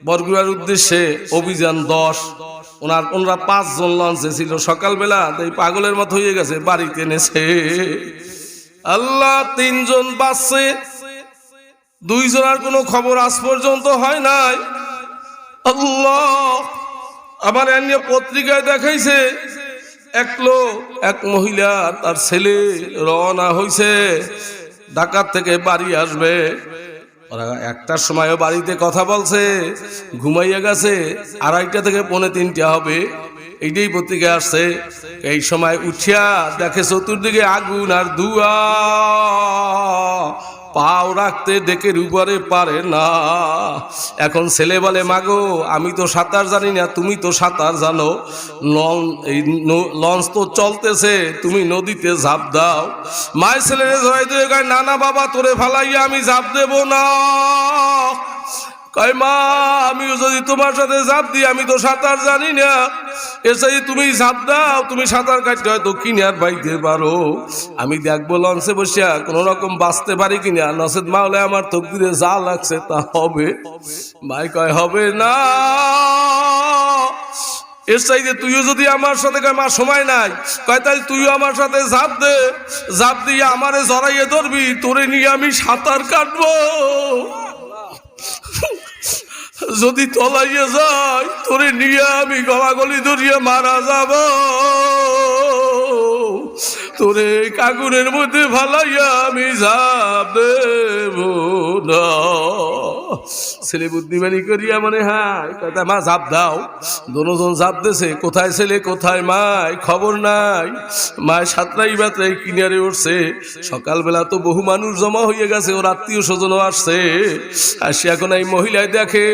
বরগুড়ার উদ্দেশ্যে অভিযান 10। ওনারা 5 জন লঞ্চে ছিল। সকালবেলা এই পাগলের মতো হয়ে গেছে, বাড়িতে এনেছে। আল্লাহ 3 জন বাঁচছে, 2 জনের কোনো খবর আজ পর্যন্ত হয় নাই। আল্লাহ আমার এনে পত্রিকায় দেখাইছে এক মহিলা তার ছেলে রওনা হইছে ঢাকা থেকে বাড়ি আসবে। ওরা 1টার সময়ও বাড়িতে কথা বলছে, ঘুমাইয়া গেছে, 2:30 থেকে 2:45 হবে, এইটাই পত্রিকায় আসছে। এই সময় উঠিয়া দেখে চতুর্দিকে আগুন আর ধোঁয়া, পাও রাখতে ডেকের উপরে পারে না। এখন ছেলে বলে, মাগো আমি তো সাঁতার জানি না, তুমি তো সাঁতার জানো, লঞ্চ তো চলতেছে, তুমি নদীতে ঝাঁপ দাও। মায়ের ছেলেরে ধরাই দিয়ে কয়, না না বাবা, তোরে ফালাইয়া আমি ঝাঁপ দেব না। কয়, মা আমিও যদি তোমার সাথে ঝাঁপ দিই, আমি তো সাঁতার জানি না, এসে তুমি ঝাঁপ দাও, তুমি সাঁতার কাটতে হয়তো কিনার বাইতে পারো, আমি দেখবো লঞ্চে বসিয়া কোন রকম বাঁচতে পারি কিনা, নচেত মাওলায় আমার তকদিরে যা লাগছে তা হবে। ভাই কয়, হবে না, এর চাইতে তুইও যদি আমার সাথে, কয় মা সময় নাই, কয় তাহলে তুইও আমার সাথে ঝাঁপ দে, ঝাঁপ দিয়ে আমারে জড়াইয়ে ধরবি, তোরে নিয়ে আমি সাঁতার কাটবো, যদি তলাইয়ে যাই তোরে নিয়ে আমি গলাগলি ধরিয়ে মারা যাব, তোরে কাগুনের মধ্যে ফালাইয়া আমি ঝাঁপ দেব না। ছেলে বুদ্ধিমানি করিয়া মনে হয় কথা, মা ঝাঁপ দাও। দোনোজন ঝাঁপ দিয়েছে, কোথায় ছেলে কোথায় মায় খবর নাই। মায় সাঁতরাই বাতরাই কিনারে উঠছে। সকালবেলা তো বহু মানুষ জমা হয়ে গেছে, ওর আত্মীয় স্বজনও আসছে। আর সে এখন এই মহিলায় দেখে,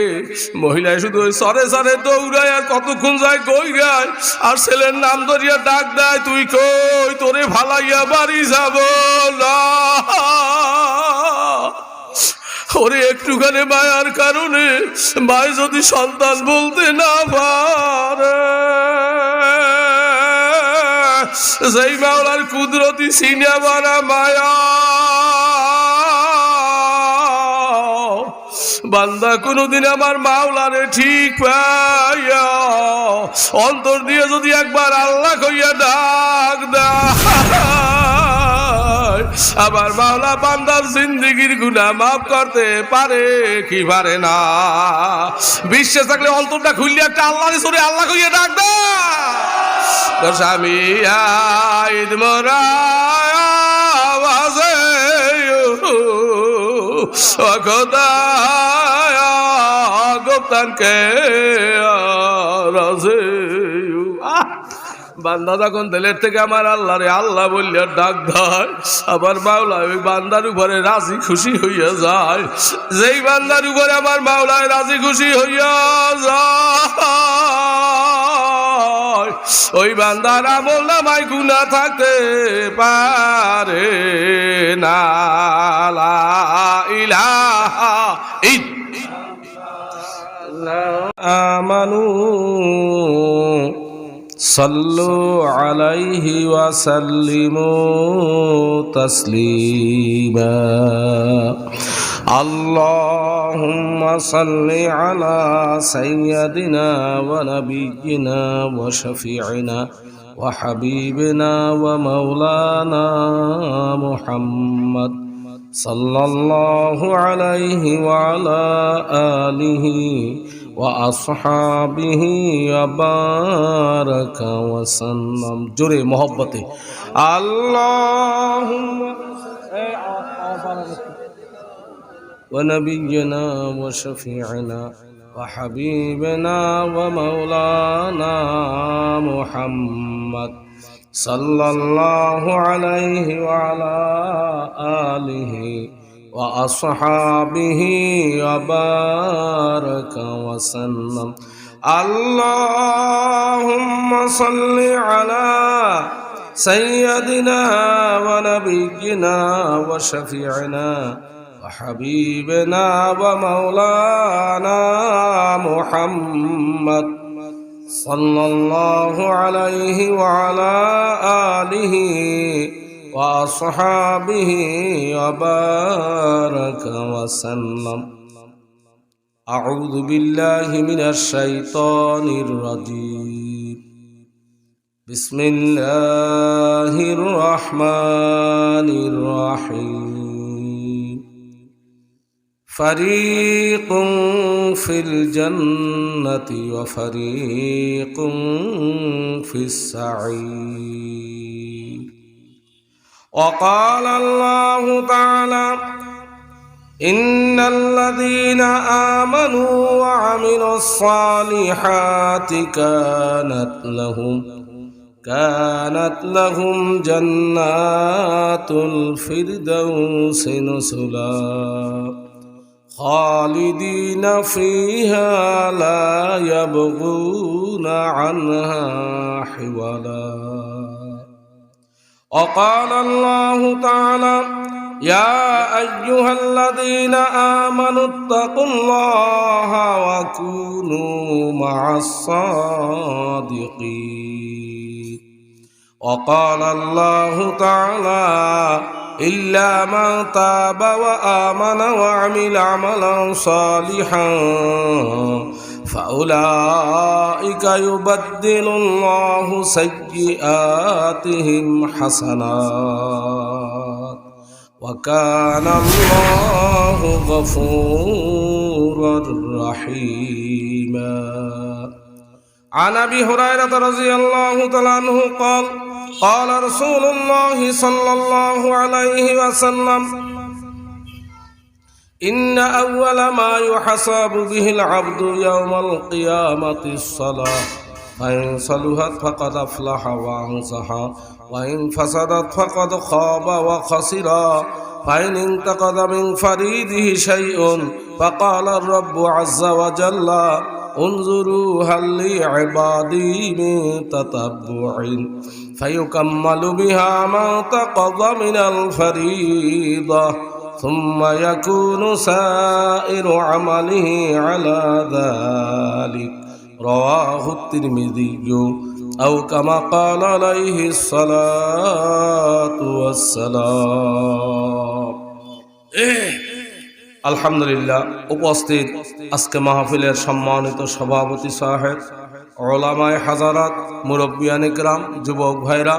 মহিলায় শুধু ওই সরে সরে দৌড়ায়, আর কতক্ষণ যায় কই যায়, আর ছেলের নাম ধরিয়া ডাক দেয়, তুই কই, তোরে ফালাইয়া বাড়ি যাব না। ওরে একটুখানি মায়ার কারণে মায় যদি সন্তান বলতে না পারে, সেই মাওলার কুদরতি সিনেমারা মায়া, বান্দা কোনদিন আমার মাওলারে ঠিক পাইয়া অন্তর দিয়ে যদি একবার আল্লাহ কইয়া ডাক দেয়, আবার মাওলা বান্দার জিন্দেগির গুনাহ মাফ করতে পারে কি পারে না? বিশ্বাস থাকলে অন্তরটা খুললে একটা আল্লাহরে সরে আল্লাহ কইয়া ডাক দেয়। স্বামী আইদ মোরা আওয়াজে খোদা গোপ্তানকে রাজে। বান্দা যখন দিলের থেকে আমার আল্লাহ রে আল্লাহ বললে ডাক দেয়, আবার মাওলা ওই বান্দার উপরে রাজি খুশি হইয়া যায়। যেই বান্দার উপরে আমার মাওলায় রাজি খুশি হইয়া যায়, ওই বান্দার আমল নামায় গুনাহ থাকতে পারে না। লা ইলাহা ইল্লাল্লাহ। আমানু সাল্লু আলাইহি ওয়া সাল্লিমু তাসলিমা। আল্লাহুম্মা সাল্লি আলা সাইয়্যিদিনা ওয়া নাবিয়্যিনা ওয়া শাফিঈনা ওয়া হাবিবিনা ওয়া মাওলানা মুহাম্মদ সাল্লাল্লাহু আলাইহি ওয়া আলা আলিহি ওয়া আসহাবিহি ওয়া বারাকা ওয়া সাল্লাম। জোরে মোহব্বতে আল্লাহুম্মা ওয়া নাবিয়্যিনা ওয়া শাফিঈনা ওয়া হাবিবিনা ওয়া মাওলানা মুহাম্মদ সাল্লাল্লাহু আলাইহি ওয়া আলা আলিহি ওয়া আসহাবিহি ওয়া বারাকা ওয়া সাল্লাম। আল্লাহুম্মা সাল্লি আলা সাইয়্যিদিনা ওয়া নাবিয়্যিনা ওয়া শাফিঈনা ওয়া হাবিবিনা ওয়া মাওলানা মুহাম্মদ সাল্লাল্লাহু আলাইহি ওয়া আলা আলিহি ওয়া আসহাবিহি ওয়া বারাকা ওয়া সাল্লাম। أعوذ بالله من الشيطان الرجيم بسم الله الرحمن الرحيم فريق في الجنة وفريق في السعير وقال الله تعالى إن الذين آمنوا وعملوا الصالحات كانت لهم جنات الفردوس نزلا خالدين فيها لا يبغون عنها حولا وقال الله تعالى يا أيها الذين آمنوا اتقوا الله وكونوا مع الصادقين وقال الله تعالى إلا من تاب وآمن وعمل عملا صالحا فأولئك يبدل الله سيئاتهم حسنات وكان الله غفورا رحيما عن أبي هريرة رضي الله تعالى عنه قال قال رسول الله صلى الله عليه وسلم إن أول ما يحاسب به العبد يوم القيامة الصلاة فإن صلحت فقد أفلح وأنصح وإن فسدت فقد خاب وخسر فإن انتقض من فريده شيء فقال الرب عز وجل انظروا هل لعبادي من تتبع فيكمل بها ما انتقض من الفريضة ثم يكون سائر عمله على ذلك رواه الترمذي أو كما قال عليه الصلاة والسلام আলহামদুলিল্লাহ উপস্থিত আজকে মাহফিলের সম্মানিত সভাপতি সাহেব, ওলামায়ে হাজারাত, মুরব্বিয়ানে কেরাম, যুবক ভাইরা,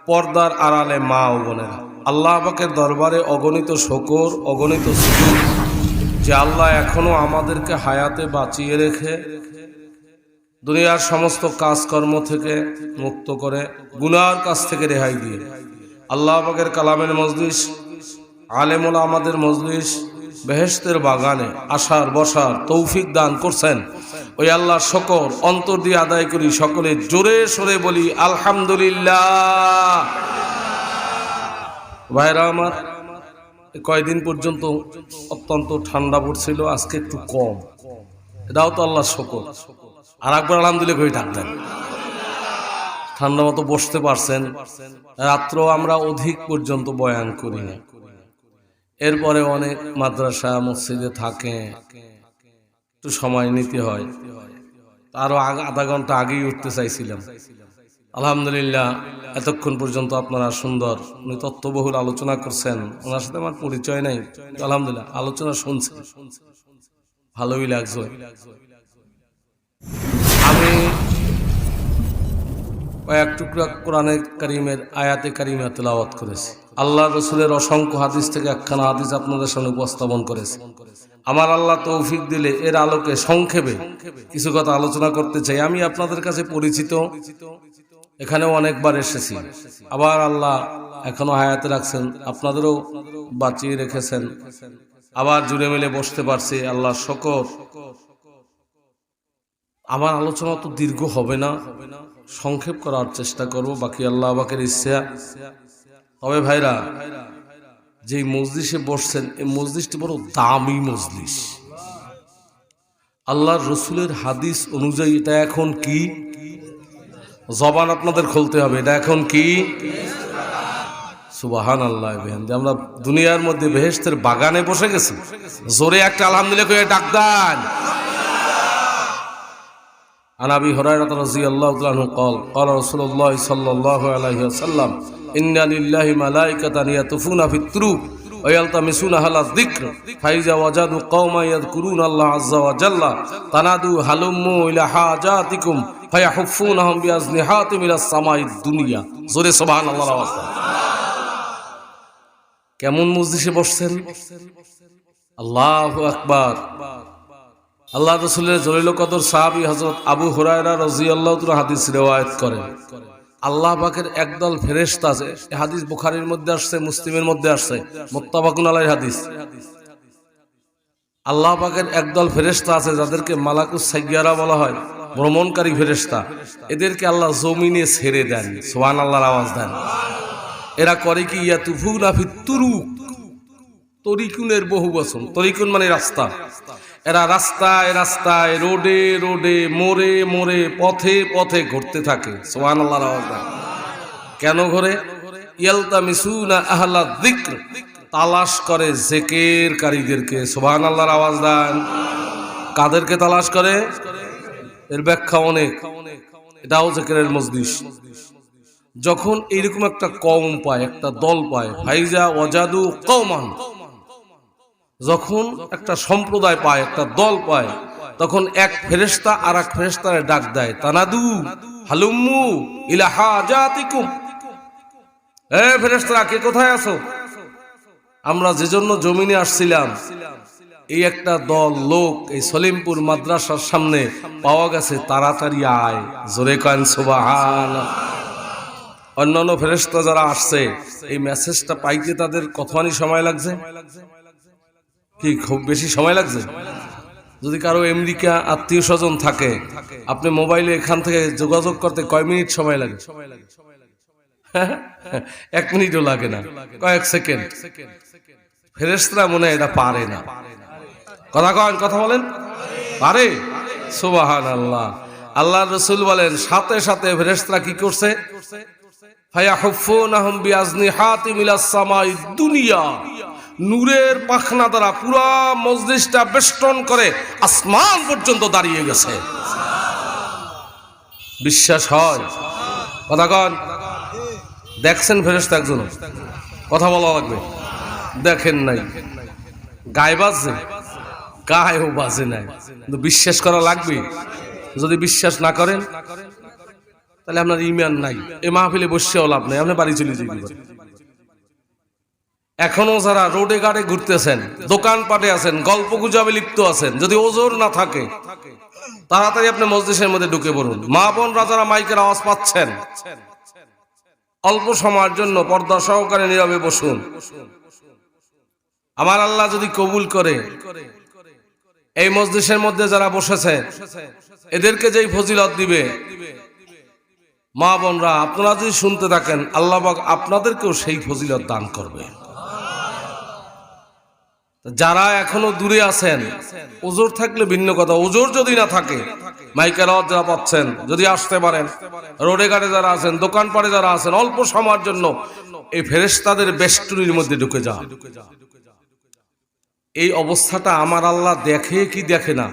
পর্দার আড়ালে মা ও বোনেরা, আল্লাহ পাকের দরবারে অগণিত শুকর, অগণিত শুকর যে আল্লাহ এখনো আমাদেরকে হায়াতে বাঁচিয়ে রেখে দুনিয়ার সমস্ত কাজকর্ম থেকে মুক্ত করে গুনার কাছ থেকে রেহাই দিয়ে আল্লাহ পাকের কালামের মজলিস, আলেম ওলামাদের মজলিস, বেহেশতের বাগানে আসার বসার তৌফিক দান করছেন। ওই আল্লাহর শুকর অন্তর দিয়ে আদায় করি, সকলে জোরে সরে বলি আলহামদুলিল্লাহ। ভাইরা আমার, কয়দিন পর্যন্ত অত্যন্ত ঠান্ডা পড়ছিল, আজকে একটু কম, এটাও তো আল্লাহর শুকর। আর একবার আলহামদুলিল্লাহ কই থাকতেন, ঠান্ডা মতো বসতে পারছেন। রাত্র আমরা অধিক পর্যন্ত বয়ান করি না, এরপরে অনেক মাদ্রাসা মসজিদে থাকে, একটু সময় নিতে হয়। আরো আধা ঘন্টা আগেই উঠতে চাইছিলাম। আলহামদুলিল্লাহ এতক্ষণ পর্যন্ত আপনারা সুন্দর তত্ত্ববহুল আলোচনা করছেন। ওনার সাথে আমার পরিচয় নাই, আলহামদুলিল্লাহ আলোচনা শুনছি, ভালোই লাগছে। আমি কয়েক টুকরা কোরআনে কারিমের আয়াতে কারিমা তেলাওয়াত করেছি। আল্লাহ রসুলের অসংখ্য হাদিস থেকে একখানা হাদিস আপনাদের সামনে উপস্থাপন করেছি। আমার আল্লাহ তৌফিক দিলে এর আলোকে সংক্ষেপে কিছু কথা আলোচনা করতে চাই। আমি আপনাদের কাছে পরিচিত, এখানেও অনেকবার এসেছি, আবার আল্লাহ এখনো হায়াতে রাখছেন, আপনাদেরও বাঁচিয়ে রেখেছেন, আবার জুড়ে মিলে বসতে পারছি, আল্লাহ শুকর। আমার আলোচনা তো দীর্ঘ হবে না, সংক্ষেপ করার চেষ্টা করব, বাকি আল্লাহ পাকের ইচ্ছা। তবে ভাইরা, যে মজলিসে বসছেন, এই মজলিসটি বড় দামি মজলিস। আল্লাহর রসুলের হাদিস অনুযায়ী এটা এখন কি জবান আপনাদের খুলতে হবে, এটা এখন কি? সুবহানাল্লাহ। আমরা দুনিয়ার মধ্যে বেহেশতের বাগানে বসে গেছি। জোরে একটা আলহামদুলিল্লাহ করে ডাক দেন। عن أبي هريرة رضي الله عنه قال قال رسول الله صلى الله عليه وسلم إن لله ملائكة يطوفون في الطرق ওয়া ইয়ালতামিসুনা আহলা যিকর ফাইজা ওয়াজাদু কওমান ইয়াযকুরুনা আল্লাহ আযজা ওয়া জাল্লা তানাদু হালুম্মু ইলা হাজাতিকুম ফায়াহুফুনাহুম বিআজনিহাতিম ইলাস সামাইদ দুনিয়া। জোরে সুবহানাল্লাহ আওয়াজ। কেমন মজলিসে বসছেন? আল্লাহু আকবার। আল্লাহ রাসূলের জলিল কদর সাহাবী হযরত আবু হুরায়রা রাদিয়াল্লাহু তাআলা হাদিস riwayat করেন, আল্লাহ পাকের একদল ফেরেশতা আছে। এই হাদিস বুখারীর মধ্যে আসছে, মুসলিমের মধ্যে আসছে, মুত্তাফাকুন আলাইহি হাদিস। আল্লাহ পাকের একদল ফেরেশতা আছে যাদেরকে মালাকুস সাইয়্যারা বলা হয়, ভ্রমণকারী ফেরেশতা। এদেরকে আল্লাহ জমিনে ছেড়ে দেন। সুবহানাল্লাহর আওয়াজ দেন। এরা করে কি? ইয়াতুফুনা ফিত তুরুক, তরিকুনের বহু বচন। তরিকুন মানে রাস্তা। এরা রাস্তায় রাস্তায়, রোডে রোডে, মোড়ে মোড়ে, পথে পথে ঘুরতে থাকে। সুবহানাল্লাহর আওয়াজ দেন। কেন ঘোরে? ইয়ালতামিসুনা আহলা যিকর, তালাশ করে জিকিরকারীদেরকে। সুবহানাল্লাহর আওয়াজ দেন। কাদেরকে তালাশ করে? এর ব্যাখ্যা অনেক। এটাও জিকিরের মজলিস। যখন এইরকম একটা কওম পায়, একটা দল পায়, ফাইজা ওয়াজাদু কওমান, যখন একটা সম্প্রদায় পায়, একটা দল পায়, তখন এক ফেরেশতা আর এক ফেরেশতারে ডাক দেয়, তানাদু হালুম্মু ইলা হাজাতিকুম। এ ফেরেশতারা, কে কোথায় আছো? আমরা যে জন্য জমিনে আসছিলাম, এই একটা দল লোক এই সলিমপুর মাদ্রাসার সামনে পাওয়া গেছে, তাড়াতাড়ি আয়। জোরে কন সুবহানাল্লাহ। অন্যান্য ফেরেশতা যারা আসছে, এই মেসেজটা পাইতে তাদের কতখানি সময় লাগছে? কি খুব বেশি সময় লাগছে? যদি কারো আমেরিকা আত্মীয় স্বজন থাকে, আপনি মোবাইলে এখান থেকে যোগাযোগ করতে কয় মিনিট সময় লাগে? 1 মিনিটও লাগে না, কয়েক সেকেন্ড। ফেরেশতারা মনে হয় এটা পারে না। কথা বলেন, পারে? সুবহানাল্লাহ। আল্লাহর রাসূল বলেন, সাথে সাথে ফেরেশতারা কি করছে? ফায়াহুফুনাহুম বিআজনিহাতিম ইলাস সামাইদ দুনিয়া, নূরের পাখনা দ্বারা পুরা মজলিসটা বেষ্টন করে আসমান পর্যন্ত দাঁড়িয়ে গেছে। বিশ্বাস হয়? কথা কন। দেখছেন ফেরেশতা একজন? কথা বলা লাগবে। দেখেন নাই, গায়ে বাজে? গায়েও বাজে নাই, কিন্তু বিশ্বাস করা লাগবে। যদি বিশ্বাস না করেন তাহলে আপনার ঈমান নাই। এই মাহফিলে বসেও লাভ নাই, আপনি বাড়ি চলে যাবেন। এখনো যারা রোডে ঘাটে ঘুরতেছেন, দোকানপাটে আছেন, গল্প গুজবে লিপ্ত আছেন, যদি ওজোর না থাকে, তাড়াতাড়ি আপনি মজলিসের মধ্যে ঢুকে পড়ুন। মা বোনরা যারা মাইকের আওয়াজ পাচ্ছেন, অল্প সময়ের জন্য পর্দা সহকারে নীরবে বসুন। আমার আল্লাহ যদি কবুল করে, এই মজলিসের মধ্যে যারা বসেছে এদেরকে যেই ফজিলত দিবে, মা বোনরা আপনারা যদি শুনতে থাকেন, আল্লাহ পাক আপনাদেরকেও সেই ফজিলত দান করবে। যারা এখনো দূরে আছেন, ওজোর থাকলে ভিন্ন কথা, ওজোর যদি না থাকে, মাইকের আওয়াজ যারা পাচ্ছেন, যদি আসতে পারেন, রোডে ঘাটে যারা আছেন, দোকানপাটে যারা আছেন, অল্প সময়ের জন্য এই ফেরেশতাদের বেষ্টনীর মধ্যে ঢুকে যান। এই অবস্থাটা আমার আল্লাহ দেখে কি দেখে না?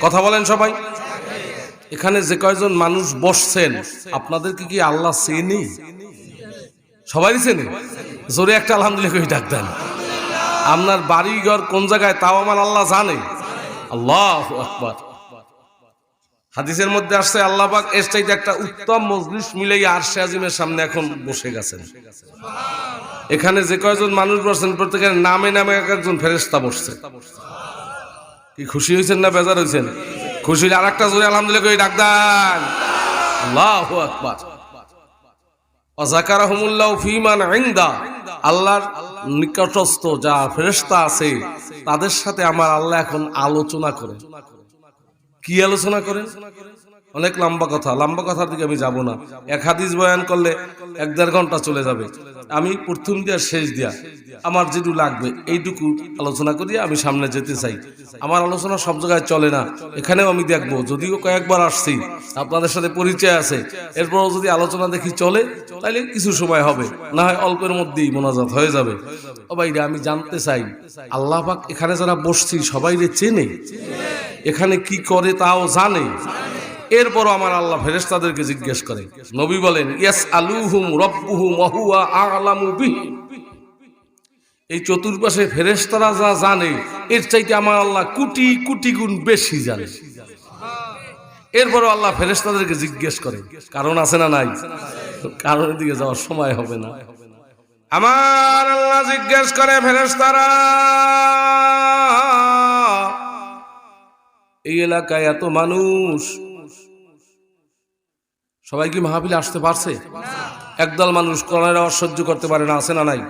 কথা বলেন সবাই। এখানে যে কয়জন মানুষ বসছেন, আপনাদেরকে কি আল্লাহ চেনে? সবাই চেনে? জোরে একটা আলহামদুলিল্লাহ ডাক দেন। আপনার বাড়ি ঘর কোন জায়গায় তাও আমার আল্লাহ জানে। আল্লাহু আকবার। হাদিসের মধ্যে আসছে, আল্লাহ পাক এর চাইতে একটা উত্তম মজলিস মিলেই আরশে আজিমের সামনে এখন বসে গেছেন। এখানে যে কয়জন মানুষ বসছেন, প্রত্যেকের নামে নামে একজন ফেরেশতা বসছে। কি খুশি হয়েছেন না বেজার হয়েছেন? খুশি হলে আর একটা জোরে আলহামদুলিল্লাহ ডাক দেন। আল্লাহু আকবার। ওয়াযাকারাহুমুল্লাহু ফীমান ইনদা, আল্লাহর নিকটস্থ যা ফেরেশতা আছে তাদের সাথে আমার আল্লাহ এখন আলোচনা করেন। কি আলোচনা করেন? অনেক লম্বা কথা, লম্বা কথার দিকে আমি যাব না। এক হাদিস বয়ান করলে 1-1.5 ঘন্টা চলে যাবে। আমি প্রথম দিয়া শেষ দিয়া আমার যেটুকু লাগবে এইটুকু আলোচনা করিয়া আমি সামনে যেতে চাই। আমার আলোচনা সব জায়গায় চলে না, এখানেও আমি দেখবো। যদিও কয়েকবার আসছি, আপনাদের সাথে পরিচয় আছে, এরপরও যদি আলোচনা দেখি চলে, তাহলে কিছু সময় হবে, না হয় অল্পের মধ্যেই মোনাজাত হয়ে যাবে। ও ভাইরা, আমি জানতে চাই, আল্লাহ পাক এখানে যারা বসছি সবাই চেনে, এখানে কি করে তাও জানে। এরপরও আমার আল্লাহ ফেরেশতাদেরকে জিজ্ঞেস করে। নবী বলেন, ইয়াসআলুহুম রাব্বুহুম ওয়া হুয়া আ'লামু বিহিম, এই চতুর্পাশে ফেরেশতারা যা জানে এর চাইতে আমার আল্লাহ কোটি কোটি গুণ বেশি জানে। এরপরও আল্লাহ ফেরেশতাদেরকে জিজ্ঞেস করে, কারণ আছে না নাই? কারণের দিকে যাওয়ার সময় হবে না। আমার আল্লাহ জিজ্ঞেস করে, ফেরেশতারা এই এলাকায় এত মানুষ, সবাই কি মাহফিলে আসতে পারছে? একদল মানুষ কোরআনের আওয়াজ সহ্য করতে পারে না, আছে না নাই?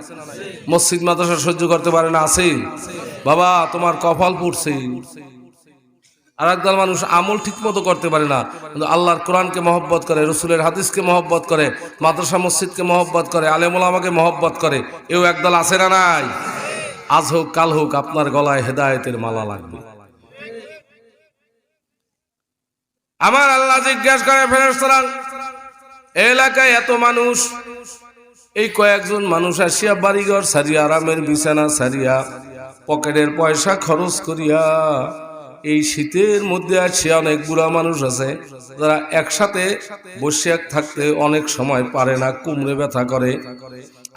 মসজিদ মাদ্রাসা সহ্য করতে পারে না, আছে? বাবা তোমার কপাল পড়ছে। আর একদল মানুষ আমল ঠিক মতো করতে পারে না, কিন্তু আল্লাহর কোরআনকে মহব্বত করে, রসুলের হাদিসকে মহব্বত করে, মাদ্রাসা মসজিদকে মহব্বত করে, আলেম ওলামাকে মহব্বত করে। এও একদল আছে না নাই? আজ হোক কাল হোক আপনার গলায় হেদায়েতের মালা লাগবে। আমার আল্লাহ জিজ্ঞাসা করে, ফেরেশতারা এলাকায় এত মানুষ, এই কয়েকজন মানুষ আসিয়া বাড়িঘর সারিয়া, আরামের বিছানা সারিয়া, পকেটের পয়সা খরচ করিয়া এই শীতের মধ্যে আসিয়া অনেক বুড়া মানুষ আছে যারা একসাথে বসে থাকতে অনেক সময় পারে না, কোমরে ব্যথা করে।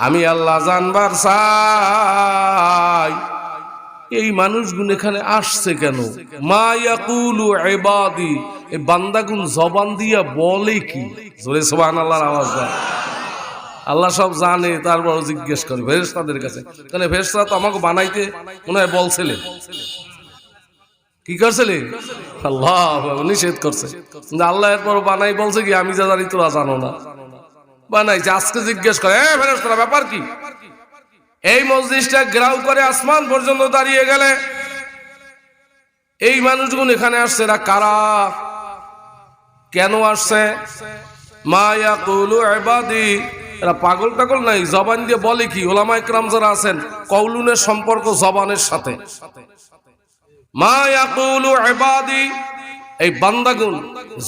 আমি আল্লাহ জানবার চাই এই মানুষগুলো এখানে আসছে কেন? মা ইয়াকুলু ইবাদি, এই বান্দাগুন জবান দিয়া বলে কি? জোরে সুবহানাল্লাহর আওয়াজ দাও। আল্লাহ সব জানে, তারপর জিজ্ঞেস করে ফেরেশতাদের কাছে। তাহলে ফেরেশতারা তো আমাকে বানাইতে মনে হয় বলছিলেন, কি করছিলে? আল্লাহ নিষেধ করছে, কিন্তু আল্লাহ এরপর বানাই বলছে কি আমি যা জানি তোরা জানো না। বানাইছে, আজকে জিজ্ঞেস করে, ফেরেশতারা ব্যাপার কি? এই মজলিসটা গ্রাউ করে আসমান পর্যন্ত দাঁড়িয়ে গেলে এই মানুষগুলো এখানে আসছে, এরা কারা? কেন আসছে? মা ইয়াকুলু ইবাদি, এরা পাগল টাগল নাই, জবান দিয়ে বলে কি? ওলামায়ে কেরাম যারা আছেন, কওলুনের সম্পর্ক জবানের সাথে। মা ইয়াকুলু ইবাদি, এই বান্দাগুন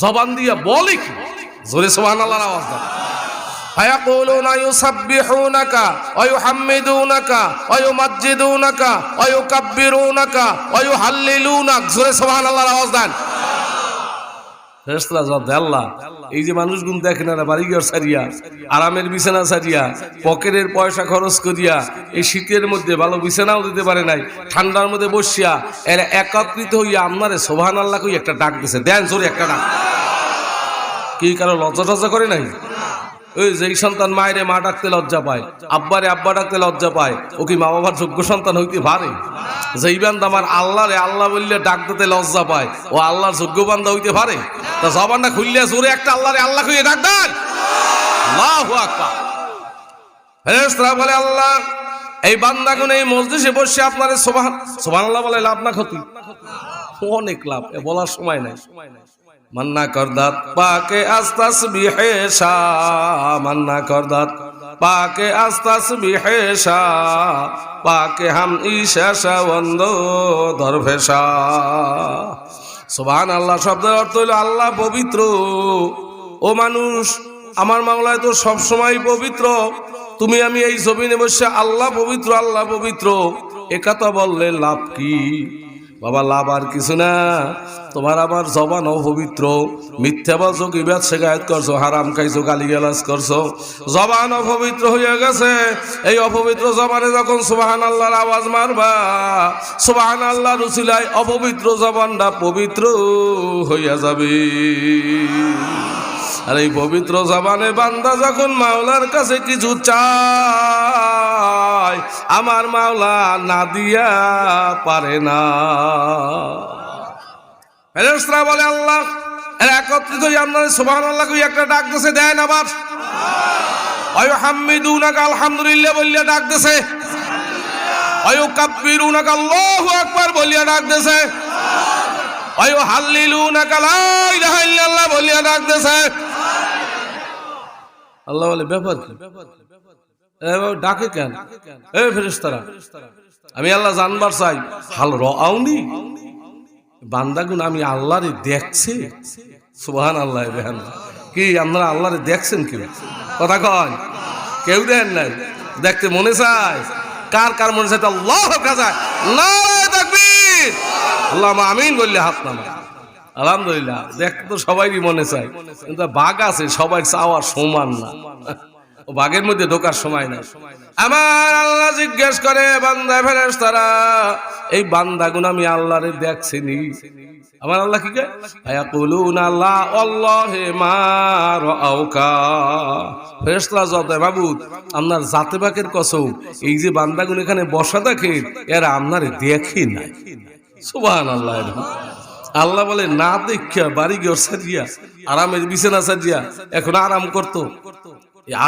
জবান দিয়ে বলে কি? জোরে সুবহানাল্লাহর আওয়াজ দাও। ফায়াকুলুনা ইউসাব্বিহুনাকা ওয়া ইউহাম্মিদুনাকা ওয়া ইউমাজ্জিদুনাকা ওয়া ইউকাব্বিরুনাকা ওয়া ইউহাল্লিলুনাক। জোরে সুবহানাল্লাহর আওয়াজ দেন। ফেরেশতারা জবাব দেয়, আল্লাহ এই যে মানুষগুলো দেখেন এরা বাড়িঘর সারিয়া, আরামের বিছানা সারিয়া, পকেটের পয়সা খরচ করিয়া, এই শীতের মধ্যে ভালো বিছানাও দিতে পারে নাই, ঠান্ডার মধ্যে বসিয়া এরা একত্রিত হইয়া আপনারে সুবহানাল্লাহ কই একটা ডাক দিছে। দেন জোরে একটা ডাক। কি কারো লজ্জা টজ্জা করে নাই? ওই যেই সন্তান মায়েরে মা ডাকতে লজ্জা পায়, আব্বারে আব্বা ডাকতে লজ্জা পায়, ও কি মা বাবার যোগ্য সন্তান হইতে পারে? যেই বান্দা আমার আল্লাহরে আল্লাহ বললে ডাক দিতে লজ্জা পায়, ও আল্লাহর যোগ্য বান্দা হইতে পারে? তা জবানটা খুললে জোরে একটা আল্লাহরে আল্লাহ কইয়ে ডাক দেন। আল্লাহু আকবার। ফেরেশতারা বলে, আল্লাহ এই বান্দাগুন এই মজলিসে বসে আপনারে সুবহানাল্লাহ বলে লাভ না ক্ষতি? অনেক লাভ, এ বলার সময় নাই। মান্না করদাত পাকে আস্তাস বিহেশা, মান্না করদাত পাকে আস্তাস বিহেশা, পাকে হাম ইশাশা বন্ধ দরভেশা। সুবহানাল্লাহ শব্দের অর্থ হলো আল্লাহ পবিত্র। ও মানুষ, আমার মাওলায় তো সব সময় পবিত্র, তুমি আমি এই জমিনে বসে আল্লাহ পবিত্র আল্লাহ পবিত্র এ কথা বললে লাভ কি? বাবা লাভ আর কিছু না। তোমার আমার জবান অপবিত্র, মিথ্যা বলছো, গীবত শিকায়ত করছো, হারাম খাইছো, গালিগালাজ করছো, জবান অপবিত্র হয়ে গেছে। এই অপবিত্র জবানে যখন সুবহানাল্লাহর আওয়াজ মারবা, সুবহানাল্লাহর উসিলায় অপবিত্র জবানটা পবিত্র হইয়া যাবে। আর এই পবিত্র জবানে বান্দা যখন মাওলার কাছে কিছু চায়, আমার মাওলা না দিয়া পারে না। ফেরেশতারা বলে, আল্লাহ এরা একত্রিত হয়ে আপনার সুবহানাল্লাহ কই একটা ডাক দিছে। দেন আবার ওয়া ইউহাম্মিদুনাকা, আলহামদুলিল্লাহ বলিয়া ডাক দিছে। ওয়া ইউকাব্বিরুনাকা, আল্লাহু আকবার বলিয়া ডাক দিছে। ওয়া ইউহাল্লিলুনাকা, লা ইলাহা ইল্লাল্লাহ বলিয়া ডাক দিছে। আল্লাহ বলে, ব্যাপার কি? ডাকে কেন? এই ফেরেশতারা, আমি আল্লাহ জানবার চাই, হাল রাউনি বান্দাগুন আমি আল্লাহরে দেখছি? সুবহানাল্লাহ। কি আপনারা আল্লাহরে দেখছেন? কি কথা কয়? কেউ দেন নাই? দেখতে মনে চায়? কার কার মনে চায়? আল্লাহর কাছে নারে তাকবীর, আল্লাহুম্মা আমিন বললে হাত নামা। আলহামদুলিল্লাহ, দেখতে তো সবাইই মনে চায়, কিন্তু বাঘ আছে, সবাই চাওয়া সমান না। ও বাগের মধ্যে ঢোকার সময় নাই। আমার আল্লাহ জিজ্ঞেস করে বান্দা ফেরেশতারা, এই বান্দাগুলো আমি আল্লাহরে দেখছিনি? আমার আল্লাহ কি কয়? আয়াকুলুনা লা আল্লাহি মা রাআউকা। ফেরেশতারা জবাব দেয়, মাবুদ আপনার জাতে পাকের কসম, এই যে বান্দাগুলো এখানে বসা থাকে এরা আপনারে দেখে নাই। সুবহানাল্লাহ। আল্লাহ বলে না দেখিয়া বাড়ি ঘর সাজিয়া আরামের বিছানা সাজিয়া এখন আরাম করতো,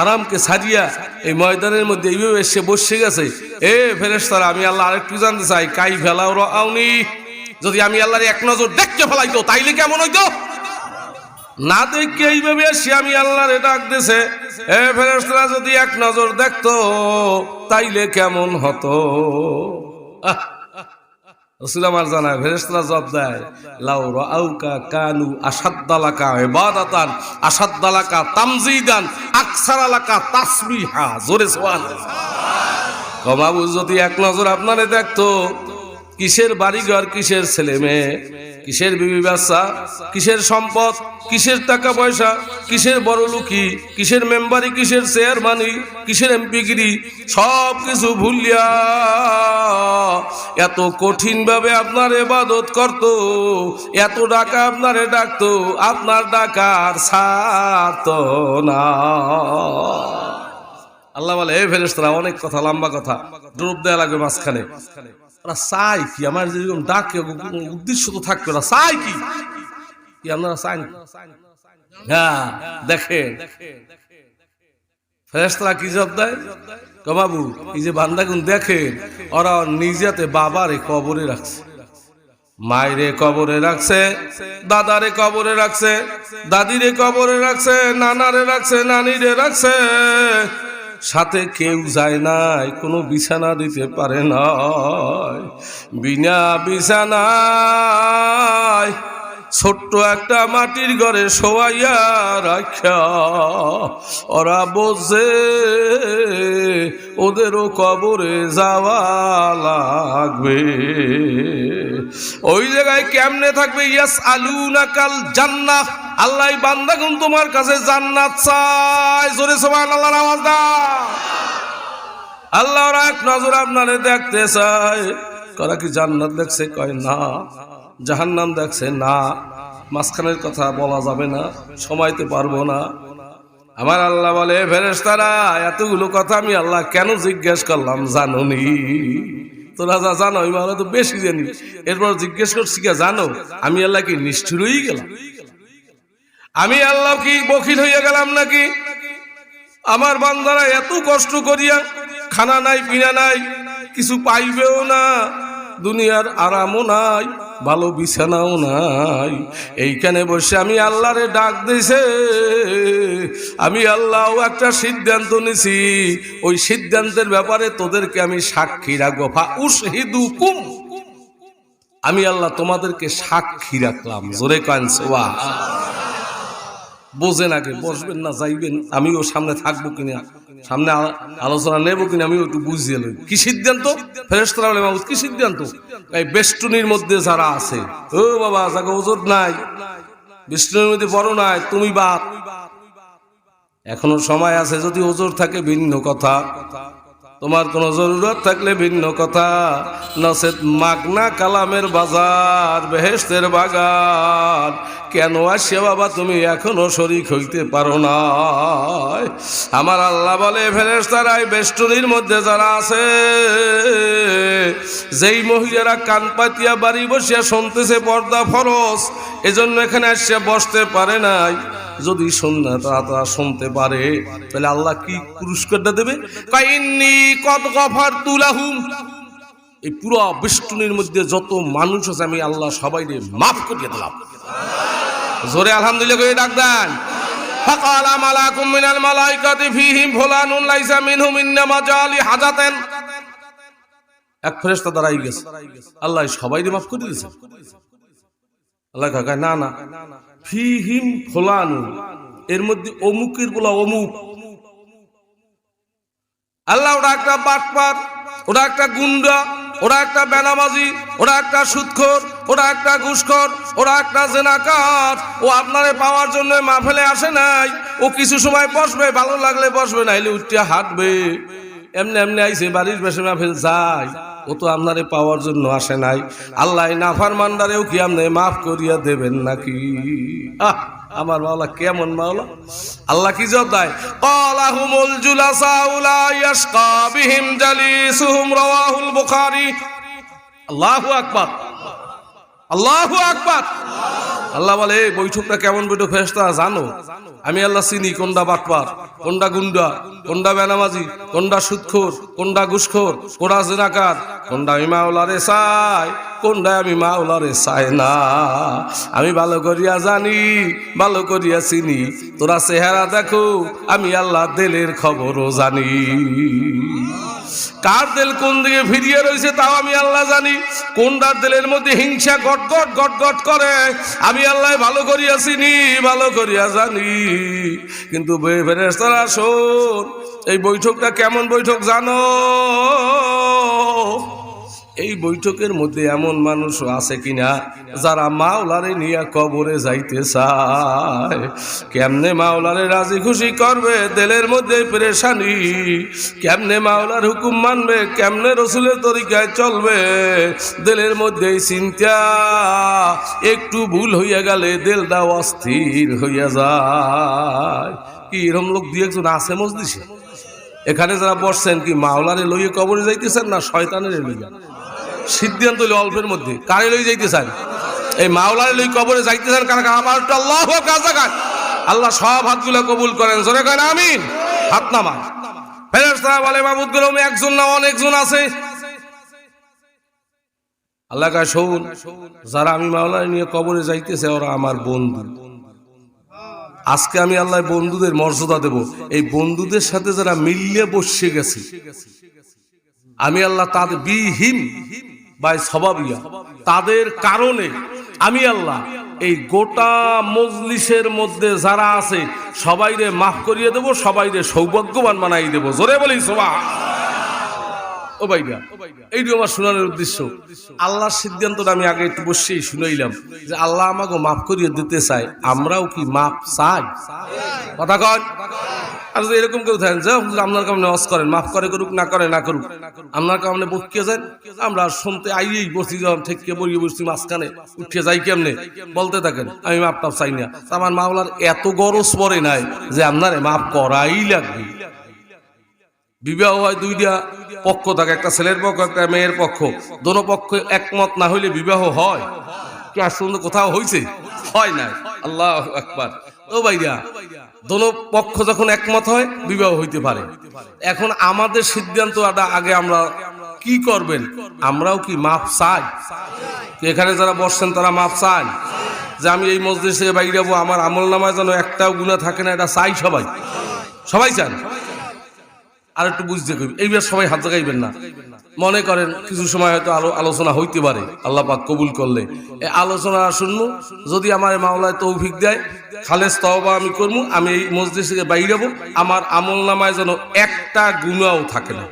আরামকে সাজিয়া এই ময়দানের মধ্যে এইভাবে এসে বসে গেছে। এ ফেরেশতারা, আমি আল্লাহ আরেকটু জানতে চাই, কাই ফেলাও রাআউনি, যদি আমি আল্লাহর এক নজর দেখতে ফেলাইতো তাইলে কেমন হইতো? না দেখে এইভাবে এসে আমি আল্লাহরে ডাক দিছে, এ ফেরেশতারা যদি এক নজর দেখতো তাইলে কেমন হতো? রাসূল আমার জানায়, ফেরেশতারা জবাব দেয়, লাউ রাআউকা কানু আশাদ্দালাকা ইবাদাতান আশাদ্দালাকা তামজিদান আকসারালাকা তাসবিহা। জোরে সুবহানাল্লাহ। কমাবু যদি এক নজর আপনারে দেখতো, কিসের বাড়িঘর, কিসের ছেলে মেয়ে, কিসের বিবি বাচ্চা, কিসের সম্পদ, কিসের টাকা পয়সা, কিসের বড় লুকি, কিসের মেম্বারি, কিসের চেয়ারম্যানি, কিসের এমপিগিরি, সব কিছু ভুলিয়া এত কঠিন ভাবে আপনার ইবাদত করত, এত ডাকা আপনারে ডাকতো, আপনার ডাকার ছাড়তো না। আল্লাহ বলে, এ ফেরেশতারা, অনেক কথা, লম্বা কথা, ডুব দেয়া লাগবে মাঝখানে। ওরা চাই কি? আমার যেরকম ডাকে উদ্দেশ্য তো থাকবে, ওরা চাই কি? আপনারা চাই? হ্যাঁ, দেখেন ফেরেশতারা কি জবাব দেয়? বাবু এই যে বান্দাগুন দেখেন, ওরা নিজেতে বাবারে কবরে রাখছে, মায়েরে কবরে রাখছে, দাদারে কবরে রাখছে, দাদিরে কবরে রাখছে, নানারে রাখছে, নানিরে রাখছে, সাথে কেউ যায় নাই, কোনো বিছানা দিতে পারে না, বিনা বিছানায় ছোট্ট একটা মাটির ঘরে শোয়াইয়া রাখা ওরা বোঝে ওদেরও কবরে যাওয়া লাগবে। ওই জায়গায় কেমনে থাকবে? ইয়াস আলুনাকাল জান্নাহ, আল্লাহ বান্দাগুন তোমার কাছে জান্নাত চায়। জোরে সুবহানাল্লাহর আওয়াজ দাও। আল্লাহ ওরা এক নজর আপনারে দেখতে চায়। করা কি জান্নাত দেখছে? কয় না। জাহান্নাম দেখছে? না। মাঝখানের কথা বলা যাবে না, সময়তে পারবো না। আমার আল্লাহ বলে, ফেরেশতারা, এতগুলো কথা আমি আল্লাহ কেন জিজ্ঞেস করলাম জানোনি? তোরা যা জানো আমি আল্লাহ তো বেশি জানি, এরপর জিজ্ঞেস করছি কে জানো? আমি আল্লাহ কি নিষ্ঠুর হয়ে গেলাম? আমি আল্লাহ কি বখিল হইয়া গেলাম নাকি? আমার বান্দারা এত কষ্ট করিয়া খানা নাই, পিনা নাই, কিছু পাইবেও না, দুনিয়ার আরামও নাই, ভালো বিছানাও নাই, এইখানে বসে আমি আল্লাহরে ডাক দিছে। আমি আল্লাহ একটা সিদ্ধান্ত নিছি, ওই সিদ্ধান্তের ব্যাপারে তোদেরকে আমি সাক্ষী রাখবো। ফাউশহিদুকুম, আমি আল্লাহ তোমাদেরকে সাক্ষী রাখলাম। জোরে কন সুবহানাল্লাহ। বোঝেন আগে, বসবেন না যাইবেন, আমিও সামনে থাকবো কিনা, সামনে আলোচনা নেব কিনা আমিও একটু বুঝিয়ে লই। কি সিদ্ধান্ত? ফেরেশতারা বলে, মাহমুদ কি সিদ্ধান্ত? এই বেষ্টনীর মধ্যে যারা আছে, ও বাবা যাকে ওজোর নাই, বেষ্টনীর মধ্যে বড় নাই, তুমি বাপ, এখনো সময় আছে। যদি ওজোর থাকে ভিন্ন কথা, তোমার কোনো জরুরত থাকলে ভিন্ন কথা, নসেত মাগনা কালামের বাজার, বেহেশতের বাগান, কেন আসে বাবা তুমি এখনো শরীক হইতে পারো না? আমার আল্লাহ বলে, ফেরেশতারা বেষ্টনীর মধ্যে যারা আছে, যেই মহিলারা কান পাতিয়া বাড়ি বসিয়া শুনতেছে পর্দা ফরজ, এজন্য এখানে আসে বসতে পারে নাই, যদি তারা শুনতে পারে তাহলে আল্লাহ কি পুরস্কারটা দেবে? কাইন্নী কদ গফারতু লাহুম, এই পুরো বেষ্টনীর মধ্যে যত মানুষ আছে আমি আল্লাহ সবাইকে মাফ করে দিলাম। জোরে আলহামদুলিল্লাহ করে ডাক দেন। ফাকালা মালাকুম মিনাল মালাইকাতি ফীহিম ফুলানুন লাইসা মিনহুম ইন্নামা জালি হাজাতান। এক ফেরেশতা দাঁড়াই গেছে, আল্লাহ সবাইকে মাফ করে দিয়েছে। আল্লাহ কয় না না, ফীহিম ফুলানুন, এর মধ্যে অমুকের বলা অমুক। আল্লাহ ওরা একটা বাটপার, ওরা একটা গুন্ডা, ওরা একটা বেনামাজি, ওরা একটা সুদখোর, ওরা একটা ঘুষখোর, ওরা একটা জেনাকার। ও আপনারে পাওয়ার জন্য মাহফিলে আসে নাই। ও কিছু সময় বসবে, ভালো লাগলে বসবে, নাইলে উঠিয়া হাঁটবে। এমনি এমনি আইছে, বাড়ির বেশি মাহফিল যায়। ও তো আপনারে পাওয়ার জন্য আসে নাই। আল্লাহ নাফরমানদারেও কি আপনি মাফ করিয়া দেবেন নাকি? আমার মাওলা কেমন মাওলা! আল্লাহ কি জবাব দেয়? ক্বালাহুমুল জুলাসাউ লা ইয়াশকা বিহিম জালিসুহুম, রাওয়াহুল বুখারী। আল্লাহু আকবার, আল্লাহু আকবার। আল্লাহ বলে, এই বৈঠকটা কেমন বৈঠক ফেরেশতা জানো? আমি আল্লাহ চিনি কোনটা বাটপার, কোনটা গুন্ডা, কোনটা বেনামাজি, কোনটা সুদখোর, কোনটা ঘুষখোর, কোনটা জিনাকার, কোনটা আমি মাওলারে চাই, কোনটা আমি মাওলারে চাই না। আমি ভালো করিয়া জানি, ভালো করিয়া চিনি। তোরা চেহারা দেখো, আমি আল্লাহ দিলের খবরও জানি। কার দিল কোন দিকে ফিরিয়ে রয়েছে তাও আমি আল্লাহ জানি। কোনটার দিলের মধ্যে হিংসা গটগট গটগট করে আমি আল্লাহ ভালো করিয়া চিনি, ভালো করিয়া জানি। কিন্তু ফেরেশতারা শোন, এই বৈঠকটা কেমন বৈঠক জানো? এই বৈঠকের মধ্যে এমন মানুষ আছে কিনা যারা মাওলারে নিয়ে কবরে যাইতে চায়। কেমনে মাওলারে রাজি খুশি করবে, দিলের মধ্যে পেরেশানি। কেমনে মাওলার হুকুম মানবে, কেমনে রসুলের তরিকায় চলবে, দিলের মধ্যে চিন্তা। একটু ভুল হইয়া গেলে দিলটা অস্থির হইয়া যায়। কি এরকম লোক দুই একজন আছে মজলিসে? এখানে যারা বসছেন, কি মাওলারে লইয়ে কবরে যাইতেছেন না শয়তানের লইয়া? সিদ্ধান্ত হইল অল্পের মধ্যে। কারে লই যাইতে চান? এই মাওলারে লই কবরে যাইতে চান কারা? আমার আল্লাহু আকবার। আল্লাহ সব হাতগুলো কবুল করেন, জোরে করেন আমিন। হাত নামা। ফেরেশতারা বলে, মাবুদ গো, একজন না অনেকজন আছে। আল্লাহ কয়, শোন, যারা আমি মাওলারে নিয়ে কবরে যাইতেছে ওরা আমার বন্ধু। আজকে আমি আল্লাহ বন্ধুদের মর্যাদা দেব। এই বন্ধুদের সাথে যারা মিলিয়ে বসে গেছে, আমি আল্লাহ তাদের বিহিম বাই সবাবিয়া, তাদের কারণে আমি আল্লাহ এই গোটা মজলিসের মধ্যে যারা আছে সবাইরে মাফ করিয়ে দেব, সবাইরে সৌভাগ্যবান বানাই দেব। জোরে বলি সুবহানাল্লাহ। ও ভাইরা, এইটি আমার শোনানোর উদ্দেশ্য। আল্লাহর সিদ্ধান্তটা আমি আগে একটু বসেই শুনাইলাম যে আল্লাহ আমাকে মাফ করিয়ে দিতে চায়। আমরাও কি মাফ চাই? কথা কন। আর যদি এরকম কেউ থাকেন যে আপনার কামনে ওয়াজ করেন, মাফ করে করুক, না করে না করুক, আপনার কামনে বকিয়ে যান, আমরা শুনতে আইয়েই বসি, যখন থেকে বলিয়ে বসছি মাঝখানে উঠে যাই কেমনে বলতে থাকেন আমি মাফ টাফ চাই না। আমার মাওলার এত গরজ পড়ে নাই যে আপনারে মাফ করাই লাগবে। বিবাহ হয় দুইটা পক্ষ থাকে, একটা ছেলের পক্ষ, একটা মেয়ের পক্ষ। দোনো পক্ষ একমত না হইলে বিবাহ হয় কি? আর শুনতে কোথাও হয়েছে? হয় না। আল্লাহু আকবার। ও ভাইরা, দোনো পক্ষ যখন একমত হয় বিবাহ হইতে পারে। এখন আমাদের সিদ্ধান্তটা আগে আমরা কি করবেন? আমরাও কি মাফ চাই? এখানে যারা বসছেন তারা মাফ চান যে আমি এই মসজিদ থেকে বাইরে যাবো, আমার আমল নামায় যেন একটাও গুনাহ থাকে না, এটা চাই সবাই? সবাই চান? আর একটু বুঝতে করি, এইবার সবাই হাত জাগাইবেন না। মনে করেন কিছু সময় হয়তো আলোচনা হইতে পারে, আল্লাহ পাক কবুল করলে এই আলোচনা শুনবো। যদি আমার মাওলায় তৌফিক দেয়, খালেস তওবা আমি করবো, আমি এই মসজিদ থেকে বাইরে যাবো, আমার আমল নামায় যেন একটা গুনাহও থাকে না,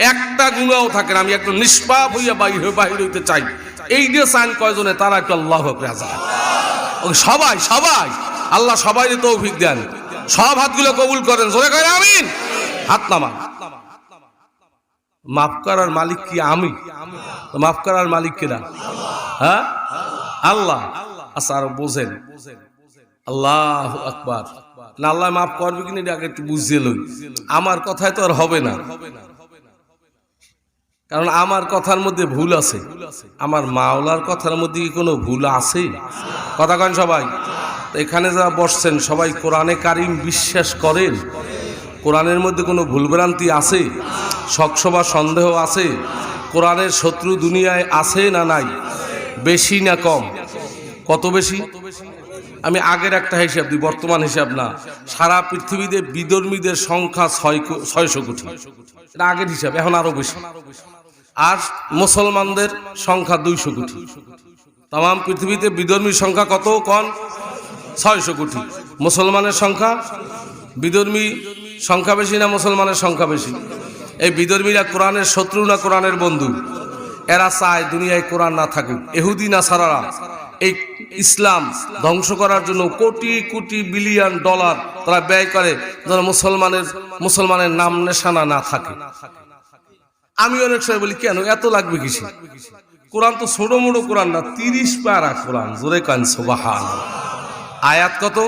একটা গুনাহও থাকে না। আমি একটু নিষ্পাপ হইয়া বাহির হইতে চাই। এই যে চান কয়জনে, তারা একটু আল্লাহু আকবার। সবাই সবাই আল্লাহ সবাই তৌফিক দেন, সব হাতগুলো কবুল করেন, জোরে করেন আমিন। হাত নামা। মাফ করার মালিক কি? আমি। মাফ করার মালিক কিনা? হ্যাঁ, আল্লাহ। আচ্ছা, আর বোঝেন আল্লাহু আকবার না, আল্লাহ মাফ করবে কিনা এটা আগে একটু বুঝিয়ে লই। আমার কথায় তো আর হবে না, কারণ আমার কথার মধ্যে ভুল আছে। আমার মাওলার কথার মধ্যে কি কোনো ভুল আছে? কথা কন সবাই। এখানে যারা বসছেন সবাই কোরআনে কারিম বিশ্বাস করেন? কোরআনের মধ্যে কোনো ভুলভ্রান্তি আছে? শকসভা সন্দেহ আছে? কোরআনের শত্রু দুনিয়ায় আছে না নাই? বেশি না কম? কত বেশি? আমি আগের একটা হিসাব দিই, বর্তমান হিসাব না। সারা পৃথিবীতে বিধর্মীদের সংখ্যা 600 কোটি। এটা আগের হিসাব, এখন আরো বেশি। আর মুসলমানদের সংখ্যা 200 কোটি। তাম পৃথিবীতে বিধর্মীর সংখ্যা কত? কন 600 কোটি। মুসলমানের সংখ্যা, বিধর্মী সংখ্যা বেশি না মুসলমানের সংখ্যা বেশি? এই বিধর্মীরা কোরআনের শত্রু না কোরআনের বন্ধু? এরা চায় দুনিয়ায় কোরআন না থাকুক। ইহুদি নাসারারা এই ইসলাম ধ্বংস করার জন্য কোটি কোটি বিলিয়ন ডলার তারা ব্যয় করে যেন মুসলমানের নাম নিশানা না থাকে। আমি অনেক সময় বলি কেন এত লাগবে কিসে? কোরআন তো ছোট মোটো কোরআন না, 30 পারা কোরআন। জোরে কান সুবহানাল্লাহ। আয়াত কত?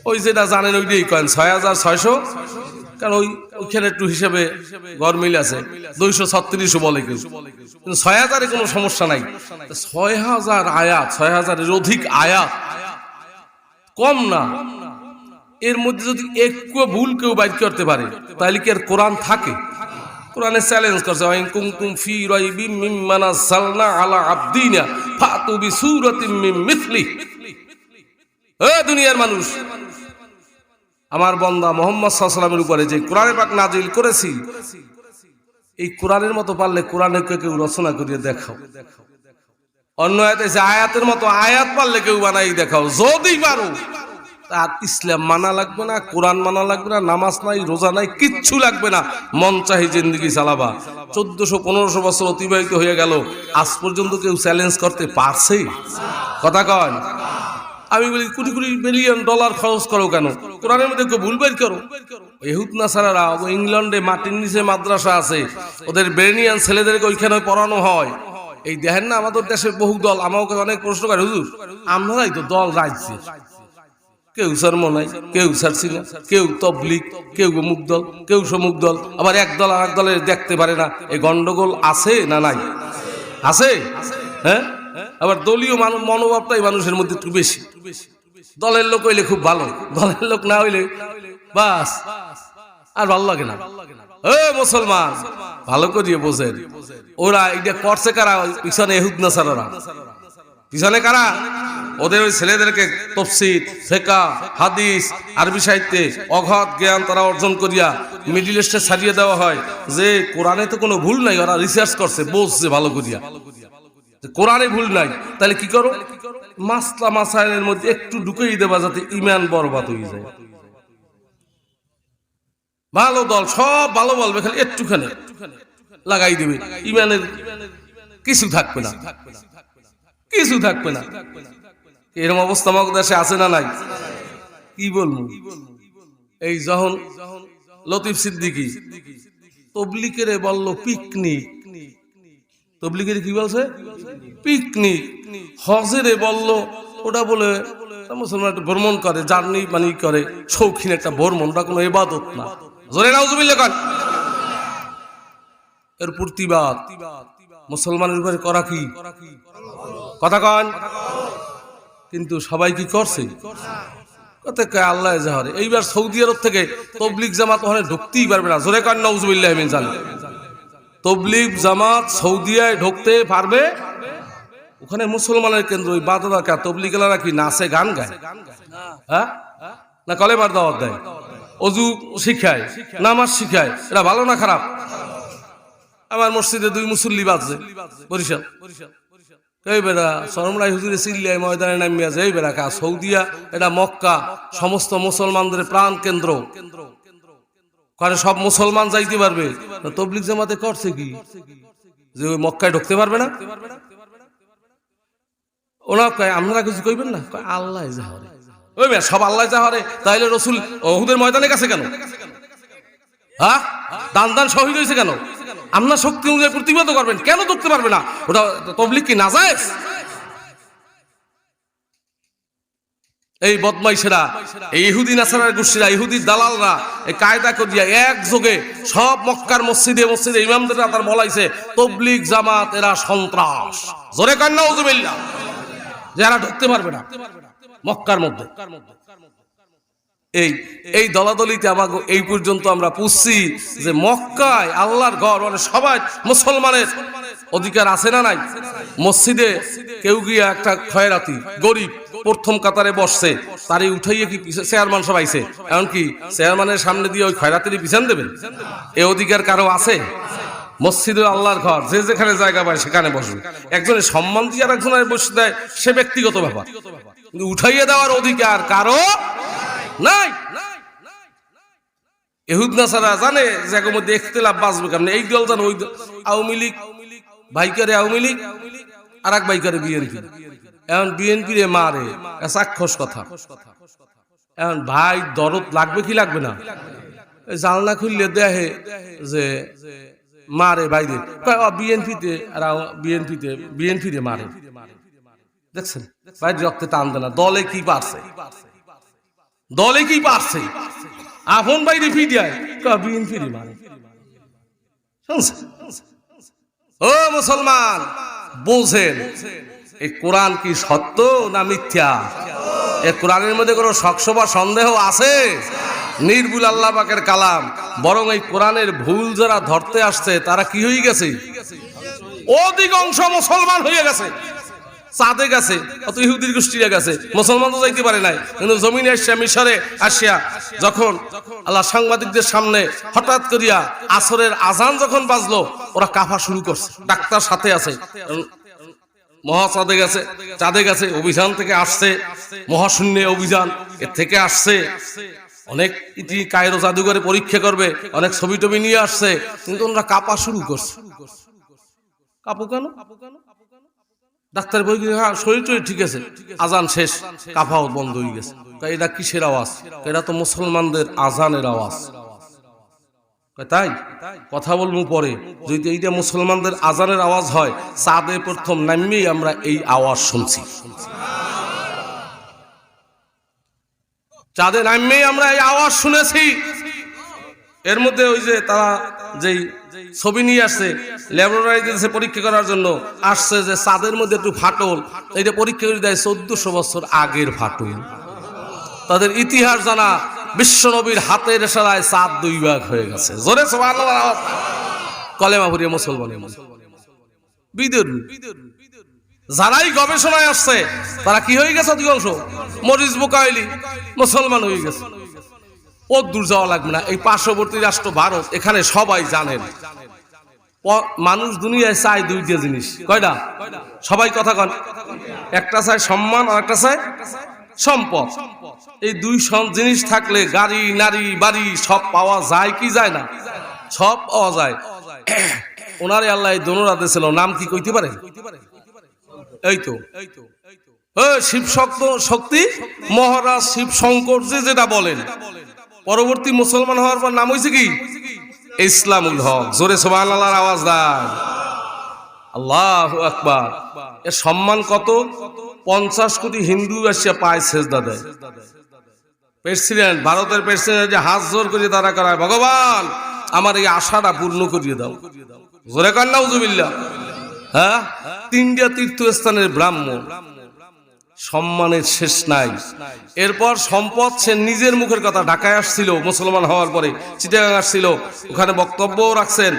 ওই যেটা জানেন ওইটাই কয়েন 6600, কারণ ওইখানে একটু হিসেবে গরমিল আছে, 236 বলে কেউ, কিন্তু 6000-এ কোনো সমস্যা নাই। 6000 আয়াত, 6000-এর অধিক আয়াত কম না। এর মধ্যে যদি একটু ভুল কেউ বাইর করতে পারে তাহলে কি আর কোরআন থাকে? কোরআনে চ্যালেঞ্জ করছে, ওয়াইন কুনতুম ফি রাইবিম মিম্মা নাযালনা আলা আবদিনা ফাতু বিসূরাতিম মিন মিসলিহি। ও দুনিয়ার মানুষ, আমার বান্দা মুহাম্মদ সাল্লাল্লাহু আলাইহি ওয়াসাল্লামের উপরে যে কোরআনে পাক নাজিল করেছি, এই কোরআনের মতো পারলে কোরআনে কেউ রচনা করিয়ে দেখাও। অন্য আয়াতে যে আয়াতের মতো আয়াত পারলে কেউ বানাই দেখাও। যদি পারো তার ইসলাম মানা লাগবে না, কোরআন মানা লাগবে না, নামাজ নাই, রোজা নাই, কিচ্ছু লাগবে না, মন চাহি জিন্দেগি চালাবা। 1400-1500 বছর অতিবাহিত হয়ে গেল, আজ পর্যন্ত কেউ চ্যালেঞ্জ করতে পারছে? কথা কন। আমি বলি কোটি কোটি বিলিয়ন ডলার খরচ করো কেন? কোরআনের মধ্যে কেউ ভুল বের করো। ইহুদ নাসারারা ইংল্যান্ডে মাটির নিচে মাদ্রাসা আছে, ওদের ব্রেনিয়ান ছেলেদেরকে ওইখানে পড়ানো হয়। এই দেখেন না আমাদের দেশের বহু দল, আমাকে অনেক প্রশ্ন করে, হুজুর আমরাই তো দল রাজ্যে, কেউ সরমনাই, কেউ সারসিনা, কেউ তবলিগ, কেউ মুখ দল, কেউ সমুখ দল, আবার এক দল আর এক দলের দেখতে পারে না। এই গন্ডগোল আছে না নাই? আছে। হ্যাঁ, আবার দলীয় মনোভাবটাই মানুষের মধ্যে একটু বেশি। দলের লোক হইলে খুব ভালো, দলের লোক না হইলে বাস আর ভালো লাগে না। ও মুসলমান, ভালো করিয়ে বোঝেন, ওরা এটা করছে কারা? পিছনে ইহুদ নাসারারা। পিছনে কারা? ওদের ওই ছেলেদেরকে তাফসীর, ফিকহ, হাদিস, আরবি সাহিত্যে অগাধ জ্ঞান তারা অর্জন করিয়া মিডল ইস্টে ছাড়িয়ে দেওয়া হয় যে কোরআনে তো কোনো ভুল নাই। ওরা রিসার্চ করছে, বুঝছে ভালো করিয়া কোরআনে ভুল নাই। তাহলে কি করো? মাসলা মাসাইলের মধ্যে একটু ঢুকিয়ে দেবা যাতে ঈমান বরবাদ হয়ে যায়। ভালো দল সব ভালো বলবে, খালি একটুখানি লাগাই দিবে, ঈমানের কিছু থাকবে না, কিছু থাকবে না। এরকম অবস্থা আমাদের দেশে আছে না নাই? কি বলবো, এই যখন লতিফ সিদ্দিকী তবলিগের বলল পিকনিক, তবলিগের কি বলছে? পিকনিক। হজেরে বলল ওটা বলে মুসলমান একটা ভ্রমণ করে, জার্নি মানে করে, শৌখিন একটা ভ্রমণ, ওটা কোনো ইবাদত না। জোরে নাউজুবিল্লাহ কান। এর প্রতিবাদ মুসলমানের উপরে করা কি? কথা কন। কিন্তু সবাই কি করছে? আল্লাহ জাহারে। এইবার সৌদি আরব থেকে তবলিগ জামাত ওখানে ঢুকতেই পারবে না। জোরে কান নাউজুবিল্লাহ মিন যালিক। তবলিগ জামাত সৌদিয়ায় ঢুকতে পারবে? ওখানে মুসলমানের কেন্দ্র, ওই বাদা তবলিগেরা কি নাচে গান গায়? হ্যাঁ, না কলেমার দাওয়াত দেয়, অজু শিখায়, নামাজ শিখায়। এটা ভালো না খারাপ? আমার মসজিদে 2 মুসল্লি বাজছে বরিশাল, এই বেড়া সরমরাই হুজুরে চিল্লায় ময়দানে নামিয়া যায়। এই বেড়া কা সৌদিয়া, এটা মক্কা, সমস্ত মুসলমানদের প্রাণ কেন্দ্র, কারণ সব মুসলমান যাইতে পারবে। তবলিগ জামাতে করছে কি যে ওই মক্কায় ঢুকতে পারবে না? ওরা কয় আপনারা কিছু কইবেন না, আল্লাহ জাহারে। ওই মেয়ে সব আল্লাহ জাহারে, তাইলে রসুল ওহুদের ময়দানে কাছে কেন? হ্যাঁ, দান শহীদ হয়েছে কেন? আপনার শক্তি অনুযায়ী প্রতিবাদ করবেন, কেন ঢুকতে পারবে না? ওটা তবলিগ কি নাজায়েজ? এই বদমাইশেরা, এই ইহুদি নাসারার গোষ্ঠীরা, ইহুদি দালালরা এই কায়দা করিয়া একযোগে সব মক্কার মসজিদে মসজিদে ইমামদেররা তার বলাইছে তবলিগ জামাত এরা সন্ত্রাস। জোরে কান নাউজুবিল্লাহ। যারা ঢুকতে পারবে না মক্কার মধ্যে। এই দলাদলিতে আমাকে এই পর্যন্ত আমরা পুষছি যে মক্কায় আল্লাহর ঘর, মানে সবাই মুসলমানের অধিকার আছে না নাই? মসজিদে কেউ গিয়া একটা খয়রাতি গরিব প্রথম কাতারে বসছে, তারই উঠাইয়ে কি চেয়ারম্যান সব আইছে, এমনকি চেয়ারম্যানের সামনে দিয়ে ওই খয়রাতির পিছন দেবেন? এ অধিকার কারো আছে? মসজিদে আল্লাহর ঘর, যে যেখানে জায়গা পায় সেখানে বসবে। একজনের সম্মান দিয়ে আর একজনের বসে দেয়, সে ব্যক্তিগত ব্যাপার, কিন্তু উঠাইয়ে দেওয়ার অধিকার কারো নাই। ইহুদ নাসারা জানে যে এর মধ্যে ইখতিলাফ বাঁচবে কেমন, এই দল জানে ওই আওয়ামী লীগ ভাইকারে আওয়ামী লীগ আর এক ভাইকারে বিএনপি, এখন বিএনপি রে মারে চাক্ষুষ কথা। এখন ভাই দরদ লাগবে কি লাগবে না, জানলা খুললে দেখে যে মারে বাইরে বিএনপিতে আর বিএনপিতে মারে, দেখছেন ভাই রক্তে টান দেয় না। দলে কি পারছে, দলে কি পারছে, আপন বাইরে ফিডিয়ায় বিএনপিরে মারে। ও মুসলমান বোঝেন এই কোরআন কি সত্য না মিথ্যা? এই কোরআনের মধ্যে কোনো শকসভা সন্দেহ আছে? নির্ভুল আল্লাহ পাকের কালাম। বরং এই কোরআনের ভুল যারা ধরতে আসছে তারা কি হয়ে গেছে, অধিকাংশ মুসলমান হয়ে গেছে, চাঁদে গেছে, অত ইহুদির গোষ্ঠীরা গেছে, মুসলমান তো যাইতে পারে নাই। কিন্তু জমিনে আসিয়া মিশরে আসিয়া যখন আল্লাহ সাংবাদিকদের সামনে হঠাৎ করিয়া আসরের আজান যখন বাজলো, ওরা কাফা শুরু করছে, ডাক্তার সাথে আছে, মহাচাঁদে গেছে, চাঁদে গেছে, অভিযান থেকে আসছে, মহাশূন্যে অভিযান এর থেকে আসছে, অনেক ইতি কায়রো জাদুঘরে পরীক্ষা করবে, অনেক ছবি টবি নিয়ে আসছে, কিন্তু ওরা কাপা শুরু করছে। কাপু কেন? ডাক্তার বই শরীর টরীর ঠিক আছে, আজান শেষ, কাফাও বন্ধ হয়ে গেছে। এটা কিসের আওয়াজ? এটা তো মুসলমানদের আজানের আওয়াজ। তাই কথা বলবো পরে, যদি এইটা মুসলমানদের আজানের আওয়াজ হয়, চাঁদে প্রথম নামিয়েই আমরা এই আওয়াজ শুনছি, চাঁদে নামিয়েই আমরা এই আওয়াজ শুনেছি। এর মধ্যে ওই যে তারা যেই ছবি নিয়ে আসছে, ল্যাবরেটরিতে পরীক্ষা করার জন্য আসছে যে চাঁদের মধ্যে একটু ফাটল, এইটা পরীক্ষা করে দেয় 1400 বছর আগের ফাটল। তাদের ইতিহাস জানা, বিশ্ব নবীর হাতের ইশারায় চাঁদ 2 ভাগ হয়ে গেছে। জোরে সুবহানাল্লাহ, কলেমা পড়িয়ে মুসলমান বিদুর। যারাই গবেষণায় আসছে তারা কি হয়ে গেছে, অধিকাংশ মরিস বুকাইলি মুসলমান হয়ে গেছে। ও দূর যাওয়া লাগবে না, এই পার্শ্ববর্তী রাষ্ট্র ভারত, এখানে সবাই জানেন মানুষ দুনিয়ায় চায় 2টা জিনিস। কয়টা? সবাই কথা কন। একটা চায় সম্মান আর একটা চায় সম্পদ। এই 2 জিনিস থাকলে গাড়ি নারী বাড়ি সব পাওয়া যায় কি যায় না? সব পাওয়া যায়। ওনারে আল্লাহ দোনোরাতে ছিল, নাম কি কইতে পারে? এই তো শিব শক্তি মহারাজ শিব শঙ্কর যেটা বলেন, পরবর্তী মুসলমান হওয়ার পর নাম হয়েছে কি? ইসলামুল হক। জোরে সুবহানাল্লাহর আওয়াজ দেন। আল্লাহু আকবার। এর সম্মান কত? 50 কোটি হিন্দু আসিয়া পায় সেজদা দেয়। প্রেসিডেন্ট, ভারতের প্রেসিডেন্ট যে হাত জোর করে তারা করায়, ভগবান আমার এই আশাটা পূর্ণ করিয়ে দাও। জোরে কান নাউজুবিল্লাহ। হ্যাঁ, 3টা তীর্থস্থানের ব্রাহ্মণ, সম্মানের শেষ নাই। এরপর সম্পদ, সে নিজের মুখের কথা, ঢাকায় আসছিল মুসলমান হওয়ার পরে, চিটাগাং আসছিল, ওখানে বক্তব্য রাখছেন।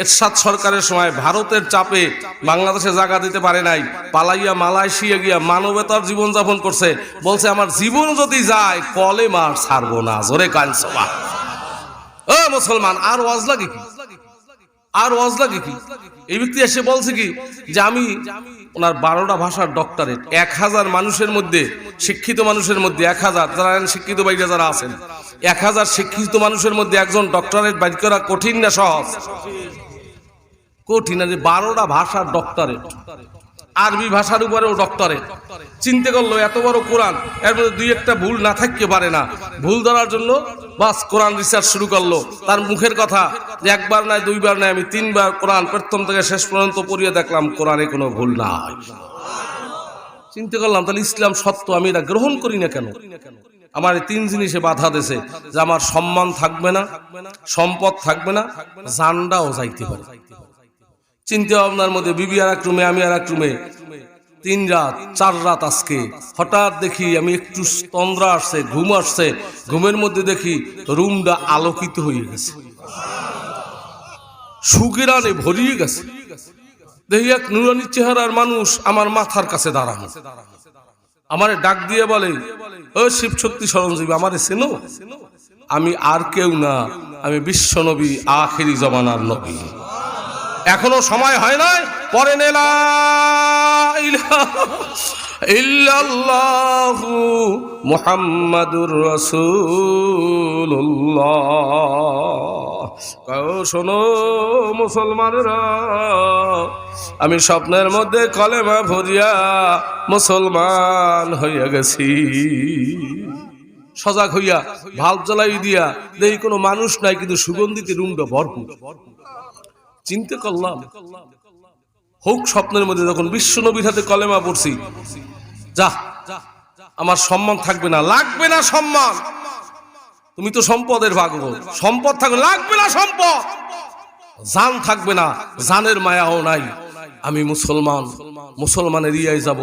এরশাদ সরকারের সময় ভারতের চাপে বাংলাদেশে জায়গা দিতে পারে নাই, পালাইয়া মালয়েশিয়া গিয়া মানবতার জীবন যাপন করছে। বলছে আমার জীবন যদি যায় কলেমা ছাড়বো না। জোরে কান সুবহানাল্লাহ। ও মুসলমান, আর ওয়াজ লাগে কি? আর ওয়াজ লাগে কি? এই ব্যক্তি এসে বলছে কি যে আমি ওনার 12টা ভাষার ডক্টরেট, 1000 মানুষের মধ্যে, শিক্ষিত মানুষের মধ্যে 1000, যারা শিক্ষিত বাইরে যারা আছেন, 1000 শিক্ষিত মানুষের মধ্যে একজন ডক্টরেট বাইর করা কঠিন না সহজ? কঠিন। 12টা ভাষার ডক্টরেট, আরবি ভাষার উপরেও ডক্টরেট। চিন্তা করলো এত বড় কোরআন, এর মধ্যে 2-1টা ভুল না থাকতে পারে না। ভুল ধরার জন্য বাস কোরআন রিসার্চ শুরু করলো। তার মুখের কথা যে 1বার নয় 2বার নয়, আমি 3বার কোরআন প্রথম থেকে শেষ পর্যন্ত পড়িয়ে দেখলাম কোরআনে কোনো ভুল নাই। চিন্তা করলাম তাহলে ইসলাম সত্য, আমি এটা গ্রহণ করি না কেন? আমার 3 জিনিসে বাধা দিয়েছে, যে আমার সম্মান থাকবে না, সম্পদ থাকবে না, জানটাও যাইতে পারে। চিন্তা ভাবনার মধ্যে বিবি আর এক রুমে, আমি আর এক রুমে, 3 রাত 4 রাত। আজকে হঠাৎ দেখি আমি একটু তন্দ্রা আসছে, ঘুম আসছে, ঘুমের মধ্যে দেখি রুমটা আলোকিত হয়ে গেছে, সুগিরানে ভরিয়ে গেছে। দেখি এক নুরানি চেহারার মানুষ আমার মাথার কাছে দাঁড়ানো, আমারে ডাক দিয়ে বলে, ও শিব শক্তি সরঞ্জীবী, আমারে চেনো? আমি আর কেউ না, আমি বিশ্ব নবী, আখিরি জমানার নবী। এখনো সময় হয় নাই, পড়েন লা ইলাহা ইল্লাল্লাহু মুহাম্মাদুর রাসূলুল্লাহ। শোনো মুসলমানেরা, আমি স্বপ্নের মধ্যে কলেমা পড়িয়া মুসলমান হইয়া গেছি। সজাগ হইয়া ভাল্ব জ্বালাই দিয়া দেখি কোনো মানুষ নাই, কিন্তু সুগন্ধিতে রুমটা ভরপুর। চিন্তা করলাম, হোক স্বপ্নের মধ্যে যখন বিশ্ব নবীর হাতে কলেমা পড়ছি, যা আমার সম্মান থাকবে না, লাগবে না সম্মান। তুমি তো সম্পদের ভাগবত, সম্পদ থাকবে, লাগবে না সম্পদ। জান থাকবে না, জানের মায়াও নাই। আমি মুসলমান, মুসলমানের ইয়ায় যাব।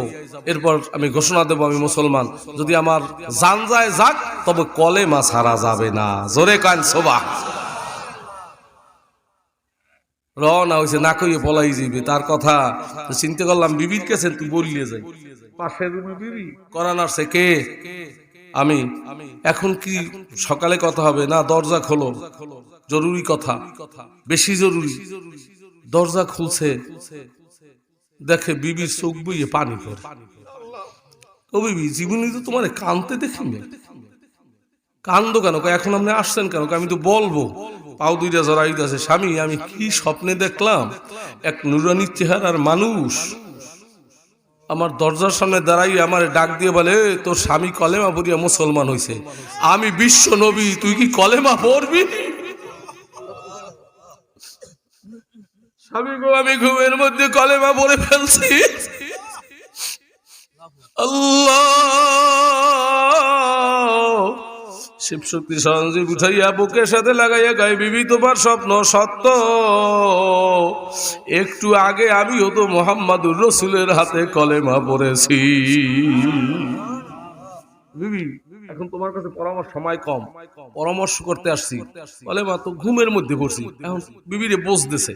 এরপর আমি ঘোষণা দেব আমি মুসলমান। যদি আমার জান যায় যাক, তবে কলেমা ছাড়া যাবে না। জোরে কান সুবহান। রওনা হয়েছে, না কইয়ে পলাই যাইবে তার কথা। চিন্তা করলাম বিবির কাছে তুই বললিয়ে যাই, পাশের রুমে বিবি করান আসছে কে? আমি। এখন কি সকালে কথা হবে না? দরজা খোলো, জরুরি কথা, বেশি জরুরি। দরজা খুলছে, দেখে বিবির চোখ বইয়ে পানি পড়ে। ও বিবি, জীবনে তো তোমার কানতে দেখিনি। কান্দো কেন? এখন আপনি আসছেন কেন? আমি তো বলবো। পাও দুইটা জড়াই আছে। স্বামী, আমি কি স্বপ্নে দেখলাম, এক নুরানি চেহারার মানুষ আমার দরজার সামনে দাঁড়াই আমার ডাক দিয়ে বলে, তোর স্বামী কলেমা পড়িয়া মুসলমান হয়েছে। আমি বিশ্ব নবী, তুই কি কলেমা পড়বি? স্বামী গো, আমি ঘুমের মধ্যে কলেমা পড়ে ফেলছি। আল্লাহ শিবশক্তি সঞ্জীব উঠাইয়া বুকের সাথে লাগাইয়া গায়ে, বিবি তোমার স্বপ্ন সত্য। একটু আগে আমিও তো মুহাম্মাদুর রাসূলের হাতে কলেমা পড়েছি। বিবি, এখন তোমার কাছে পরামর্শ সময় কম, পরামর্শ করতে আসছি। কলেমা তো ঘুমের মধ্যে পড়ছি। এখন বিবিরে বোঝ দিছে,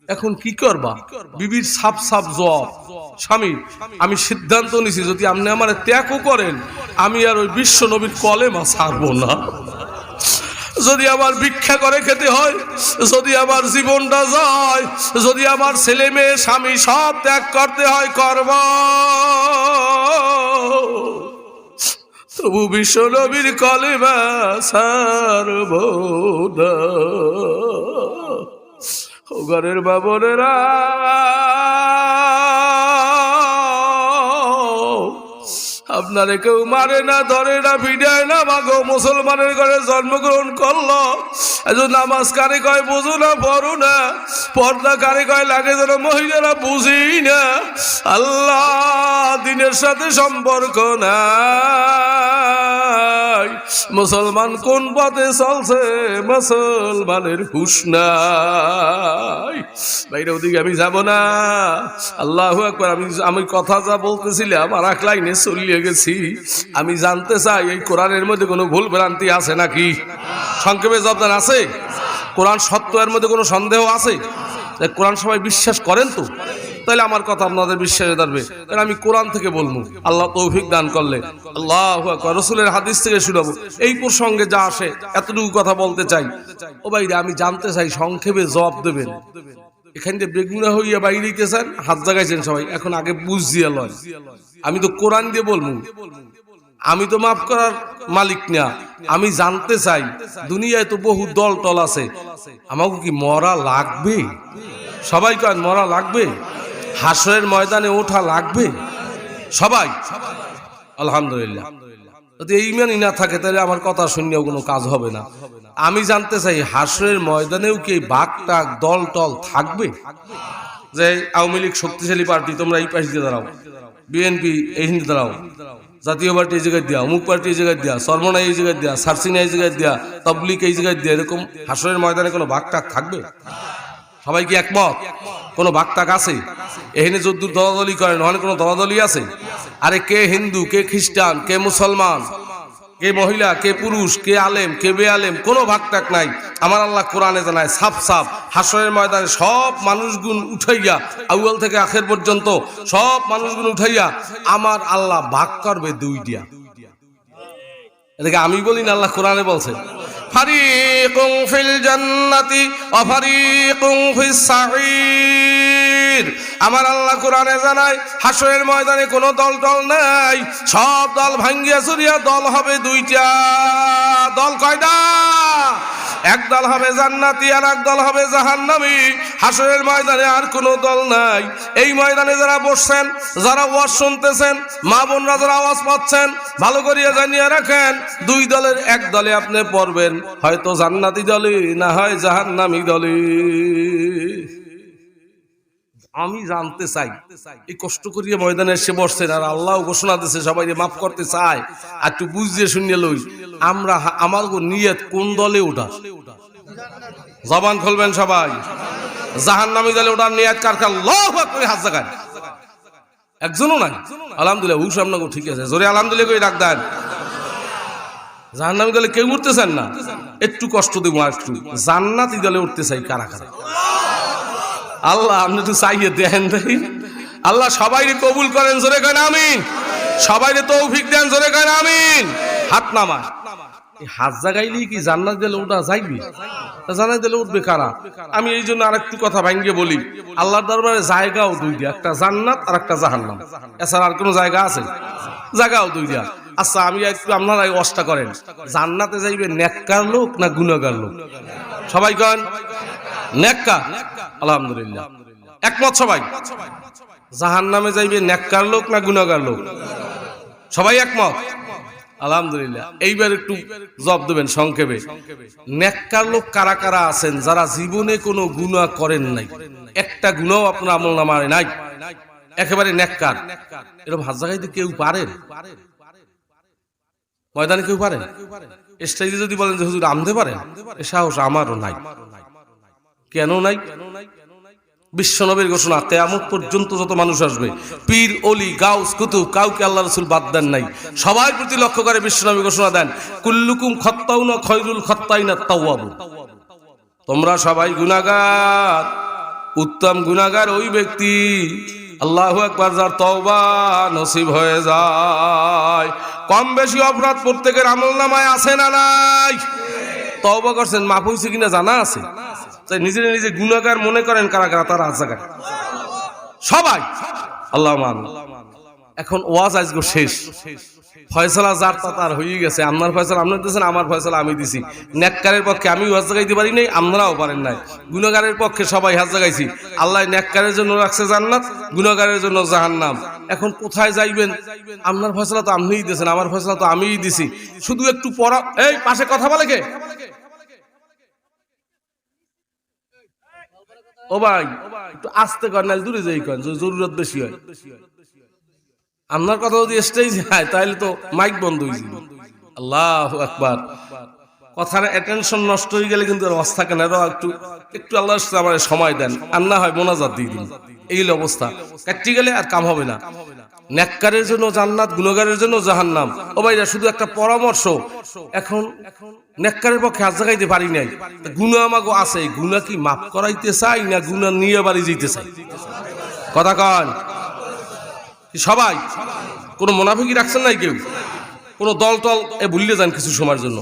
এখন কি করবা? বিবির সাপ সাপ জবাব, স্বামী আমি সিদ্ধান্ত নিছি, যদি আপনি আমার ত্যাগও করেন, আমি আর ওই বিশ্ব নবীর কলেমা ছাড়বো না। যদি আমার ভিক্ষা করে খেতে হয়, যদি আমার জীবনটা যায়, যদি আমার ছেলে মেয়ে স্বামী সব ত্যাগ করতে হয়, করব। তবু বিশ্ব নবীর কলেমা ছাড়ব না। ঘরের বাবনেরা, আপনারে কেউ মারে না, ধরে না, ভিড়ায় না। মাগো, মুসলমানের ঘরে জন্মগ্রহণ করলো, এজন্য নামাজ কারে কয় বুঝো না, পড়ো না। পর্দা কারে কয় লাগে যেন মহিলারা বুঝি না। আল্লাহ দিনের সাথে সম্পর্ক নাই। মুসলমান কোন পথে চলছে, মুসলমানের হুঁশ নাই। বাইরে ওদিকে আমি যাব না। আল্লাহু আকবার। আমি কথা যা বলতেছিলাম আর এক লাইনে চলিয়ে গেছি। আমি জানতে চাই এই কোরআনের মধ্যে কোনো ভুল ভ্রান্তি আছে নাকি? সংক্ষেপে জবাব আছে? কোরআন সত্য, এর মধ্যে কোনো সন্দেহ আছে? কোরআন সবাই বিশ্বাস করেন তো? তাহলে আমার কথা আপনাদের বিশ্বাসে দাঁড়বে। তাহলে আমি কোরআন থেকে বলবো, আল্লাহ তৌফিক দান করলে। আল্লাহু আকবার। রাসূলের হাদিস থেকে শুনাবো। এই প্রসঙ্গে যা আসে এতটুকু কথা বলতে চাই। ও ভাইরা, আমি জানতে চাই, সংক্ষেপে জবাব দেবেন। এখান থেকে বেগুনা হইয়া বাইরে চান, হাত জাগাইছেন সবাই, এখন আগে বুঝ দিয়া লয়। আমি তো কোরআন দিয়ে বলবো, আমি তো মাফ করার মালিক না। আমি জানতে চাই, দুনিয়ায় তো বহু দল টল আছে, আমাকে কি মরা লাগবে? সবাই কেন মরা লাগবে? হাসরের ময়দানে ওঠা লাগবে সবাই? আলহামদুলিল্লাহ। যদি এই ইমানই না থাকে, তাহলে আমার কথা শুনলেও কোনো কাজ হবে না। আমি জানতে চাই, হাসরের ময়দানেও কি বাঘটা দল টল থাকবে? যে আওয়ামী লীগ শক্তিশালী পার্টি, তোমরা এই পাশে দিয়ে দাঁড়াও, বিএনপি এই হিন্দে দাঁড়াও, জাতীয় পার্টি এই জায়গায় দিয়া, অমুক পার্টি এই জায়গায় দিয়া, সরমনা এই জায়গায় দিয়া, সারসিনা এই জায়গায় দিয়া, তাবলীগ এই জায়গায় দিয়া, এরকম হাসরের ময়দানে কোনো বাঘটাক থাকবে? সবাই কি একমত? কোনো বাঘটাক আছে? এখানে যদি দলাদলি করেন, ওখানে কোনো দলাদলি আছে? আরে কে হিন্দু, কে খ্রিস্টান, কে মুসলমান, কে মহিলা, কে পুরুষ, কে আলেম, কে বেআলেম, কোনো ভাগটাক নাই। আমার আল্লাহ কোরআনে জানায় সাফ সাফ, হাসরের ময়দানে সব মানুষগুন উঠাইয়া, আউয়াল থেকে আখের পর্যন্ত সব মানুষগুন উঠাইয়া আমার আল্লাহ ভাগ করবে দুইটা। এটাকে আমি বলি না, আল্লাহ কোরআনে বলছে। ফারিকুন ফিল জান্নাতি ওয়া ফারিকুন ফিস সাঈর। নজির। আমার আল্লাহ কোরআনে জানায় হাসরের ময়দানে কোনো দল টল নাই, সব দল ভাঙ্গিয়া চুরিয়া দল হবে দুইটা। দল কয়টা? এক দল হবে জান্নাতি আর এক দল হবে জাহান্নামী। হাসরের ময়দানে আর কোনো দল নাই। এই ময়দানে যারা বসছেন, যারা ওয়াজ শুনতেছেন, মা বোনরা যারা আওয়াজ পাচ্ছেন, ভালো করিয়া জানিয়ে রাখেন, দুই দলের এক দলে আপনি পড়বেন, হয়তো জান্নাতি দলে না হয় জাহান্নামী দলে। আমি জানতে চাই এই কষ্ট করিয়া ময়দানে এসে বসছেন আর আল্লাহ ঘোষণা দিচ্ছে সবাই মাফ করতে চায়, আর একটু বুঝিয়ে শুনিয়ে লই আমরা আমার নিয়ত কোন দলে ওঠা? জবান খুলবেন সবাই। জাহান্নামী দলে ওঠার নিয়ত কার কার? আল্লাহু আকবার, হাত জাগান। একজনও নাই। আলহামদুলিল্লাহ, হুশ আপনাকে ঠিক আছে, জোরে আলহামদুলিল্লাহ করে ডাক দেন। জাহান্নামী দলে কেউ উঠতে চান না? একটু কষ্ট দেবো আর একটু। জান্নাতি দলে উঠতে চাই কারা কারা? আল্লাহ আপনি একটু চাইয়ে দেন। আল্লাহ সবাইকে কবুল করেন, জোরে করেন আমিন। সবাইকে তৌফিক দেন, জোরে করেন আমিন। হাত নামা। এই হাত জাগাইলেই কি জান্নাত দিলে ওটা যাইবে? জান্নাত দিলে উঠবে কারা? আমি এই জন্য আরেকটু কথা ভাঙ্গিয়ে বলি, আল্লাহর দরবারে জায়গাও দুইটা, একটা জান্নাত আর একটা জাহান্নাম। এছাড়া আর কোনো জায়গা আছে? জায়গাও দুইটা। আচ্ছা আমি একটু আপনারা ওয়াজটা করেন, জান্নাতে যাইবে নেককার লোক না গুনাহগার লোক? সবাই কন নেককার। আলহামদুলিল্লাহ, একমত সবাই। জাহান্নামে যাইবে নেককার লোক না গুনাহগার লোক? সবাই একমত। আলহামদুলিল্লাহ। এইবার একটু জবাব দেবেন সংক্ষেপে। নেককার লোক কারা কারা আছেন যারা জীবনে কোনো গুনাহ করেন নাই, একটা গুনাহও আপনার আমলনামায় নাই, একেবারে নেককার? এরকম হাত জাগাইতে কেউ পারেন? ময়দানে কেউ পারেন? স্টেজে যদি বলেন যে হুজুর আমতে পারেন, এ সাহস আমারও নাই। কেন নাই? বিশ্বনবীর ঘোষণা, কিয়ামত পর্যন্ত যত মানুষ আসবে, পীর ওলি গাউস কুতুব কাউকে আল্লাহ রাসূল বাদ দেন নাই। সবার প্রতি লক্ষ্য করে বিশ্বনবী ঘোষণা দেন, কুল্লুকুম খাত্তাউনা খায়রুল খাত্তাইনা তাওয়াবুন। তোমরা সবাই গুনাহগার, উত্তম গুনাহগার ওই ব্যক্তি, আল্লাহু আকবার, যার তওবা নসিব হয়ে যায়। কম বেশি অপরাধ প্রত্যেকের আমলনামায় আছে না নাই? তওবা করছেন, মাফ হইছে কিনা জানা আছে? তাই নিজে নিজে গুনাহগার মনে করেন কারা কারা? তারা আছে সবাই। আল্লাহ মান। এখন ওয়াজ আজকে শেষ, ফয়সালা যার তার হয়ে গেছে। আপনার ফয়সালা আপনি দিয়েছেন, আমার ফয়সালা আমি দিছি। নেককারের পক্ষে আমি ওয়াজ জাগাইতে পারি নাই, আপনারাও পারেন নাই। গুনাহগারের পক্ষে সবাই হাত জাগাইছি। আল্লাহ নেককারের জন্য রাখছে জান্নাত, গুনাহগারের জন্য জাহান্নাম। এখন কোথায় যাইবেন? আপনার ফয়সালা তো আপনিই দিয়েছেন, আমার ফয়সালা তো আমিই দিছি। শুধু একটু পড়া। এই পাশে কথা বলে কে? ও ভাই একটু আস্তে কর, নাহলে দূরে যাই কর, জরুরত বেশি হয়। আপনার কথা যদি স্টেজ হয় তাহলে তো মাইক বন্ধ হয়ে যাবে। আল্লাহু আকবার। কথার অ্যাটেনশন নষ্ট হয়ে গেলে কিন্তু রস থাকে না। একটু আল্লাহ আমার সময় দেন, আর না হয় মোনাজাত দিয়ে দিন। এই অবস্থা কাটতে গেলে আর কাম হবে না। নেককারের জন্য জান্নাত, গুনাহগারের জন্য জাহান্নাম। ও ভাইরা শুধু একটা পরামর্শ, এখন নেককারের পক্ষে হাত জাগাইতে পারি নাই, গুনাহ আমাগো আছে, গুনাহ কি মাফ করাইতে চাই না গুনাহ নিয়ে বাড়ি যেতে চাই? কথা কন সবাই। কোনো মুনাফিকি রাখছেন নাই কেউ? কোনো দল টল ভুলিয়ে যান কিছু সময়ের জন্য।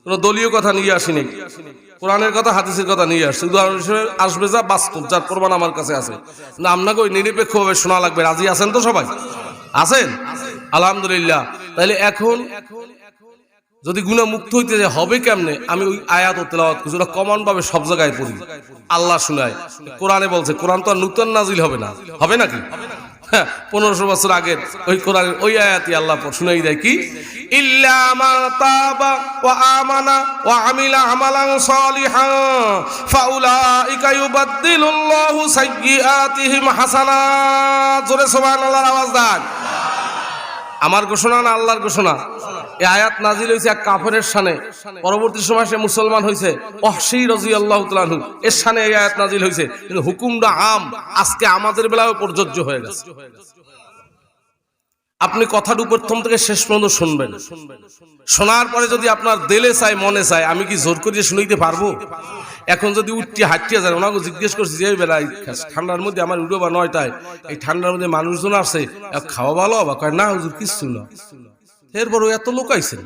কোনো দলীয় কথা নিয়ে আসেনি, কোরআনের কথা হাদিসের কথা নিয়ে আসছে। উদাহরণ হিসেবে আসবে যা বাস্তব, যার প্রমাণ আমার কাছে আছে। না আপনাকে ওই নিরপেক্ষভাবে শোনা লাগবে। রাজি আছেন তো সবাই? আছেন? আলহামদুলিল্লাহ। তাহলে এখন যদি গুনাহ মুক্ত হইতে যায় হবে কেমনে? আমি ওই আয়াত ও তেলাওয়াত করছি, ওটা কমন ভাবে সব জায়গায় পড়ি, আল্লাহ শুনায়। কোরআনে বলছে, কোরআন তো আর নূতন নাজিল হবে না, হবে নাকি? 1500 বছর আগের ওই কোরআনের ওই আয়াতই আল্লাহ শুনাই দেয় কি, ইল্লা মা তাবা ওয়া আমানা ওয়া আমিলা আমালান সালিহান ফাউলাইকা ইউবাদদিলুল্লাহু সাইয়্যাতিহিম হাসানাত। জোরে সুবহানাল্লাহর আওয়াজ দেন। আমার ঘোষণা না আল্লাহর ঘোষণা? এই আয়াত নাজিল হয়েছে এক কাফেরের শানে, পরবর্তী সময় সে মুসলমান হয়েছে, ওয়াহশী রাদিয়াল্লাহু তাআলা আনহু এর শানে এই আয়াত নাজিল হয়েছে। কিন্তু হুকুমটা আম, আজকে আমাদের বেলায় প্রযোজ্য হয়ে গেছে। আপনি কথাটা প্রথম থেকে শেষ পর্যন্ত শুনবেন। শোনার পরে যদি আপনার দিলে চাই, মনে চায়, আমি কি জোর করিয়ে শুনাইতে পারবো? এখন যদি উঠতে হাঁটিয়ে যায়, ওনাকে জিজ্ঞেস করছি যে বেলায় ঠান্ডার মধ্যে আমার উঠো বা 9টায়, এই ঠান্ডার মধ্যে মানুষজন আসছে, খাওয়া ভালো বা কয় না হুজুর কিচ্ছু না। এরপর এত লোক আইছেন,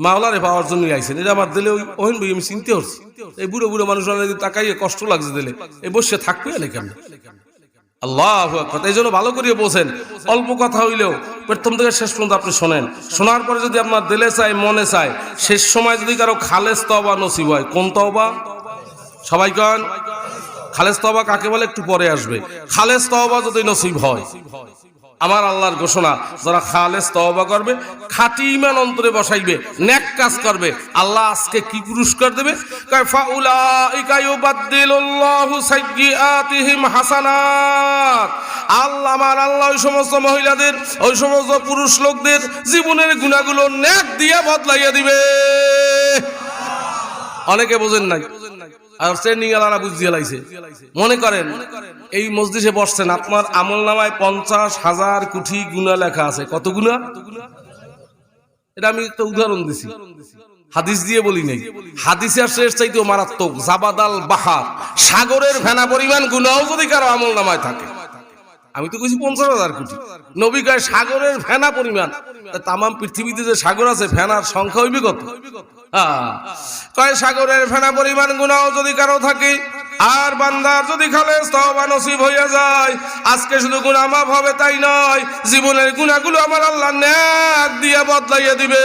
মাওলারে পাওয়ার জন্যই আইছেন। এটা আমার দিলে ওই আমি চিনতে হচ্ছি, এই বুড়ো বুড়ো মানুষ তাকাইয়ে কষ্ট লাগছে দিলে, এই বসে থাকবে না কেন? আল্লাহু আকবার। এই জন্য ভালো করে বলছেন, অল্প কথা হইলেও প্রথম থেকে শেষ পর্যন্ত আপনি শোনেন। শোনার পরে যদি আপনার দিলে চাই, মনে চায়, শেষ সময় যদি কারো খালেস তওবা নসিব হয়, কোন তওবা? সবাই কন খালেস তওবা কাকে বলে? একটু পরে আসবে। খালেস তওবা যদি নসিব হয়, আমার আল্লাহর ঘোষণা, যারা খালেস তওবা করবে, খাঁটি ঈমান অন্তরে বসাইবে, নেক কাজ করবে, আল্লাহ আজকে কি পুরস্কার দেবে? ফাউলাইকা ইউবাদদিলুল্লাহু সাইয়্যাতিহিম হাসানাত। আল্লাহ, আমার আল্লাহ ওই সমস্ত মহিলাদের, ওই সমস্ত পুরুষ লোকদের জীবনের গুনাহগুলো নেক দিয়ে বদলাইয়া দিবে। অনেকে বোঝেন নাই, আর ট্রেনিং আলারা বুঝিয়ে লাইছে। মনে করেন এই মসজিদে বসছেন, আপনার আমল নামায় 50,000 কোটি গুনাহ লেখা আছে। কত গুনাহ? এটা আমি একটা উদাহরণ দিছি, হাদিস দিয়ে বলি নাই। হাদিসে আসছে এর চাইতেও মারাত্মক, জাবাদাল বাহার, সাগরের ফেনা পরিমাণ গুনাহ যদি কারো আমল নামায় থাকে। আমি তো কইছি 50,000 কোটি, নবী কয় সাগরের ফেনা পরিমাণ। তামাম পৃথিবীতে যে সাগর আছে, ফেনার সংখ্যা হইবে কত? কয় সাগরের ফেনা পরিমাণ গুনাহ যদি কারো থাকে, আর বান্দার যদি খালেস তওবা নসিব হইয়া যায়, আজকে শুধু গুনাহ মাফ হবে তাই নয়, জীবনের গুনাহগুলো আমার আল্লাহ নেক দিয়ে বদলাইয়া দিবে।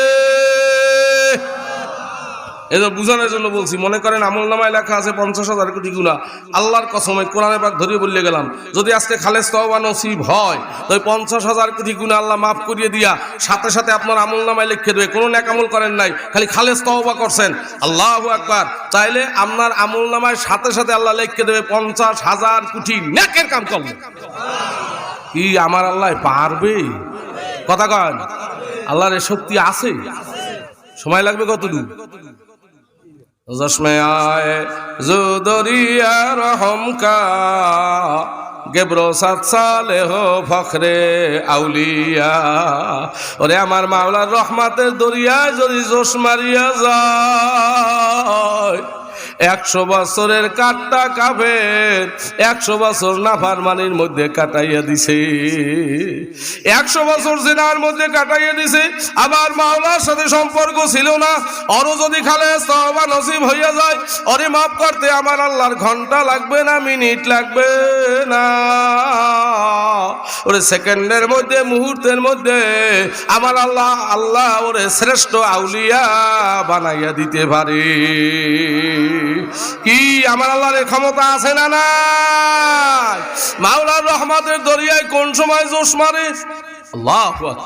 এটা বুঝানোর জন্য বলছি। মনে করেন আমল নামায় লেখা আছে 50,000 কোটি গুনাহ, আল্লাহর কসম কোরআনে পাক ধরিয়ে বলে গেলাম, যদি আজকে খালেস তওবা নসিব হয়, তো 50,000 কোটি গুনাহ আল্লাহ মাফ করিয়ে দিয়া সাথে সাথে আপনার আমল নামায় লিখে দেবে। কোনো নেক আমল করেন নাই, খালি খালেস তওবা করছেন। আল্লাহু আকবার। চাইলে আপনার আমল নামায় সাথে সাথে আল্লাহ লিখে দেবে 50,000 কোটি নেকের কাম করলেন। কি আমার আল্লাহ পারবে? কথা কন, আল্লাহর এই শক্তি আছে। সময় লাগবে কতটুকু? জশমে আয়ে জো দরিয়া রহম কা গেব্রো সাত সালে হো ফখরে আউলিয়া। ওরে আমার মাওলার রহমাতের দরিয়ায় যদি জোশ মারিয়া যায়, 100 বছরের কাটটা কাফের 100 বছর নাফরমানির মধ্যে কাটাইয়া দিছে, 100 বছর জিনার মধ্যে কাটাইয়া দিছে। আমার মাওলার সাথে সম্পর্ক ছিল না, ওরও যদি খালেস তওবা নসিব হইয়া যায়, ওরে মাফ করতে আমার আল্লাহর ঘন্টা লাগবে না, মিনিট লাগবে না, ওরে সেকেন্ডের মধ্যে, মুহূর্তের মধ্যে আমার আল্লাহ ওরে শ্রেষ্ঠ আউলিয়া বানাইয়া দিতে পারে। কি আমার আল্লাহর ক্ষমতা আছে না নাই? মাওলার রহমতের দরিয়ায় কোন সময় জোশ মারে? আল্লাহু আকবার।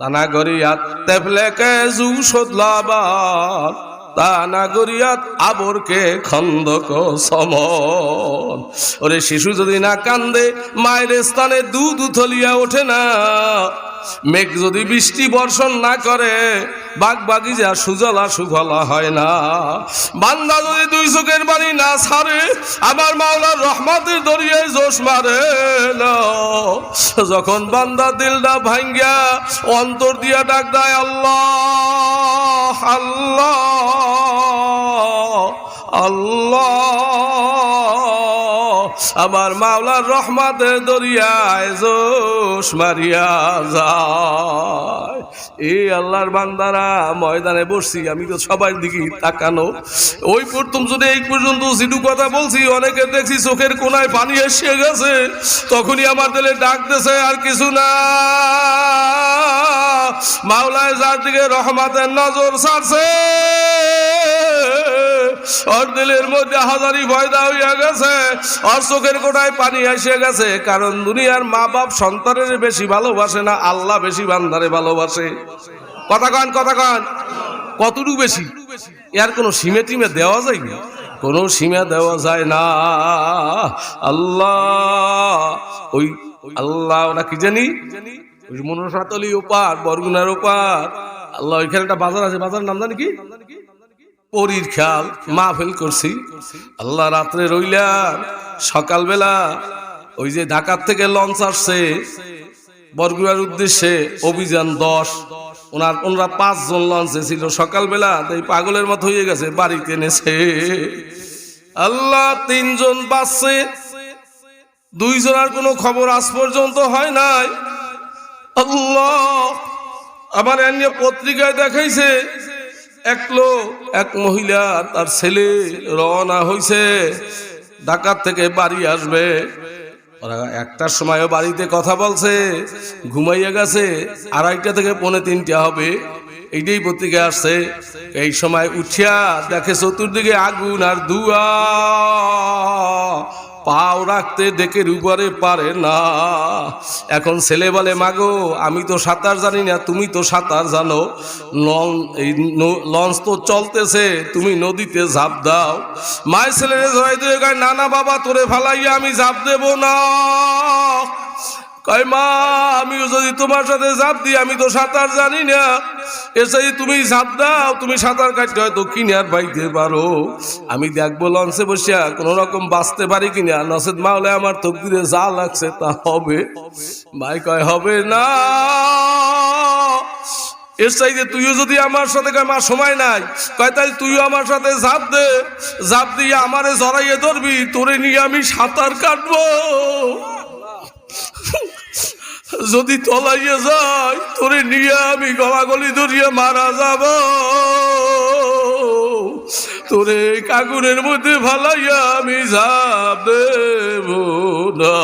তানা গরিয়াত তেফলেকে জু সদলাবার, তানা গরিয়াত আবরকে খন্দক সমন। ওরে শিশু যদি না কান্দে, মায়ের স্থানে দুধ উথলিয়া ওঠে না। মেঘ যদি বৃষ্টি বর্ষণ না করে, বাগ বাগিচা সুজলা সুফলা হয় না। বান্দা যদি 2 চোখের পানি না ছাড়ে, আমার মাওলার রহমতের দরিয়ায় জোশ মারে না। যখন বান্দা দিলটা ভাঙ্গিয়া অন্তর দিয়া ডাক দেয় আল্লাহ আল্লাহ আল্লাহ, আমার মাওলার রহমতের দরিয়ায় জোশ মারিয়া যায়। এই আল্লাহর বান্দারা ময়দানে বসছি, আমি তো সবার দিকে তাকানো। ওই প্রথম যদি এই পর্যন্ত যেটু কথা বলছি, অনেকে দেখছি চোখের কোনায় পানি এসে গেছে, তখনই আমার দিলে ডাকতেছে আর কিছু না। মাওলায় যার দিকে রহমতের নজর ছাড়ছে, ওর দিলের মধ্যে হাজারি পয়দা হইয়া গেছে, ওর চোখের কোটায় পানি এসে গেছে। কারণ দুনিয়ার মা বাপ সন্তানের বেশি ভালোবাসে না, আল্লাহ বেশি বান্দারে ভালোবাসে। কথা কন, কথা কন, কতটুকু বেশি? এর কোনো সীমে টিমে দেওয়া যায় না, কোনো সীমা দেওয়া যায় না। আল্লাহ, ওই আল্লাহ ওরা কি জানি, ওই মনসাতলি ওপার, বরগুনার ওপার, আল্লাহ ওইখানে একটা বাজার আছে, বাজার নাম জানি কি, পরীর খেয়াল মাহফিল করছি। আল্লাহ রাত্রে রইলাম, সকালবেলা ওই যে ঢাকার থেকে লঞ্চ আসছে বরগুনার উদ্দেশ্যে, অভিযান 10, ওনারা 5 জন লঞ্চে ছিল। সকালবেলা এই পাগলের মতো হয়ে গেছে, বাড়িতে এনেছে। আল্লাহ 3 জন বাঁচছে, 2 জনের কোনো খবর আজ পর্যন্ত হয় নাই। আল্লাহ, আমার এনে পত্রিকায় দেখাইছে এক লোক এক মহিলা তার ছেলে রওনা হইছে ঢাকা থেকে বাড়ি আসবে। ওরা একটার সময়ও বাড়িতে কথা বলছে, ঘুমাইয়া গেছে, 2:30 থেকে 2:45 হবে, এইটাই পত্রিকা আসছে। এই সময় উঠিয়া দেখে চতুর্দিকে আগুন আর ধোঁয়া, পাও রাখতে ডেকের উপরে পারে না। এখন ছেলে বলে, মাগো আমি তো সাঁতার জানি না, তুমি তো সাঁতার জানো, লঞ্চ তো চলতেছে, তুমি নদীতে ঝাঁপ দাও। মায়ের ছেলেরে জড়াই দিয়ে কয়, না না বাবা, তোরে ফালাইয়া আমি ঝাঁপ দেব না। কয়, মা আমিও যদি তোমার সাথে ঝাঁপ দিই, আমি তো সাঁতার জানি না, এসে তুমি ঝাঁপ দাও, তুমি সাঁতার কাটতে হয়তো কিনার বাইতে পারো, আমি দেখবো লঞ্চে বসিয়া কোন রকম বাঁচতে পারি কিনা, নসেদ মাওলে আমার তকদিরে যা লাগছে তা হবে। ভাই কয়, হবে না, এর চাইতে তুইও যদি আমার সাথে, কয় মা সময় নাই, কয় তাই তুইও আমার সাথে ঝাঁপ দে, ঝাঁপ দিয়ে আমারে জড়াইয়ে ধরবি, তোরে নিয়ে আমি সাঁতার কাটবো, যদি তলাইয়ে যাই তোরে নিয়ে আমি গলাগলি ধরিয়ে মারা যাব, তোরে কাগুনের মধ্যে ফালাইয়া আমি ঝাঁপ দেব না।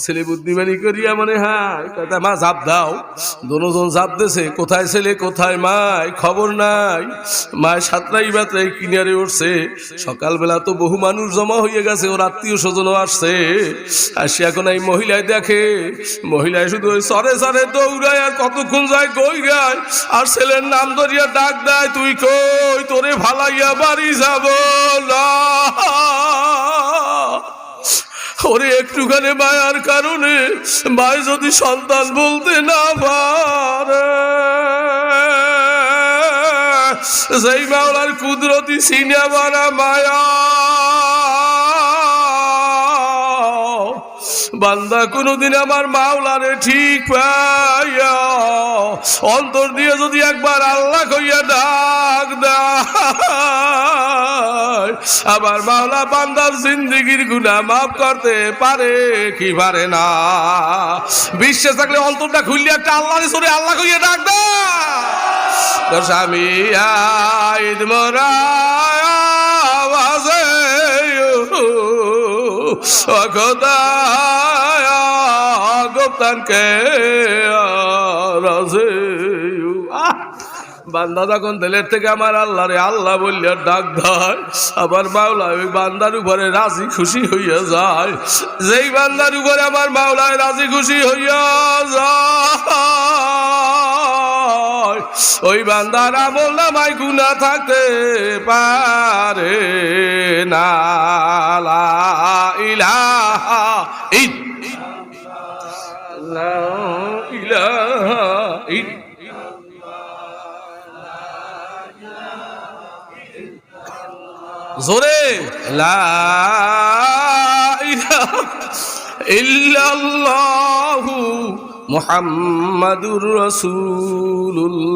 ছেলে বুদ্ধিমানি করিয়া মনে হয় কথা, মা ঝাঁপ দাও। দোনোজন ঝাঁপ দেছে, কোথায় ছেলে কোথায় মায় খবর নাই। মায় সাঁতরাই বাতরাই কিনারে উঠছে। সকালবেলা তো বহু মানুষ জমা হয়ে গেছে, ওর আত্মীয় স্বজনও আসছে। আসি এখন এই মহিলায় দেখে, মহিলায় শুধু ওই সরে সরে দৌড়ায়, আর কতক্ষণ যায় কই গায়, আর ছেলের নাম ধরিয়া ডাক দেয়, তুই কই, তোরে ফালাইয়া বাড়ি যাব না। ওরে একটুখানি মায়ার কারণে মায় যদি সন্তান বলতে না পারে, সেই মাওলার কুদরতি সিনেমারা মায়া, বান্দা কোনদিন আমার মাওলারে ঠিক পাইয়া অন্তর দিয়ে যদি একবার আল্লাহ কইয়া ডাক দেয়, আমার মাওলা বান্দার জিন্দেগির গুনাহ মাফ করতে পারে কি পারে না? বিশ্বাস থাকলে অন্তরটা খুললে একটা আল্লাহরে সরে আল্লাহ কইয়া ডাক দেয়। স্বামী আইদ মোরা আওয়াজে খোদা গোপ্তানকে রাজে। বান্দা যখন দিলের থেকে আমার আল্লাহরে আল্লাহ বললে ডাক দেয়, আবার মাওলা ওই বান্দার উপরে রাজি খুশি হইয়া যায়। যেই বান্দার উপরে আমার মাওলায় রাজি খুশি হইয়া যায়, ওই বান্দার আমল নামায় গুনাহ থাকতে পারে না। লা ইলাহা জোরে লা ইলাহা ইল্লাল্লাহু মুহাম্মাদুর রাসূলুল্লাহ।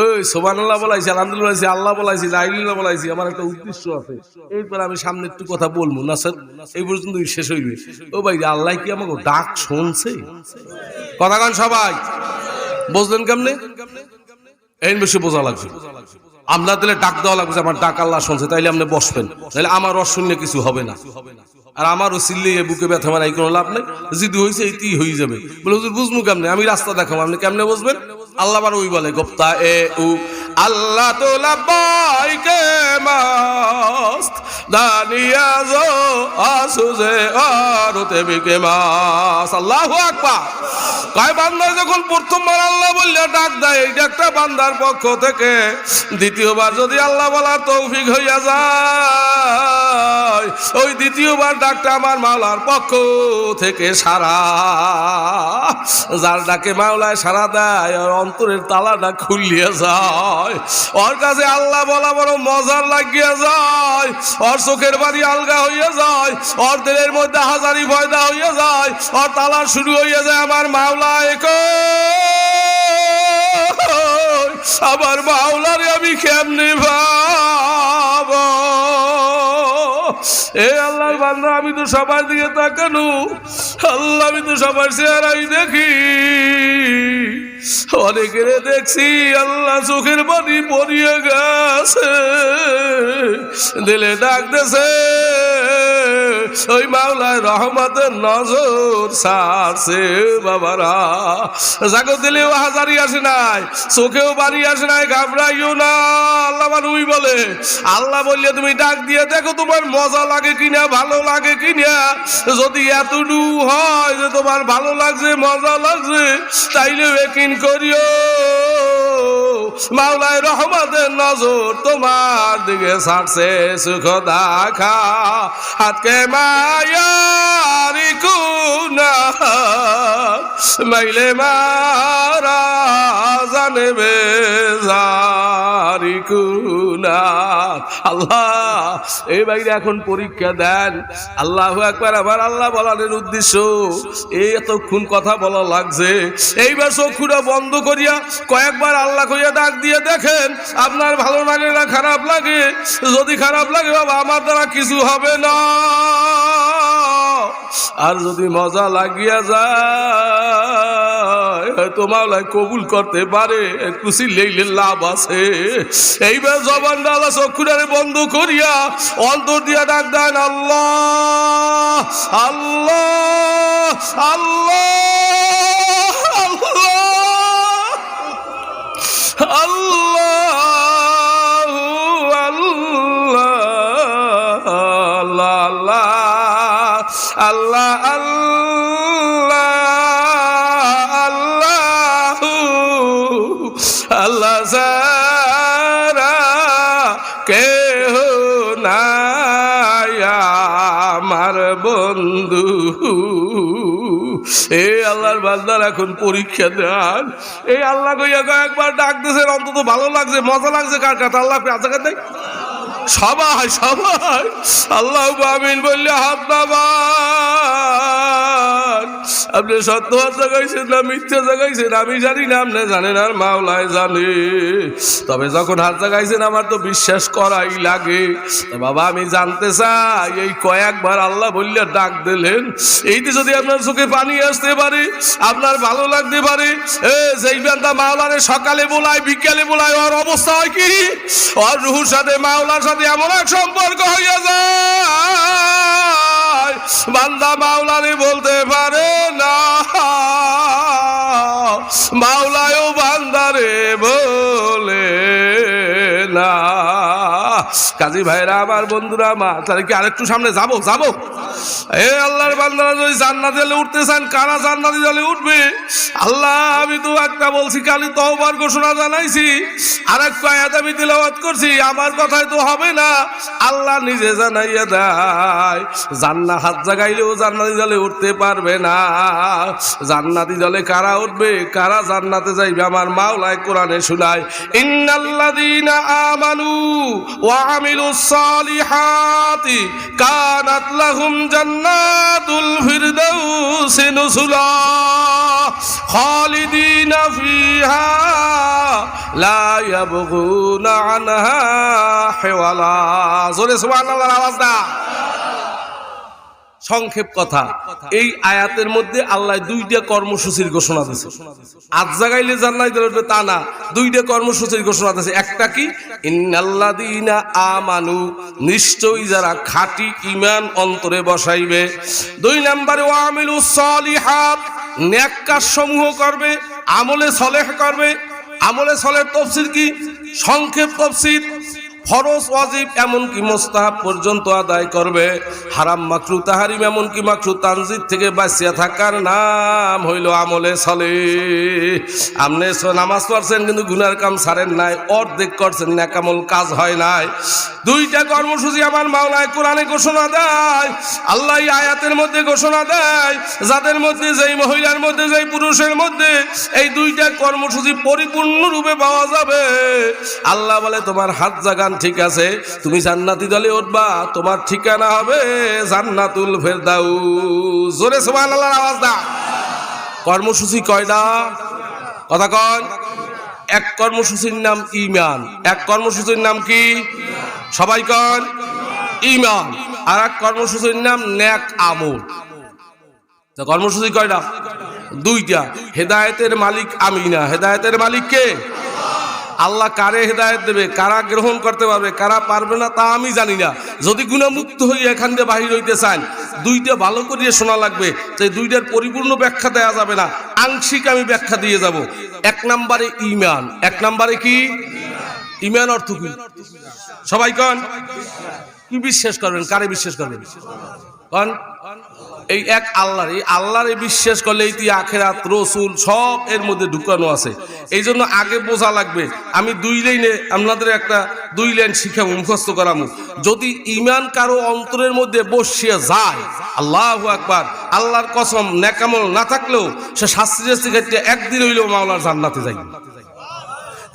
ওই সুবহানাল্লাহ বলাইছি, আলহামদুলিল্লাহ বলাইছি, আল্লাহ বলাইছি, লা ইলাহা বলাইছি। আমার একটা উদ্দেশ্য আছে, এরপর আমি সামনে একটু কথা বলবো না স্যার, এই পর্যন্ত শেষ হইবে। ও ভাই, আল্লাহ কি আমাকে ডাক শুনছে? কথা কান সবাই বুঝলেন কেমনে? এই বেশি বোঝা লাগছে। আমরা দিলে ডাক দেওয়া লাগবে, আমার ডাক আল্লাহ শুনছে, তাইলে আপনি বসবেন, তাহলে আমার অশূন্য কিছু হবে না। আর আমারও চিল্লে বুকে ব্যথা মারাই কোনো লাভ নেই, যদি হয়েছে এইটি হয়ে যাবে। বলে হুজুর বুঝবো কেমনে? আমি রাস্তা দেখাবো, আপনি কেমনে বুঝবেন? আল্লাহ বার ওই বলে গোপ্তা এ উ আল্লাহ তো লাব্বাইকে মাস্ত দানিয়াজ আসুজে আরতে বিকে মাস। আল্লাহু আকবার। কয় বান্দা যখন প্রথমবার আল্লাহ বললে ডাক দেয়, এইটা একটা বান্দার পক্ষ থেকে। দ্বিতীয়বার যদি আল্লাহ বলার তৌফিক হইয়া যায়, ওই দ্বিতীয়বার ডাকটা আমার মাওলার পক্ষ থেকে সারা। যার ডাকে মাওলায় সারা দেয়, ওর অন্তরের তালাটা খুলিয়া যায়, ওর কাছে আল্লাহ বলা বড় মজার লাগিয়া যায়, ওর চোখের বাড়ি আলগা হইয়া যায়, ওর দিলের মধ্যে হাজারি ভয়দা হইয়া যায়, ওর তালা শুরু হইয়া যায় আমার মাওলা আবার মাওলারে আমি কেমনে ভাবো? এ আল্লাহর বান্দা, আমি তো সবার দিকে তাকানো, আল্লাহ আমি তো সবার চেহারাই দেখি, অনেকের দেখছি আল্লাহ চোখের পানি পড়িয়ে গেছে, দিলে ডাকতেছে ওই মাওলায় রহমতের নজর ছাড়ছে বাবারা। জাগো দিলেও হাজারি আসে নাই, চোখেও বাড়ি আসে নাই, ঘাবড়াইও না। আল্লাহ মানুষ বলে, আল্লাহ বললে তুমি ডাক দিয়ে দেখো তোমার মজা লাগে কিনা, ভালো লাগে কিনা। যদি এতটুকু হয় যে তোমার ভালো লাগছে, মজা লাগছে, তাইলে বেকিন করিও মাওলায় রহমতের নজর তোমার দিকে ছাড়ছে। সুখ দেখা হাতকে মায়ারি কুনা মাইলে মারা জানবে জারি কুনা। আল্লাহ এই বাইরে এখন পরীক্ষা দেন। আল্লাহু আকবার। আমার আল্লাহ বলার উদ্দেশ্য এই এতক্ষণ কথা বলা লাগছে, এইবার চক্ষুটা বন্ধ করিয়া কয়েকবার আল্লাহ কইয়া ডাক দিয়ে দেখেন আপনার ভালো লাগে না খারাপ লাগে। যদি খারাপ লাগে বাবা আমার দ্বারা কিছু হবে না, আর যদি মজা লাগিয়া যায় হয়তো মাওলা কবুল করতে পারে, একটু চিল্লাইলে লাভ আছে। এইবার জবান ডালা চক্ষুটারে বন্ধ করিয়া অন্তর দিয়া ডাক দেন আল্লাহ আল্লাহ আল্লাহ আল্লাহ আল্লাহ আল্লাহ আল্লাহ আল্লাহ সারা কেহ নাই আমার বন্ধু। এই আল্লাহর বান্দার এখন পরীক্ষা দেন। এই আল্লাহ কইয়া একবার ডাক দিয়েছে, অন্তত ভালো লাগছে মজা লাগছে কার কাছে আল্লাহ আছে কাছে সবাই সবাই আল্লাহ আমিন বললে হাত নামান। আপনি সত্য হাত জাগাইছেন না মিথ্যা জাগাইছেন আমি জানি না, আপনি জানেন আর মাওলায় জানে। তবে যখন হাত জাগাইছেন আমার তো বিশ্বাস করাই লাগে। বাবা আমি জানতে চাই এই কয়েকবার আল্লাহ বললে ডাক দিলেন, এইতে যদি আপনার চোখে পানি আসতে পারে, আপনার ভালো লাগতে পারে, যেই বান্দা মাওলারে সকালে বোলায় বিকালে বোলায় ওর অবস্থা হয় কি, ওর রুহুর সাথে মাওলার সাথে এমন এক সম্পর্ক হইয়া যায় বান্দা মাওলারে বলতে পারে না, মাওলায়ও বান্দারে বলে না। কাজী ভাইরা আমার বন্ধুরা মা তাহলে কি আরেকটু সামনে যাবো যাবো। এ আল্লাহর বান্দারা যদি জান্নাতে উঠতে চান, কারা জান্নাতে জলে উঠবে? আল্লাহ আমি তো একটা বলছি, কালি তওবার ঘোষণা জানাইছি, আর এক আয়াত আমি তিলাওয়াত করছি, আমার কথায় তো হবে না, আল্লাহ নিজে জানাইয়া দেয় জান্নাত হাত জাগাইলেও জান্নাতি জলে উঠতে পারবে না। জান্নাতি জলে কারা উঠবে, কারা জান্নাতে যাইবে আমার মাওলায় কোরআনে শুনায়, ইন্নাল্লাযীনা আমানু ওয়া আমিলুস সালিহাতি কানাত লাহুম জান্নাতুল ফিরদাউসি নুজুলা খালিদিনা ফিহা লা ইয়াবগুনা আনহা হিওয়ালা। জোরে সুবহানাল্লাহর আওয়াজ দাও। সংক্ষেপ কথা, এই আয়াতের মধ্যে আল্লাহ দুইটা কর্মসূচির ঘোষণা দিয়েছে। আজ জাগাইলে জান্নাতে উঠবে তা না, দুইটা কর্মসূচির ঘোষণা দিয়েছে। একটা কি, ইন্নাল্লাযীনা আমানু, নিশ্চয়ই যারা খাঁটি ঈমান অন্তরে বসাইবে। দুই নম্বরে ওয়া আমিলুস সালিহাত, নেক কাজ সমূহ করবে, আমলে সলেহ করবে। আমলে সলেহ তাফসীর কি? সংক্ষেপ তাফসীর, ফরজ ওয়াজিব এমনকি মুস্তাহাব পর্যন্ত আদায় করবে। হারাম মাকরু তাহারিম এমনকি মাকরু তানজির থেকে বাঁচিয়া থাকার নাম হইল আমলে সালেহ। আপনি নামাজ পড়ছেন কিন্তু গুনার কাম ছাড়েন নাই, অর্ধেক করছেন, নেকামল কাজ হয় নাই। দুইটা কর্মসূচি আমার মাওলায় কোরআনে ঘোষণা দেয়, আল্লাহ আয়াতের মধ্যে ঘোষণা দেয়, যাদের মধ্যে যেই মহিলার মধ্যে যেই পুরুষের মধ্যে এই দুইটা কর্মসূচি পরিপূর্ণরূপে পাওয়া যাবে, আল্লাহ বলে তোমার হাত জাগান ঠিক আছে, তুমি জান্নাতি দলে উঠবা, তোমার ঠিকানা হবে জান্নাতুল ফেরদাউস। জোরে সুবহানাল্লাহর আওয়াজ দাও। কর্মসূচি কয়টা? কথা কন। এক কর্মসূচির নাম ঈমান। এক কর্মসূচির নাম কি? সবাই কন ঈমান। আর এক কর্মসূচির নাম নেক আমল। তা কর্মসূচি কয়টা? দুইটা। হেদায়েতের মালিক আমি না, হেদায়েতের মালিক কে? আল্লাহ। কারে হেদায়েত দেবে, কারা গ্রহণ করতে পারবে, কারা পারবে না তা আমি জানি না। যদি গুণামুক্ত হয়ে এখান দিয়ে বাহির হইতে চান, দুইটা ভালো করিয়ে শোনা লাগবে। যে দুইটার পরিপূর্ণ ব্যাখ্যা দেওয়া যাবে না, আংশিক আমি ব্যাখ্যা দিয়ে যাব। এক নম্বরে ঈমান। এক নম্বরে কি? ঈমান অর্থ কি? সবাই কন। কি বিশ্বাস করবেন? কারে বিশ্বাস করবেন? কন। এই এক আল্লাহর, এই আল্লাহরে বিশ্বাস করলে ইতি আখিরাত রসুল সব এর মধ্যে ঢুকানো আছে। এই জন্য আগে বোঝা লাগবে। আমি দুই লাইনে আপনাদের একটা দুই লাইন শিখাবো, মুখস্থ করামু। যদি ঈমান কারো অন্তরের মধ্যে বসিয়ে যায়, আল্লাহু আকবার, আল্লাহর কসম, নেকামল না থাকলেও সে শাস্ত্রী ক্ষেত্রে একদিন হইলেও মাওলার জান্নাতে যাইবে।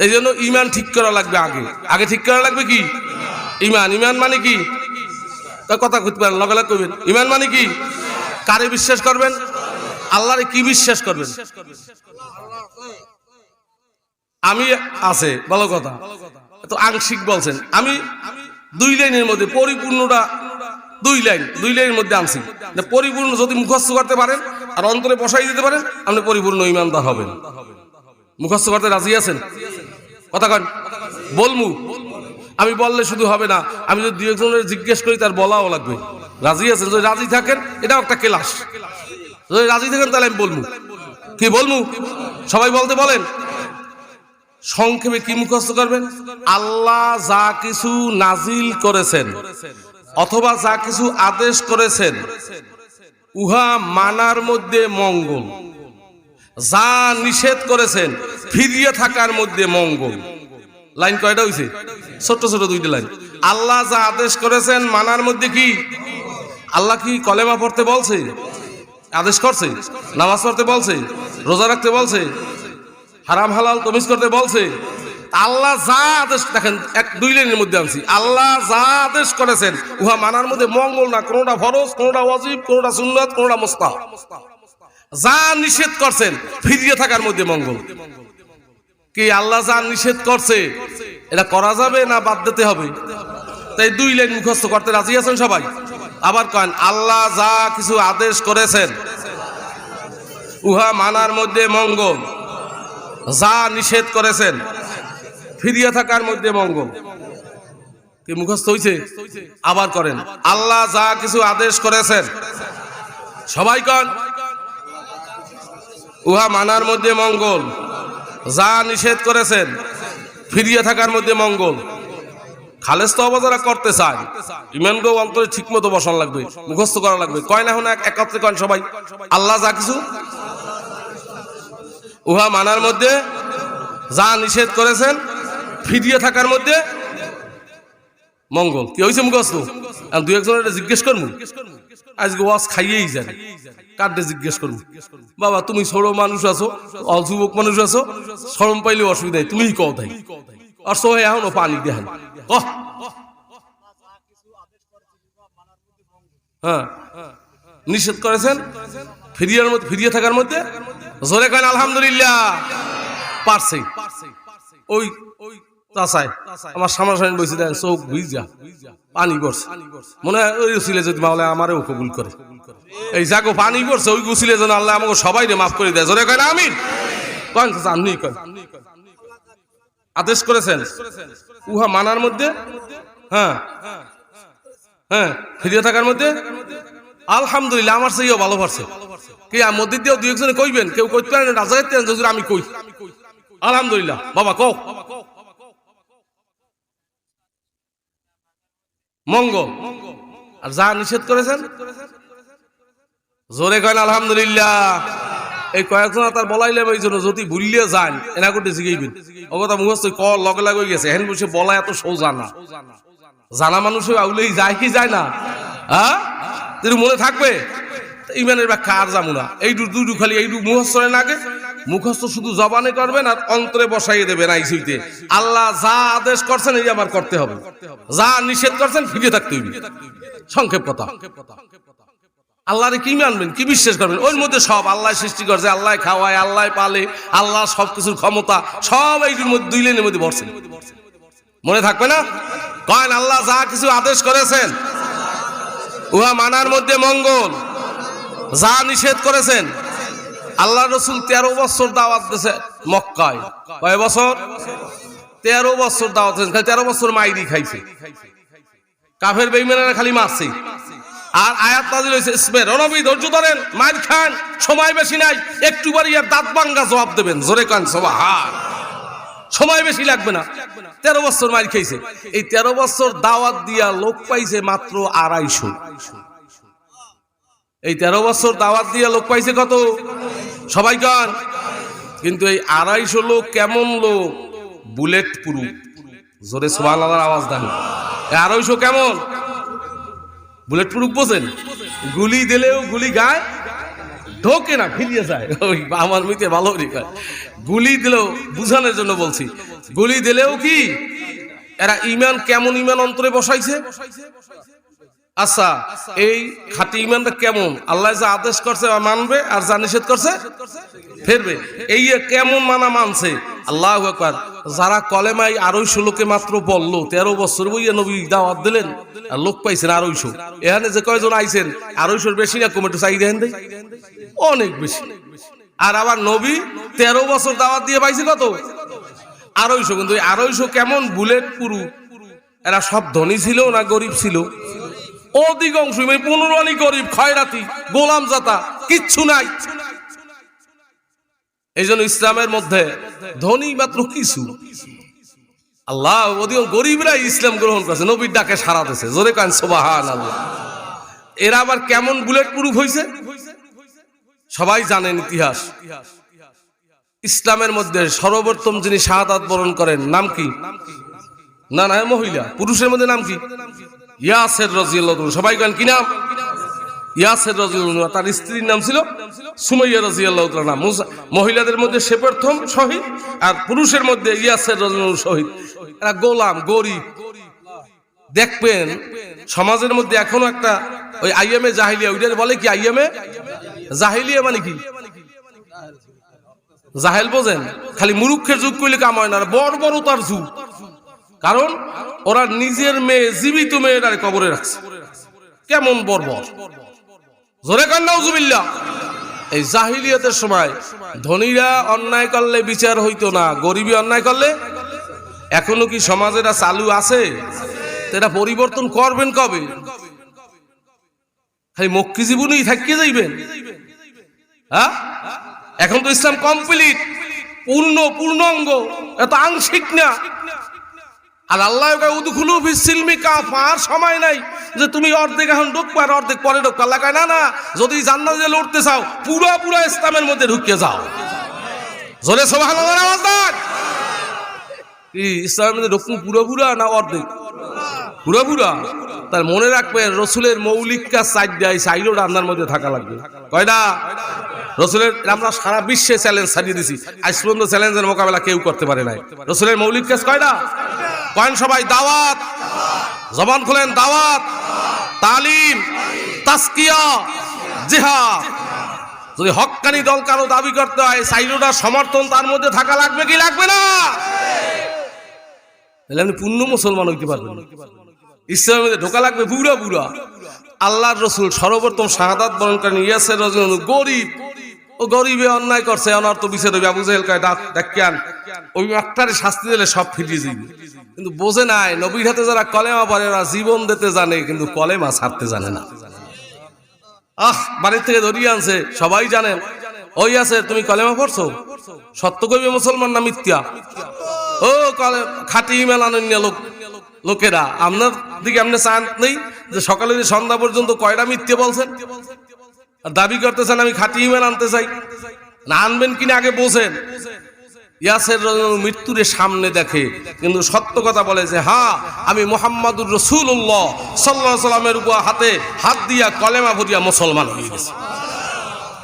এই জন্য ঈমান ঠিক করা লাগবে। আগে আগে ঠিক করা লাগবে কি? ঈমান। ঈমান মানে কি? কথা কইতে পারেন, লগে লগে কইবেন। ঈমান মানে কি? কারে বিশ্বাস করবেন? আল্লাহরে। কি বিশ্বাস করবেন? আমি আছে, ভালো কথা। তো আংশিক বলছেন। আমি দুই লাইনের মধ্যে পরিপূর্ণটা দুই লাইনের মধ্যে আনছি। পরিপূর্ণ যদি মুখস্থ করতে পারেন আর অন্তরে বসাই দিতে পারেন, আপনি পরিপূর্ণ ঈমানদার হবেন। মুখস্থ করতে রাজি আছেন? কথা কন। বলমু। আমি বললে শুধু হবে না, আমি যদি দুই একজনের জিজ্ঞেস করি তার বলাও লাগবে। রাজি আছেন? যদি রাজি থাকেন, এটাও একটা ক্লাস। যদি রাজি থাকেন তাহলে আমি বলবো। কি বলবো? সবাই বলতে বলেন। সংক্ষেপে কি মুখস্থ করবেন? আল্লাহ যা কিছু নাজিল করেছেন অথবা যা কিছু আদেশ করেছেন, উহা মানার মধ্যে মঙ্গল। যা নিষেধ করেছেন, ফিরিয়ে থাকার মধ্যে মঙ্গল। লাইন কয়টা হইছে? ছোট ছোট দুইটা লাইন। আল্লাহ যা আদেশ করেছেন মানার মধ্যে কি? আল্লাহ কি কলেমা পড়তে বলছে? আদেশ করছে? নামাজ পড়তে বলছে? রোজা রাখতে বলছে? হারাম হালাল তমিজ করতে বলছে? আল্লাহ যা আদেশ, দেখেন এক দুই লাইনের মধ্যে আনছি। আল্লাহ যা আদেশ করেছেন উহা মানার মধ্যে মঙ্গল না। কোনটা ফরজ, কোনটা ওয়াজিব, কোনটা সুন্নাত, কোনটা মুস্তাহাব। যা নিষেধ করছেন ফিরিয়ে থাকার মধ্যে মঙ্গল। কি আল্লাহ যা নিষেধ করছে এটা করা যাবে না বাদ দিতে হবে? তাই দুই লাইন মুখস্থ করতে রাজি আছেন সবাই? আবার কন। আল্লাহ যা কিছু আদেশ করেছেন উহা মানার মধ্যে মঙ্গল, যা নিষেধ করেছেন ফিরিয়ে থাকার মধ্যে মঙ্গল। কি মুখস্থ হইছে? আবার করেন। আল্লাহ যা কিছু আদেশ করেছেন, সবাই কন, উহা মানার মধ্যে মঙ্গল, যা নিষেধ করেছেন ফিরিয়ে থাকার মধ্যে মঙ্গল। খালেস তো যারা করতে চায়, ইমানকেও অন্তরে ঠিক মতো বসানো লাগবে, মুখস্থ করা লাগবে। কয় না হন একত্রে কন সবাই। আল্লাহ যা কিছু, উহা মানার মধ্যে, যা নিষেধ করেছেন ফিরিয়ে থাকার মধ্যে মঙ্গল। কি হয়েছে মুখস্থ? দুই একজনের জিজ্ঞেস করবো। আজকে ওয়াজ খাইয়েই যান, কারটা জিজ্ঞেস করবো। বাবা তুমি ছোট মানুষ আছো, যুবক মানুষ আছো, শরম পাইলে অসুবিধা নেই, তুমিই কও তাই। আর সহ এখনো পানি দেখেন। হ্যাঁ, নিষেধ করেছেন ফিরিয়ে থাকার মধ্যে। জোরে কেন আলহামদুলিল্লাহ। পারছে। ওই চাচাই আমার সামনাসামনি বসে দেন, চোখ ভিজা পানি পড়ছে। মনে হয় ওই ছিলে যদি মাওলা আমারও কবুল করে। এই যাগো পানি পড়ছে, ওই গুছিলে যেন আল্লাহ আমাকে সবাই মাফ করে দেয়। জোরে কেন আমিন। কন জানি কন আদেশ করেছেন উহা মানার মধ্যে, হ্যাঁ হ্যাঁ, ফিরিয়ে থাকার মধ্যে। আলহামদুলিল্লাহ, আমার সেইও ভালো পারছে। কি মধ্যে দিয়েও দুই একজনে কইবেন, কেউ কইতে পারেন রাজা যদি আমি কই। আলহামদুলিল্লাহ বাবা কও। মঙ্গল। আর যা নিষেধ করেছেন, জোরে কয়েন আলহামদুলিল্লাহ। এই কয়েকজন তার বলাইলাম এই জন্য, যদি ভুলিয়ে যান এনা করতে জিগাইবেন। ও কথা মুখস্থ কর লগে লাগে গেছে। হেন বসে বলা এত সোজা না। জানা মানুষ আউলেই যায় কি যায় না? হ্যাঁ, মনে থাকবে। ইমানের ব্যাখ্যা আর যাবো না। এইটু দুইটু খালি এইটু মুখস্থ আগে, মুখস্থ শুধু জবানে করবেন আর অন্তরে বসাইয়ে দেবেন। আইসিতে আল্লাহ যা আদেশ করছেন এই আমার করতে হবে, যা নিষেধ করছেন ফিরে থাকতে হবে। সংক্ষেপ কথা। আল্লাহরে কি মানবেন, কি বিশ্বাস করবেন? ওর মধ্যে সব আল্লাহ সৃষ্টি করছে, আল্লাহ খাওয়ায়, আল্লাহ পালে, আল্লাহ সবকিছুর ক্ষমতা, সব এইটুর মধ্যে দুই লাইনের মধ্যে বসছেন। মনে থাকবে না? কয়েন আল্লাহ যা কিছু আদেশ করেছেন উহা মানার মধ্যে মঙ্গল, যা নিষেধ করেছেন। আল্লাহ রসুল 13 বছর দাওয়াত দিয়েছে মক্কায়। কয় বছর? 13 বছর দাওয়াত দিয়েছে। 13 বছর মাইরি খাইছে, কাফের বেঈমানেরা খালি মারছে। আর আয়াত নাযিল হয়েছে ইসমের নবী ধৈর্য ধরেন, মার খান, সময় বেশি নাই, একটু বাড়ি আর দাঁত ভাঙ্গা জবাব দেবেন। জোরে কান সুবহান, সময় বেশি লাগবে না। 13 বছর মার খাইছে। এই 13 বছর দাওয়াত দিয়া লোক পাইছে মাত্র 250। এই 13 বছর দাওয়াত দিয়া লোক পাইছে কত? সবাই গান। কিন্তু এই 250 লোক কেমন লোক? Bullet proof. জোরে সুবহানাল্লাহর আওয়াজ দেন। এই 250 কেমন? বুলেট প্রুফ বোঝেন? গুলি দিলেও গুলি গায় ঢোকে না, ফিরিয়ে যায়। ওই আমার মিতে ভালো রেখা গুলি দিলেও বুঝানোর জন্য বলছি, গুলি দিলেও কি এরা ইমান, কেমন ইমান অন্তরে বসাইছে। আচ্ছা, এই খাঁটি ইমানটা কেমন? আল্লাহ যা আদেশ করছে মানবে, আর যা নিষেধ করছে ফেরবে। এই কেমন মানা মানছে। আল্লাহু আকবার। যারা কলেমায় 250 লোকে মাত্র বললো, 13 বছর বইয়া নবী দাওয়াত দিলেন, আর লোক পাইছেন 250। এখানে যে কয়জন আইছেন 250 বেশি না কম? একটু চাই দেন, অনেক বেশি। আর আবার নবী 13 বছর দাওয়াত দিয়ে পাইছে কত? 250। কিন্তু 250 কেমন? Bullet proof. এরা সব ধনী ছিল না গরিব ছিল? অধিকাংশ 15 আনি গরিব, খয়রাতি, গোলাম জাতা, কিচ্ছু নাই। এই জন্য ইসলামের মধ্যে ধনী মাত্র কিছু। আল্লাহ অধিকাংশ গরিবরাই ইসলাম গ্রহণ করেছে, নবীর ডাকে সাড়া দিয়েছে। জোরে কান সুবহানাল্লাহ। এরা আবার কেমন বুলেট প্রুফ হয়েছে? সবাই জানেন ইতিহাস। ইসলামের মধ্যে সর্বপ্রথম যিনি শাহাদাত বরণ করেন নাম কি? না না, মহিলা। পুরুষের মধ্যে নাম কি? ইয়াসের রাদিয়াল্লাহু আনহু। সবাই গান কি নাম? ইয়াসের রাদিয়াল্লাহু আনহু। তার স্ত্রীর নাম ছিল সুমাইয়া রাদিয়াল্লাহু তাআলা। মহিলাদের মধ্যে সে প্রথম শহীদ, আর পুরুষের মধ্যে ইয়াসের রাদিয়াল্লাহু আনহু শহীদ। এরা গোলাম, গরিব। দেখবেন সমাজের মধ্যে এখনো একটা ওই আইএমএ জাহিলিয়া, ওইটার বলে কি আইএমএ জাহিলিয়া? মানে কি জাহেল বোঝেন? খালি মুরুক্ষের যুগ কইলে কাম হয় না, বড় বড় তার যুগ। কারণ ওরা নিজের মেয়ে, জীবিত মেয়েটারে কবরে রাখছে। কেমন বর্বর! জোরে কান নাউজুবিল্লাহ। এই জাহিলিয়াতের সময় ধনীরা অন্যায় করলে বিচার হইতো না, গরিবী অন্যায় করলে। এখনো কি সমাজেরা চালু আছে? এটা পরিবর্তন করবেন কবে? খালি মক্কি জীবনেই থাকিয়ে যাইবেন? হ্যাঁ, এখন তো ইসলাম কমপ্লিট, পূর্ণাঙ্গ, এত আংশিক না। আর আল্লাহ উদখুলু ফিস সিলমি কাফা, আর সময় নাই যে তুমি অর্ধেক এখন ঢুকবা আর অর্ধেক পরে ঢুকবা। আল্লাহ কয় না না, যদি জান্নাতে লড়তে চাও পুরো ইসলামের মধ্যে ঢুকিয়ে যাও। জোরে সুবহানাল্লাহর আওয়াজ দাও। কি ইসলামের মধ্যে ঢুকবো পুরো না অর্ধেক? পুরো। তার মনে রাখবেন রসুলের মৌলিক কাজ 4টাই, 4টা রান্নার মধ্যে থাকা লাগবে। কয়টা? রসুলের আমরা সারা বিশ্বে চ্যালেঞ্জ ছাড়িয়ে দিছি, আজ পর্যন্ত চ্যালেঞ্জের মোকাবেলা কেউ করতে পারে নাই। রসুলের মৌলিক কাজ কয়টা? কয়েন সবাই? দাওয়াত, জবান খুলেন, দাওয়াত, তালিম, তাসকিয়া, জিহাদ। যদি হক্কানি দল কারো দাবি করতে হয়, 4টা সমর্থন তার মধ্যে থাকা লাগবে কি লাগবে না? তাহলে আপনি পূর্ণ মুসলমান হইতে পারবেন। ইসলামের মধ্যে ঢোকা লাগবে পুরা। আল্লাহর রসুল সর্বপ্রথম শাহাদাত বরণ করেন ইয়াসের রাদিয়াল্লাহু আনহু। গরিব, ও গরিবে অন্যায় করছে, অনর্থ বিচার হবে। আবু জাহেল কয় দেখেন ওই একটারে শাস্তি দিলে সব ফিরিয়ে যাবে। কিন্তু বোঝে নাই নবীর হাতে যারা কলেমা পড়ে ওরা জীবন দিতে জানে, কিন্তু কলেমা ছাড়তে জানে না। বাড়ির থেকে ধরিয়ে আনছে, সবাই জানেন। ওই আছে, তুমি কলেমা পড়ছো, সত্য কইবে মুসলমান না মিথ্যা? ও খাঁটি ইমান আনন্য লোকেরা, আপনার দিকে আপনি চান নেই যে সকালে সন্ধ্যা পর্যন্ত কয়টা মিথ্যে বলছেন, আর দাবি করতেছেন আমি খাঁটি ইমান আনতে চাই। না আনবেন কিনা আগে বোঝেন। ইয়াসের মৃত্যুর সামনে দেখে, কিন্তু সত্য কথা বলে যে হ্যাঁ আমি মুহাম্মাদুর রাসূলুল্লাহ সাল্লাল্লাহু আলাইহি সাল্লামের উপর হাত দিয়া কলেমা পড়িয়া মুসলমান হয়ে গেছে।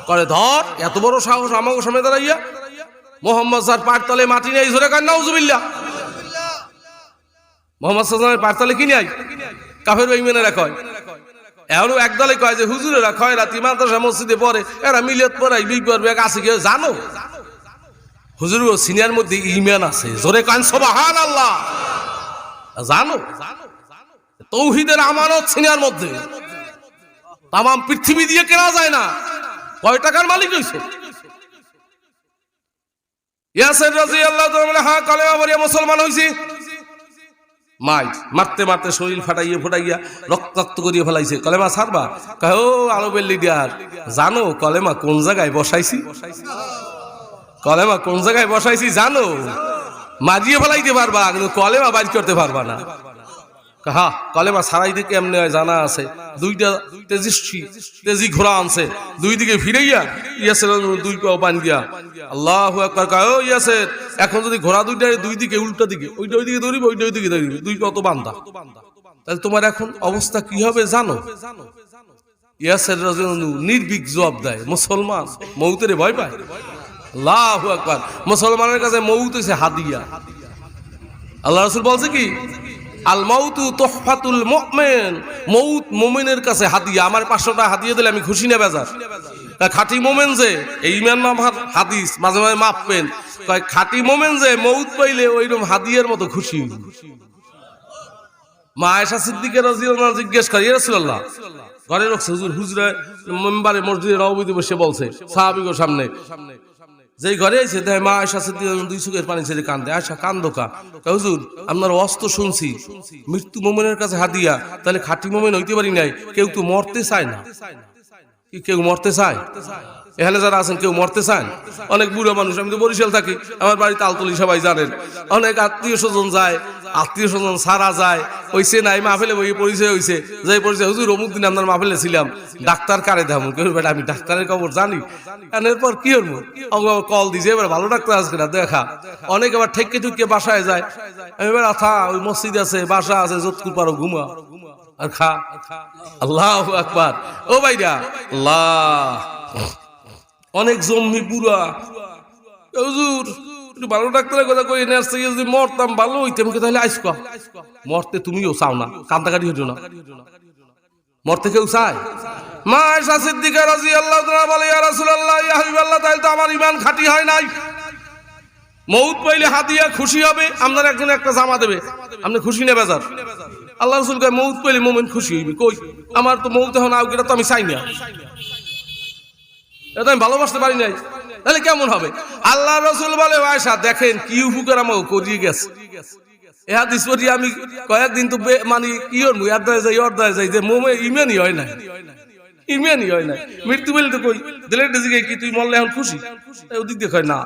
করে ধর, এত বড় সাহস আমাকে সামনে দাঁড়াইয়া! মোহাম্মদ স্যার পাঠতলে মাটি নেই, জোরে কান নাউজুবিল্লাহ। মোহাম্মদ সাল্লাল্লাহু পাঠতলে কি নাই? কাফের বেঈমানেরা কয়। এখনো একদলে কয় যে হুজুরেরা খয়রাতি মাদ্রাসা মসজিদে পড়ে, এরা মিলাদ পড়াই বিপদ বেগ আছে কি জানো? হুজুর ও সিনিয়র মধ্যে ঈমান আছে, জোরে কান সুবহানাল্লাহ। জানো তৌহিদের আমানত সিনিয়র মধ্যে তাম পৃথিবী দিয়ে কেনা যায় না। কয় টাকার মালিক হইছো? ইয়াসির রাদিয়াল্লাহু তাআলা হ্যাঁ কলেমা পড়িয়া মুসলমান হইছি। মারতে মারতে শরীর ফুটাইয়া রক্তাক্ত করিয়ে ফেলাইছে। কলেমা ছাড়বা? কয় ও আরবের লিডার, জানো কলেমা কোন জায়গায় বসাইছি? কলেমা কোন জায়গায় বসাইছি জানো? মারিয়ে ফেলাইতে পারবা কিন্তু কলেমা বাইর করতে পারবা না। হ্যাঁ, কলেমা ছাড়াই দিকে এমনি হয় জানা আছে। দুইটা তেজি ঘোড়া আনছে, দুই দিকে ফিরাইয়া ইয়াসের দুই পাও পান দিয়া আল্লাহু আকবার কয় ও ইয়াসের, এখন যদি ঘোড়া দুইটা দুই দিকে উল্টা দিকে, ওইটা ওই দিকে দৌড়িবে, ওইটা ওই দিকে দৌড়িবে, দুই পাও তো বান্ধা, তাহলে তোমার এখন অবস্থা কি হবে জানো? ইয়াসের রাদিয়াল্লাহু নির্ভীক জবাব দেয়, মুসলমান মৌতের ভয় পায়। আল্লাহু আকবার। মুসলমানের কাছে মৌত হইছে হাদিয়া। আল্লাহ রাসূল বলছে কি, আল মাউতু তুহফাতুল মুমিন, মৌত মুমিনের কাছে হাদিয়া। আমার 500 টাকা হাদিয়া দিলে আমি খুশি না বেজার? খাঁটি মুমিন যে, এই ইমান নামার হাদিস মাঝে মাঝে মাপবেন, কয় খাঁটি মুমিন যে মৌত পাইলে ওইরকম হাদিয়ার মতো খুশি। মা আয়েশা সিদ্দিকা রাদিয়াল্লাহু আনহা জিজ্ঞেস করে, ইয়া রাসূলুল্লাহ, ঘরে রাখছে হুজুর, হুজুরে মিম্বারে মসজিদে নববীতে বসে বলছে সাহাবীদের সামনে, যেই ঘরে আইছে তাই মা আয়েশা সিদ্দিকা দুই চোখের পানি ছেড়ে কান্দে। আয়েশা কান্দো কা? হুজুর আপনার অস্ত শুনছি মৃত্যু মুমিনের কাছে হাদিয়া, তাহলে খাঁটি মুমিন হইতে পারি নাই। কেউ তো মরতে চায় না, কি কেউ মরতে চায়? এখানে যারা আছেন কেউ মরতে চান? অনেক বুড়ো মানুষ, আমি তো বরিশাল থাকি, আমার বাড়ি তালতলি সবাই জানেন, অনেক আত্মীয় স্বজন যায়, আত্মীয় স্বজন সারা যায়, ওইছে নাই মাহফিলে বই পরিচয় হইছে, যে পরিচয় হুজুর অমুক দিন আপনার মাহফিলে ছিলাম, ডাক্তার কারে দেখাবো? কেউ বেটা আমি ডাক্তারের খবর জানি, এরপর কি হবো, কল দিছে এবার ভালো ডাক্তার আজকে না দেখা। অনেক আবার ঠেকে ঠুকে বাসায় যায়, আমি এবার আথা ওই মসজিদ আছে, বাসা আছে, যতটুকু পারো ঘুমা আর খা। আল্লাহু আকবার। ও ভাইরা, আল্লাহ, অনেক জম্মি বুড়া, হুজুর একটু ভালো ডাক্তারের কথা কই এনে আসছে, যদি মরতাম ভালো হইতাম। তাহলে আইস কা, মরতে তুমিও চাও না, কান্দাকাটি হইতো না, মরতে কেউ চায়? মা আয়েশা সিদ্দিকা রাদিয়াল্লাহু তাআলা বলে, ইয়া রাসূলুল্লাহ, ইয়া হাবিবাল্লাহ, তাহলে তো আমার ঈমান খাঁটি হয় নাই। মউত পাইলে হাদিয়া খুশি হবে, আপনার একজন একটা জামা দেবে, আপনি খুশি না বেজার? আল্লাহ রাসূল কয় মউত পাইলে মুমিন খুশি হইবে। কই, আমার তো মউত এখন আউট, এটা তো আমি চাই না, এটা আমি ভালোবাসতে পারি নাই, তাহলে কেমন হবে? আল্লাহ রাসূল বলে, আয়েশা দেখেন কি উপকার আমাকে করিয়ে গেছে। এ হাদিস পড়ি আমি কয়েকদিন তো মানে কি হল ইয়ারদায় যাই যে মোমে ইমানই হয় না, ইমানই হয় না। মৃত্যু বলে তো কই দিলে দিকে কি তুই মরলে এখন খুশি? ওদিক দিয়ে কয় না,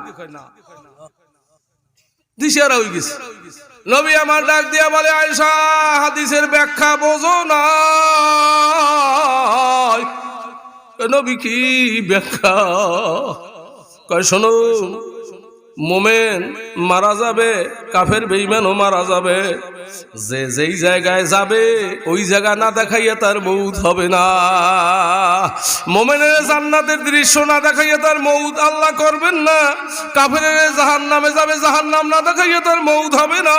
দিশারা হয়ে গেছে। নবী আমার ডাক দিয়া বলে, আয়েশা হাদিসের ব্যাখ্যা বোঝো না। নবী কি ব্যাখ্যা? কয় শোনো, মোমেন মারা যাবে, কাফের বেঈমানও মারা যাবে, যে যেই জায়গায় যাবে ওই জায়গা না দেখাইয়া তার মউত হবে না। মোমেনের জান্নাতের দৃশ্য না দেখাইয়া তার মউত আল্লাহ করবেন না, কাফের জাহান্নামে যাবে, জাহান্নাম না দেখাইয়া তার মউত হবে না।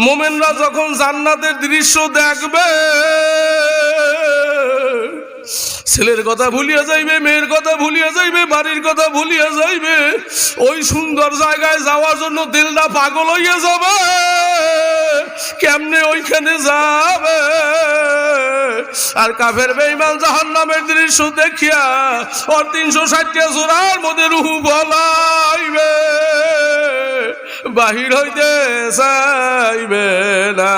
মোমেনরা যখন জান্নাতের দৃশ্য দেখবে, ছেলের কথা ভুলিয়া যাইবে, মেয়ের কথা ভুলিয়া যাইবে, বাড়ির কথা ভুলিয়া যাইবে, ওই সুন্দর জায়গায় যাওয়ার জন্য দিলটা পাগল হইয়া যাবে। কেমনে ওইখানে যাবে? আর কাফের বেঈমান জাহান্নামের দৃশ্য দেখিয়া ওর 360 জোড়ার মধ্যে রূহ বলাইবে, বাহির হইতে চাইবে না।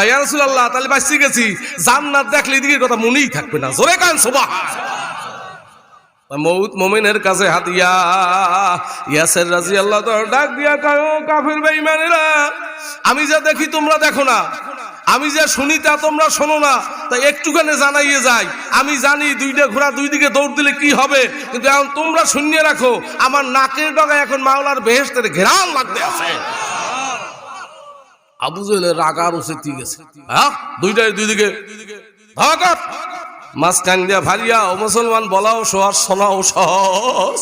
ইয়া রাসূলুল্লাহ, তাহলে বাঁচি গেছি, জান্নাত দেখলে এদিকে কথা মনেই থাকবে না। জোরে কান সুবহান। মউত মুমিনের কাছে হাদিয়া। ইয়াসির রাদিয়াল্লাহু তাআলা ডাক দিয়া কয়, কাফির বেঈমানেরা, আমি যা দেখি তোমরা দেখো না, আমি যা শুনি তা তোমরা শোনো না, তাই একটুখানি জানাইয়ে যাই। আমি জানি দুইটা ঘোড়া দুই দিকে দৌড় দিলে কি হবে, কিন্তু এখন তোমরা শুনিয়ে রাখো, আমার নাকের ডগায় এখন মাওলার বেহেশতের ঘেরান লাগতে আছে। আবু জেহেলের রাগ আরো চেতে গেছে। হ্যাঁ, দুইটাই দুই দিকে ভাগাত মাঝখান দিয়া ভারিয়া, ও মুসলমান বলাও সহজ, শোনাও সহজ।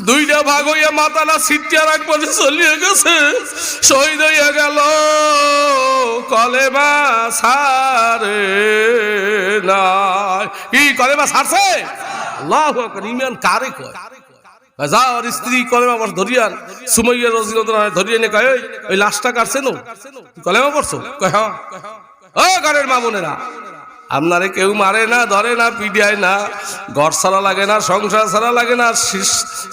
দুইটা ভাগ হইয়া মাতালা ছিটিয়া রাখবো চলিয়ে গেছে, শহীদ হইয়া গেল, কলেমা ছাড়ে নাই। কি কলেমা ছাড়ছে? আল্লাহু আকবার। ঈমান কারে কয়? যার স্ত্রী কলেমা পড়ছে ধরিয়ান, সুমাইয়া রাদিয়াল্লাহু আনহা ধরিয়ে নে কয়, ওই লাশটা কাটছে নো, কলেমা পড়ছো? কয় হ্যাঁ। ও ঘরের মা বোনেরা, আপনারে কেউ মারে না, ধরে না, পিটায় না, ঘর ছাড়া লাগে না, সংসার ছাড়া লাগে না,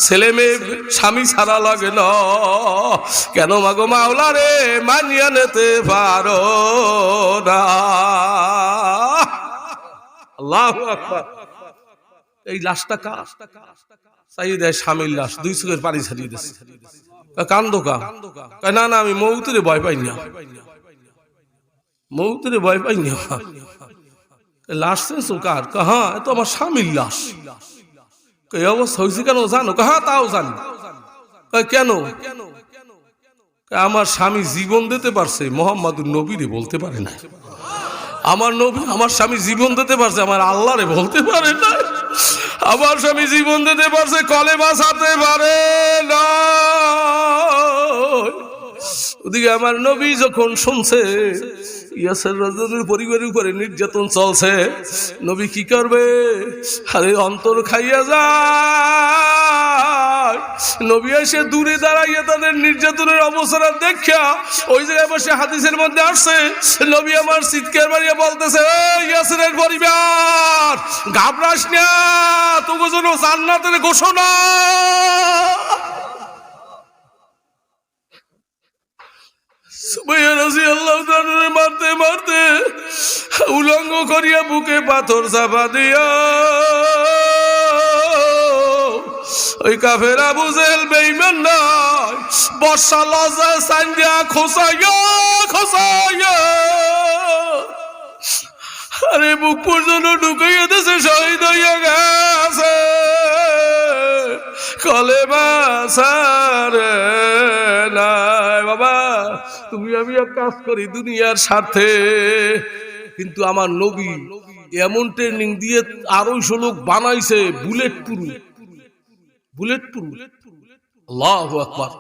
ছেলে মেয়ে স্বামী ছাড়া লাগে না। কেন মাগো মাওলা রে মানিয়া নিতে পারো না? আল্লাহু আকবার। এই লাশটা কার? চাই দেয় স্বামীর লাশ, দুই চোখের পানি ছাড়িয়ে দিচ্ছে। কান্দো কা? না না, আমি মৌতুরে ভয় পাই না, মৌতুরে ভয় পাই না। লাশ চেয়েছো কার? হ্যাঁ, এ তো আমার স্বামীর লাশ। এই অবস্থা হয়েছে কেন জানো? হ্যাঁ, তাও জানি। কেন? আমার স্বামী জীবন দিতে পারছে, মোহাম্মদুর নবীরে বলতে পারে না। আমার নবী, আমার স্বামী জীবন দিতে পারছে, আমার আল্লাহরে বলতে পারে না। আমার স্বামী জীবন দিতে পারছে, কলেমা ছাড়তে পারে না। ওদিকে আমার নবী যখন শুনছে ইয়াসের রাজনের পরিবারের উপরে নির্যাতন চলছে, নবী কি করবে? আরে অন্তর খাইয়া যায়। নবী এসে দূরে দাঁড়াইয়া তাদের নির্যাতনের অবস্থা দেখা ওই জায়গায় বসে হাদিসের মধ্যে আসছে, নবী আমার চিৎকার মারিয়া বলতেছে, ইয়াসেরের পরিবার ঘাবড়াস না, তোকে জন্য জান্নাতের ঘোষণা। মারতে মারতে উলঙ্গ করিয়া বুকে পাথর চাপা দিয়া ওই কাফের আবু জেহেল বেঈমান নাই, বর্ষা লজা সান্দিয়া খোসাইয়া খোসাইয়া আরে বুক পর্যন্ত ঢুকাইয়া দেশে শহীদ হইয়া গেছে। কলেমা ছাড়ে নাই। বাবা, তুমি আমি এক কাজ করি দুনিয়ার স্বার্থে, কিন্তু আমার নবী এমন ট্রেনিং দিয়ে 250 লোক বানাইছে বুলেট প্রুফ, বুলেট প্রুফ। আল্লাহু আকবার।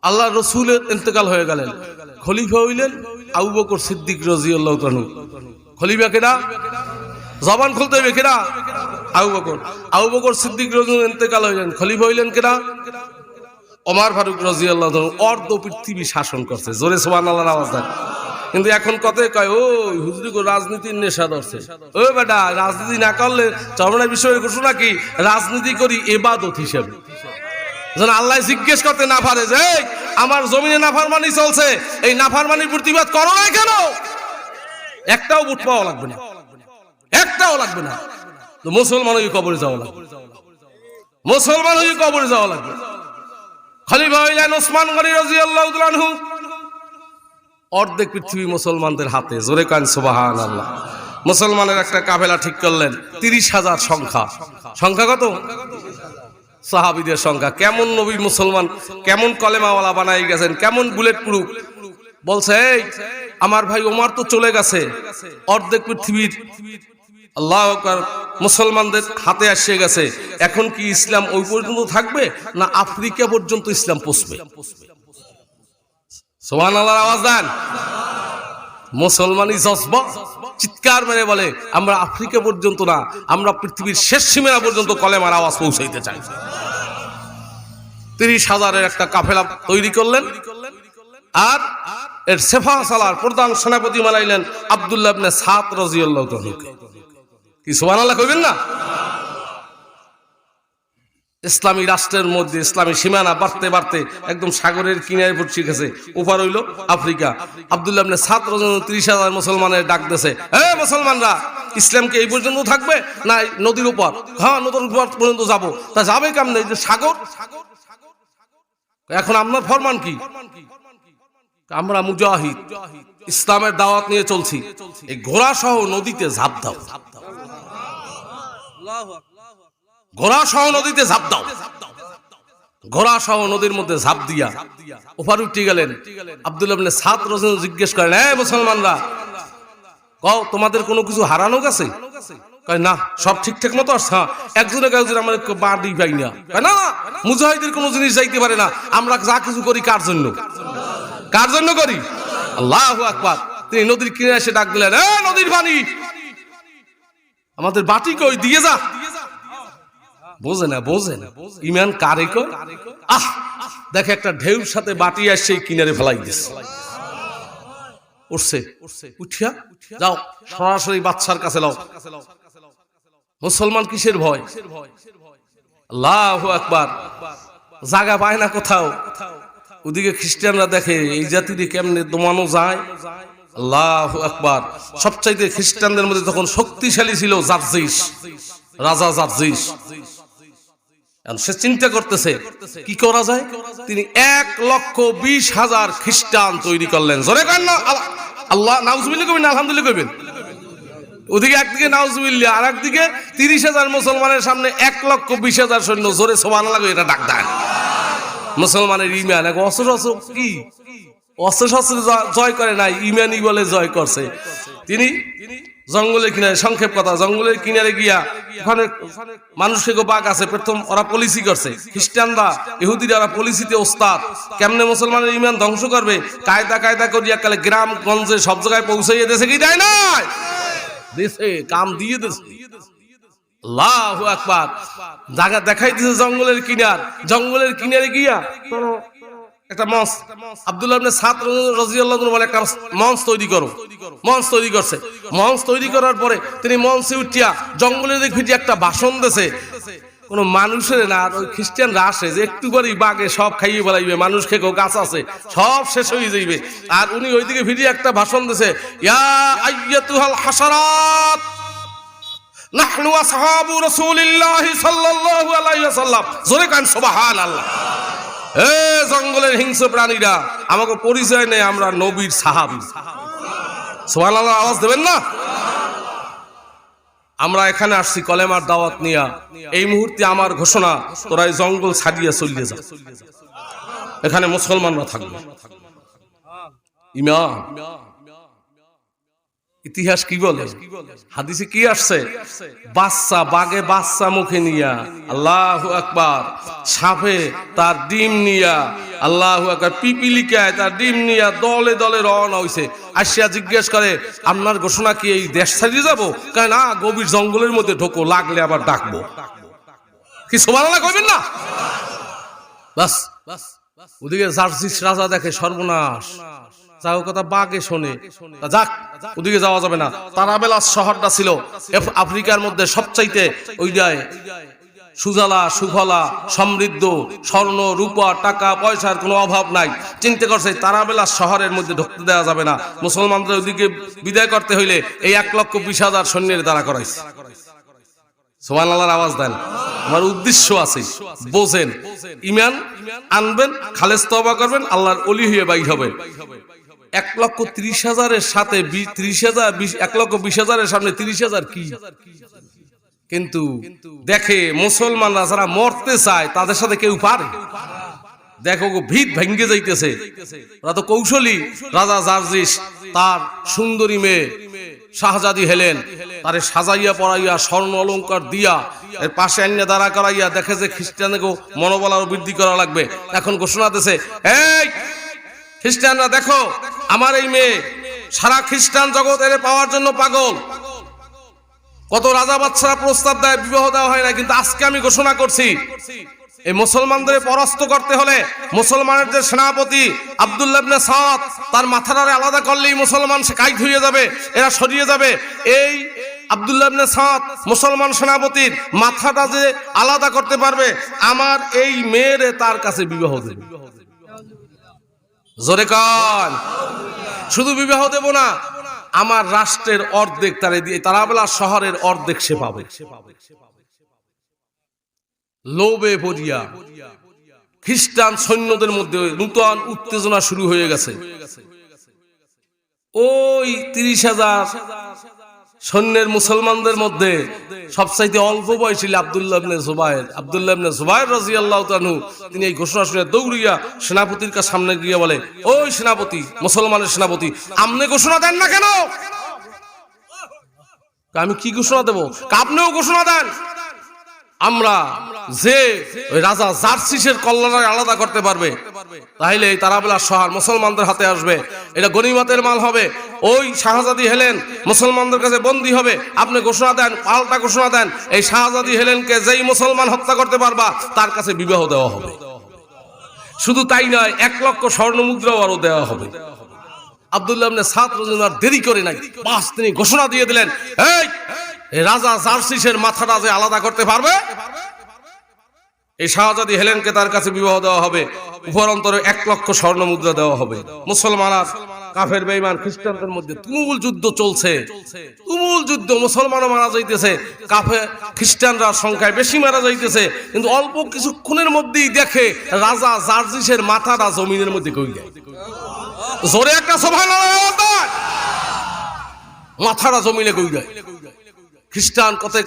আল্লাহ রসুলের ইন্তেকাল হয়ে গেলেন, খলিফা হইলেন আবু বকর সিদ্দিক রাদিয়াল্লাহু তাআলা। খলিফা কেডা? জবান খুলতে হবে, কেডা? আবু বকর। আবু বকর সিদ্দিক রাদিয়াল্লাহু ইন্তেকাল হইলেন, খলিফা হইলেন কেডা? ওমর ফারুক রাদিয়াল্লাহু তাআলা। অর্ধ পৃথিবী শাসন করছে, জোরে সুবহানাল্লাহর আওয়াজ দেন। কিন্তু এখন কথায় কয়, ও হুজুরি কো রাজনীতির নেশা ধরছে। ও বেটা, রাজনীতি না করলে চরমনার বিষয়ে ঘোষণা কি? রাজনীতি করি ইবাদত হিসেবে, যেন আল্লাহ জিজ্ঞেস করতে না পারে যে আমার জমিনে নাফরমানি চলছে, এই নাফরমানির প্রতিবাদ করো না কেন? একটাও ভোট পাওয়া লাগবে না, একটাও লাগবে না। তো মুসলমান হয়ে কবরে যাওয়া লাগবে, মুসলমান হয়ে কবরে যাওয়া লাগবে। খলিফা হইলেন ওসমান গনি রাদিয়াল্লাহু তাআলা আনহু। অর্ধেক পৃথিবী মুসলমানদের হাতে, জোরে কান সুবহানাল্লাহ। মুসলমানের একটা কাফেলা ঠিক করলেন, 30,000 সংখ্যা। সংখ্যা কত? সাহাবীদের সংখ্যা। কেমন নবী মুসলমান, কেমন কলেমাওয়ালা বানাই গেছেন, কেমন বুলেট প্রুফ। বলছে, এই আমার ভাই ওমর তো চলে গেছে, অর্ধেক পৃথিবীর আল্লাহু আকবার মুসলমানদের হাতে এসে গেছে, এখন কি ইসলাম ওই পর্যন্ত থাকবে না আফ্রিকা পর্যন্ত ইসলাম পৌঁছবে? সুবহানাল্লাহর আওয়াজ দেন। মুসলমানি জজবা চিৎকার মেরে বলে, আমরা আফ্রিকা পর্যন্ত না, আমরা পৃথিবীর শেষ সীমানা পর্যন্ত কলেমার আওয়াজ পৌঁছাইতে চাই। 30,000-এর একটা কাফেলা তৈরি করলেন, আর এর সেফা সালার প্রধান সেনাপতি বানাইলেন আব্দুল্লাহ ইবনে সাদ রাদিয়াল্লাহু তাআলা। কি সুবহানাল্লাহ কইবেন না? ইসলামী রাষ্ট্রের মধ্যে ইসলামী সীমানা বাড়তে বাড়তে একদম সাগরের কিনারে পৌঁছে গেছে। ওপার হইল আফ্রিকা। আব্দুল্লাহ ইবনে সাদ রাদিয়াল্লাহু 30,000 মুসলমানের ডাক দিয়েছে, হে মুসলমানরা, ইসলামকে এই পর্যন্ত থাকবে না নদীর উপর? হ্যাঁ, নদীর উপর পর্যন্ত যাব। তা যাবে কেমনে? এই যে সাগর। এখন আপনার ফরমান কি? আমরা মুজাহিদ, ইসলামের দাওয়াত নিয়ে চলছি, এই ঘোড়া সহ নদীতে ঝাঁপ দাও, ঘোড়া সহ নদীতে ঝাঁপ দাও। ঘোড়া সহ নদীর মধ্যে ঝাঁপ দিয়া ওপার উঠে গেলেন। আব্দুল্লাহ ইবনে সাদ রাদিয়াল্লাহু জিজ্ঞেস করেন, হে মুসলমানরা, কও তোমাদের কোনো কিছু হারানো গেছে? কয় না, সব ঠিকঠাক মতো আসছে। একজনে একজন আমার বাড়ি পাই না। কয় না, মুজাহিদের কোনো জিনিস যাইতে পারে না। আমরা যা কিছু করি কার জন্য? কার জন্য করি? আল্লাহু আকবার। তিনি নদীর কিনারে এসে ডাক দিলেন, এ নদীর পানি, আমাদের বাটি কই, দিয়ে যা। বোঝে না, বোঝে না ইমান কারে কয়। দেখে একটা ঢেউর সাথে বাটি আসছে কিনারে ফেলাই দিচ্ছে। উঠছে, উঠিয়া যাও সরাসরি বাদশার কাছে লাও। মুসলমান কিসের ভয়? আল্লাহু আকবার, জায়গা পায় না কোথাও। ওদিকে খ্রিস্টানরা দেখে এই জাতিকে কেমনে দমানো যায়। আল্লাহু আকবার। সবচাইতে খ্রিস্টানদের মধ্যে তখন শক্তিশালী ছিল জার্জিস, রাজা জার্জিস। সে চিন্তা করতেছে কি করা যায়। তিনি 1,20,000 খ্রিস্টান তৈরি করলেন। জোরে করেন না আল্লাহ, নাউজুবিল্লাহ কইবেন না আলহামদুলিল্লাহ কইবেন। ওদিকে একদিকে নাউজুবিল্লাহ, আর একদিকে 30,000 মুসলমানের সামনে 1,20,000 সৈন্য। জোরে সুবহানাল্লাহ এটা ডাক দেন। মুসলমানের ইমান অস্ত্র শস্ত্র কি অস্ত্র শস্ত্র জয় করে নাই, ইমানই বলে জয় করছে। তিনি জঙ্গলের কিনারে, সংক্ষেপ কথা, জঙ্গলের কিনারে গিয়া ওখানে মানুষকে বাঘ আছে। প্রথম ওরা পলিসি করছে, খ্রিস্টানরা ইহুদিরা ওরা পলিসিতে ওস্তাদ। কেমনে মুসলমানের ইমান ধ্বংস করবে কায়দা করিয়া কালে গ্রাম গঞ্জে সব জায়গায় পৌঁছাইয়ে দেশে কি দেয় না, দেশে কাম দিয়ে দেশে। আল্লাহু আকবার। জায়গা দেখাই দিয়েছে জঙ্গলের কিনারে গিয়া একটা মঞ্চ, আব্দুল্লাহ ইবনে সাদ রাদিয়াল্লাহু আনহু বলে একটা মঞ্চ তৈরি করো। মঞ্চ তৈরি করছে। মঞ্চ তৈরি করার পরে তিনি মঞ্চে উঠিয়া জঙ্গলের দিকে একটা ভাষণ দিয়েছে। কোন মানুষের না, ওই খ্রিস্টানরা আসে যে একটু করেই বাঘে সব খাইয়ে বলাইবে, মানুষ খেকো গাছ আছে সব শেষ হয়ে যাইবে। আর উনি ওইদিকে ফিরিয়ে একটা ভাষণ দিয়েছে, ইয়া আইয়াতুহাল হাসারাত নাহনু আসহাবু রাসূলিল্লাহি সাল্লাল্লাহু আলাইহি ওয়াসাল্লাম। জোরে কান সুবহানাল্লাহ। এ জঙ্গলের হিংস্র প্রাণীরা, আমাকে পরিচয় নেই, আমরা নবীর সাহাবী। সুবহানাল্লাহ আওয়াজ দেবেন না? আমরা এখানে আসছি কলেমার দাওয়াত নিয়া। এই মুহূর্তে আমার ঘোষণা, তোরা এই জঙ্গল ছাড়িয়ে চলিয়ে যা, এখানে মুসলমানরা থাকবে। ইমান ইতিহাস কি বলে, হাদিসে কি আসছে? বাচ্চা বাঘে বাচ্চা মুখে নিয়া, আল্লাহু আকবার, সাপে তার ডিম নিয়া, আল্লাহু আকবার, পিপিলিকায় তার ডিম নিয়া দলে দলে রওনা হইছে। আসিয়া জিজ্ঞেস করে, আপনার ঘোষণা কি এই দেশ ছাড়িয়ে যাবো? কারণ না, গভীর জঙ্গলের মধ্যে ঢোকো, লাগলে আবার ডাকবো। কি সুবহানাল্লাহ কইবেন না? বাস ওদিকে জার্জিস রাজা দেখে সর্বনাশ, যাও কথা বাঘে শোনে, যাক ওদিকে যাওয়া যাবে না। তারাবেলাস শহরটা ছিল আফ্রিকার মধ্যে সবচাইতে ওই যায় সুজলা সুফলা সমৃদ্ধ, স্বর্ণ রূপা টাকা পয়সার কোনো অভাব নাই। চিন্তা করছে তারাবেলাস শহরের মধ্যে ঢুকতে দেওয়া যাবে না, মুসলমানদের ওইদিকে বিদায় করতে হইলে এই 1,20,000 সৈন্যের দ্বারা করাইছে। সুবহানাল্লাহর আওয়াজ দেন। আমার উদ্দেশ্য আছে, বোঝেন। ঈমান আনবেন, খালেস তওবা করবেন, আল্লাহর ওলি হয়ে বাইর হবেন। 1,30,000-এর সাথে 1,20,000-এর সামনে 30,000 কি? কিন্তু দেখে মুসলমানরা যারা মরতে চায় তাদের সাথে কেউ পারে। দেখো ভিত ভেঙ্গে যাইতেছে। ওরা তো কৌশলী। রাজা জার্জিস তার সুন্দরী মেয়ে শাহজাদি হেলেন তারে সাজাইয়া পড়াইয়া স্বর্ণ অলঙ্কার দিয়া এর পাশে আইনে দাঁড়া করাইয়া দেখে যে খ্রিস্টানকে মনোবল আরো বৃদ্ধি করা লাগবে। এখন ঘোষণা দিতেছে, এই খ্রিস্টানরা দেখো, আমার এই মেয়ে সারা খ্রিস্টান জগৎ এর পাওয়ার জন্য পাগল। কত রাজা বাদশারা প্রস্তাব দেয়, বিবাহ দেওয়া হয় না, কিন্তু আজকে আমি ঘোষণা করছি এই মুসলমানদের পরাস্ত করতে হলে মুসলমানের যে সেনাপতি আব্দুল্লাহ ইবনে সাদ তার মাথাটারে আলাদা করলেই মুসলমান সে কাইত হয়ে যাবে, এরা সরিয়ে যাবে। এই আব্দুল্লাহ ইবনে সাদ মুসলমান সেনাপতির মাথাটা যে আলাদা করতে পারবে, আমার এই মেয়ের তার কাছে বিবাহ দেবে। জোরে কান। শুধু বিবাহ দেব না, আমার রাষ্ট্রের অর্ধেক তারে দিয়ে, তারাবেলা শহরের অর্ধেক সে পাবে। লোভে পড়িয়া খ্রিস্টান সৈন্যদের মধ্যে নূতন উত্তেজনা শুরু হয়ে গেছে। ওই 30,000 সৈন্যের মুসলমানদের মধ্যে সবচাইতে অল্প বয়সী আব্দুল্লাহ ইবনে জুবায়ের। আব্দুল্লাহ ইবনে জুবায়ের রাদিয়াল্লাহু তাআলা তিনি এই ঘোষণা শুনে দৌড়িয়া সেনাপতির কাছে সামনে গিয়ে বলে, ওই সেনাপতি, মুসলমানের সেনাপতি, আপনি ঘোষণা দেন না কেন? আমি কি ঘোষণা দেব? আপনিও ঘোষণা দেন। আমরা যে ওই রাজা জার্জিসের কল্যাণে আলাদা করতে পারবে, তাহলে এই তারাবেলা শহর মুসলমানদের হাতে আসবে, এটা গনিমতের মাল হবে। ওই শাহজাদি হেলেন মুসলমানদের কাছে বন্দী হবে। আপনি ঘোষণা দেন, পাল্টা ঘোষণা দেন, এই শাহজাদি হেলেনকে যেই মুসলমান হত্যা করতে পারবা তার কাছে বিবাহ দেওয়া হবে। শুধু তাই নয়, 1,00,000 স্বর্ণ মুদ্রাও আরো দেওয়া হবে। আব্দুল্লাহ ইবনে সাদ রাদিয়াল্লাহু আনহু দেরি করে নাই, বাস তিনি ঘোষণা দিয়ে দিলেন, এই রাজা জার্সিসের মাথাটা যে আলাদা করতে পারবে, এই শাহজাদি হেলেনকে তার কাছে বিবাহ দেওয়া হবে, উপরন্তরে 1 লক্ষ স্বর্ণ মুদ্রা দেওয়া হবে। মুসলমান আর কাফের বেঈমান খ্রিস্টানদের মধ্যে তুমুল যুদ্ধ চলছে, তুমুল যুদ্ধ। মুসলমানও মারা যাইতেছে, কাফের খ্রিস্টানরা সংখ্যায় বেশি মারা যাইতেছে, কিন্তু অল্প কিছুক্ষণের মধ্যেই দেখে রাজা জার্জিসের মাথাটা জমিনের মধ্যে কই যায়। জোরে একটা সুবহানাল্লাহ, মাথাটা জমিনে কই যায়। খ্রিস্টান কতক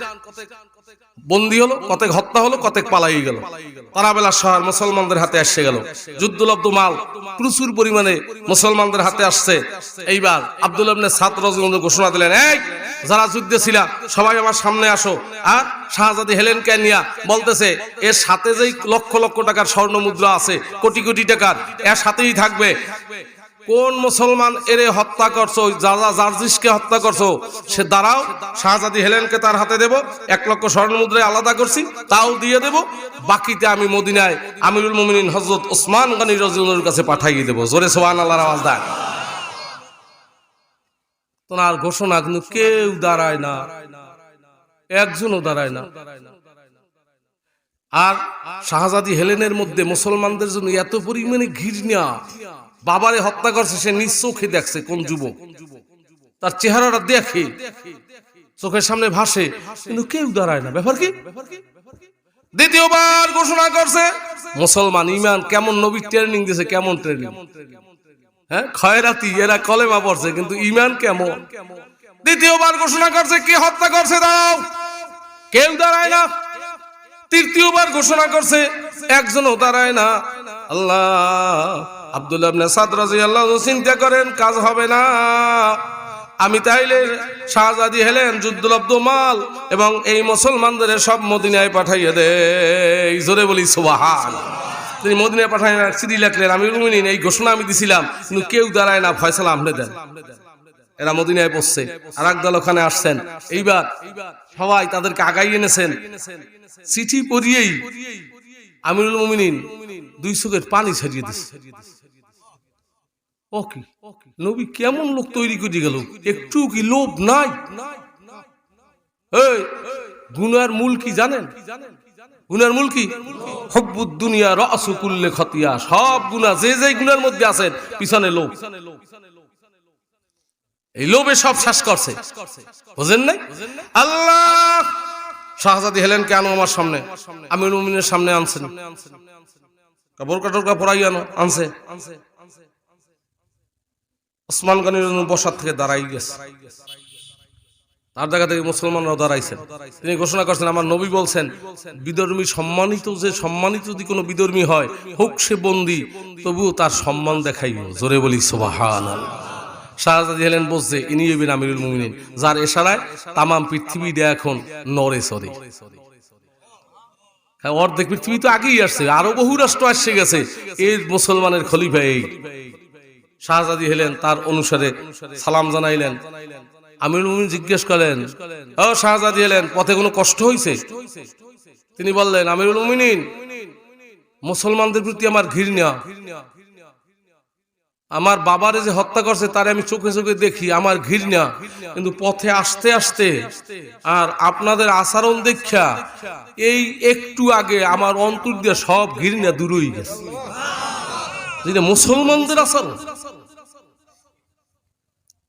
বন্দী হলো, কতক হত্যা হলো, কতক পালাই গেল। তারাবেলা শহর মুসলমানদের হাতে এসে গেল। যুদ্ধলব্ধ মাল প্রচুর পরিমাণে মুসলমানদের হাতে আসছে। এইবার আব্দুল্লাহ ইবনে সাদ রাদিয়াল্লাহু আনহু ঘোষণা দিলেন, এই যারা যুদ্ধে ছিল সবাই আমার সামনে আসো। আর শাহজাদি হেলেনকে নিয়া বলতেছে, এর সাথে যেই লক্ষ লক্ষ টাকার স্বর্ণ মুদ্রা আছে, কোটি কোটি টাকার, এর সাথেই থাকবে। কোন মুসলমান এরে হত্যা করছো, যারা জার্জিসকে হত্যা করছো, সে দাঁড়াও, শাহজাদি হেলেনকে তার হাতে দেব, 1 লক্ষ স্বর্ণ মুদ্রায় আলাদা করছি তাও দিয়ে দেব, বাকিতে আমি মদিনায় আমিরুল মুমিনিন হযরত ওসমান গনি রাদিয়াল্লাহু আনহুর কাছে পাঠিয়ে দেব। জোরে সুবহানাল্লাহর আওয়াজ দেন। তোনার ঘোষণা কিন্তু কেউ দাঁড়ায় না, একজনও দাঁড়ায় না। আর শাহজাদি হেলেনের মধ্যে মুসলমানদের জন্য এত পরিমাণে ঘৃণা, বাবারে হত্যা করছে সে নিজ চোখে দেখছে, কোন যুবক তার চেহারাটা দেখে চোখের সামনে ভাসে, কিন্তু কেউ দাঁড়ায় না। ব্যাপার কি? দ্বিতীয়বার ঘোষণা করছে, মুসলমান ইমান কেমন, নবী ট্রেনিং দিয়েছে, কেমন ট্রেনিং, হ্যাঁ খয়রাতি, এরা কলেমা পড়ছে কিন্তু ইমান কেমন। দ্বিতীয়বার ঘোষণা করছে, কে হত্যা করছে দাও, কেউ দাঁড়ায় না। তৃতীয়বার ঘোষণা করছে, একজনও দাঁড়ায় না। আল্লাহ, আব্দুল্লাহ ইবনে সাদ রাদিয়াল্লাহু আনহু চিন্তা করেন কাজ হবে না, আমি তাইলে শাহজাদি হেলেন যুদ্ধলব্ধ মাল এবং এই মুসলমানদের সব মদিনায় পাঠাইয়ে দেই। জোরে বলি সুবহানাল্লাহ। তিনি মদিনায় পাঠাই চিঠি লিখলেন, আমিরুল মুমিনিন এই ঘোষণা আমি দিছিলাম, কিন্তু কেউ দাঁড়ায় না, ফয়সালা আপনি দেন। এরা মদিনায় পৌঁছছে, আর একদল ওখানে আসছেন। এইবার সবাই তাদেরকে আগাই এনেছেন। চিঠি পড়িয়েই আমিরুল মুমিনিন 2 চোখের পানি ছাড়িয়ে দিচ্ছে। ও কি নবী কেমন লোক তৈরি করে গেল, একটু কি লোভ নাই? এই গুনার মূল কি জানেন? গুনার মূল কি? হুব্বুদ দুনিয়া রাসু কুল্লি খাতিয়া। সব গুনাহ যে যে গুনার মধ্যে আছে পিছনে লোভ। এই লোভে সব শেষ করছে, বুঝেন নাই? আল্লাহ শাহজাদি হেলেনকে আনো আমার সামনে, আমিরুল মুমিনের সামনে আনছেন, বোরকা টোরকা পরাই আনছে। ওসমান গনি বসার থেকে দাঁড়াই গেছে, তার জায়গা থেকে মুসলমানরাও দাঁড়াইছেন। তিনি ঘোষণা করছেন, আমার নবী বলছেন, বিধর্মী সম্মানিত, যে সম্মানিত যদি কোনো বিধর্মী হয়, হোক সে বন্দী, তবুও তার সম্মান দেখাইব। জোরে বলি সুবহানাল্লাহ। শাহজাদি হেলেন বলছে, ইনি হইবেন আমিরুল মুমিনিন, যার ইশারায় তামাম পৃথিবীটা এখন নড়ে চড়ে। হ্যাঁ, অর্ধেক পৃথিবী তো আগেই আসছে, আরো বহু রাষ্ট্র আসছে গেছে, এর মুসলমানের খলিফা এই। শাহজাদি হেলেন তার অনুসারে সালাম জানাইলেন। আমিরুল মুমিনিন জিজ্ঞেস করলেন, ও শাহজাদি হেলেন, পথে কোনো কষ্ট হয়েছে? তিনি বললেন, আমিরুল মুমিনিন, মুসলমানদের প্রতি আমার ঘৃণা, আমার বাবারে যে হত্যা করছে তারে আমি চোখে চোখে দেখি, আমার ঘৃণা, কিন্তু পথে আসতে আসতে আর আপনাদের আচরণ দেখা এই একটু আগে আমার অন্তর দিয়ে সব ঘৃণা দূর হয়ে গেছে। যেটা মুসলমানদের আচরণ।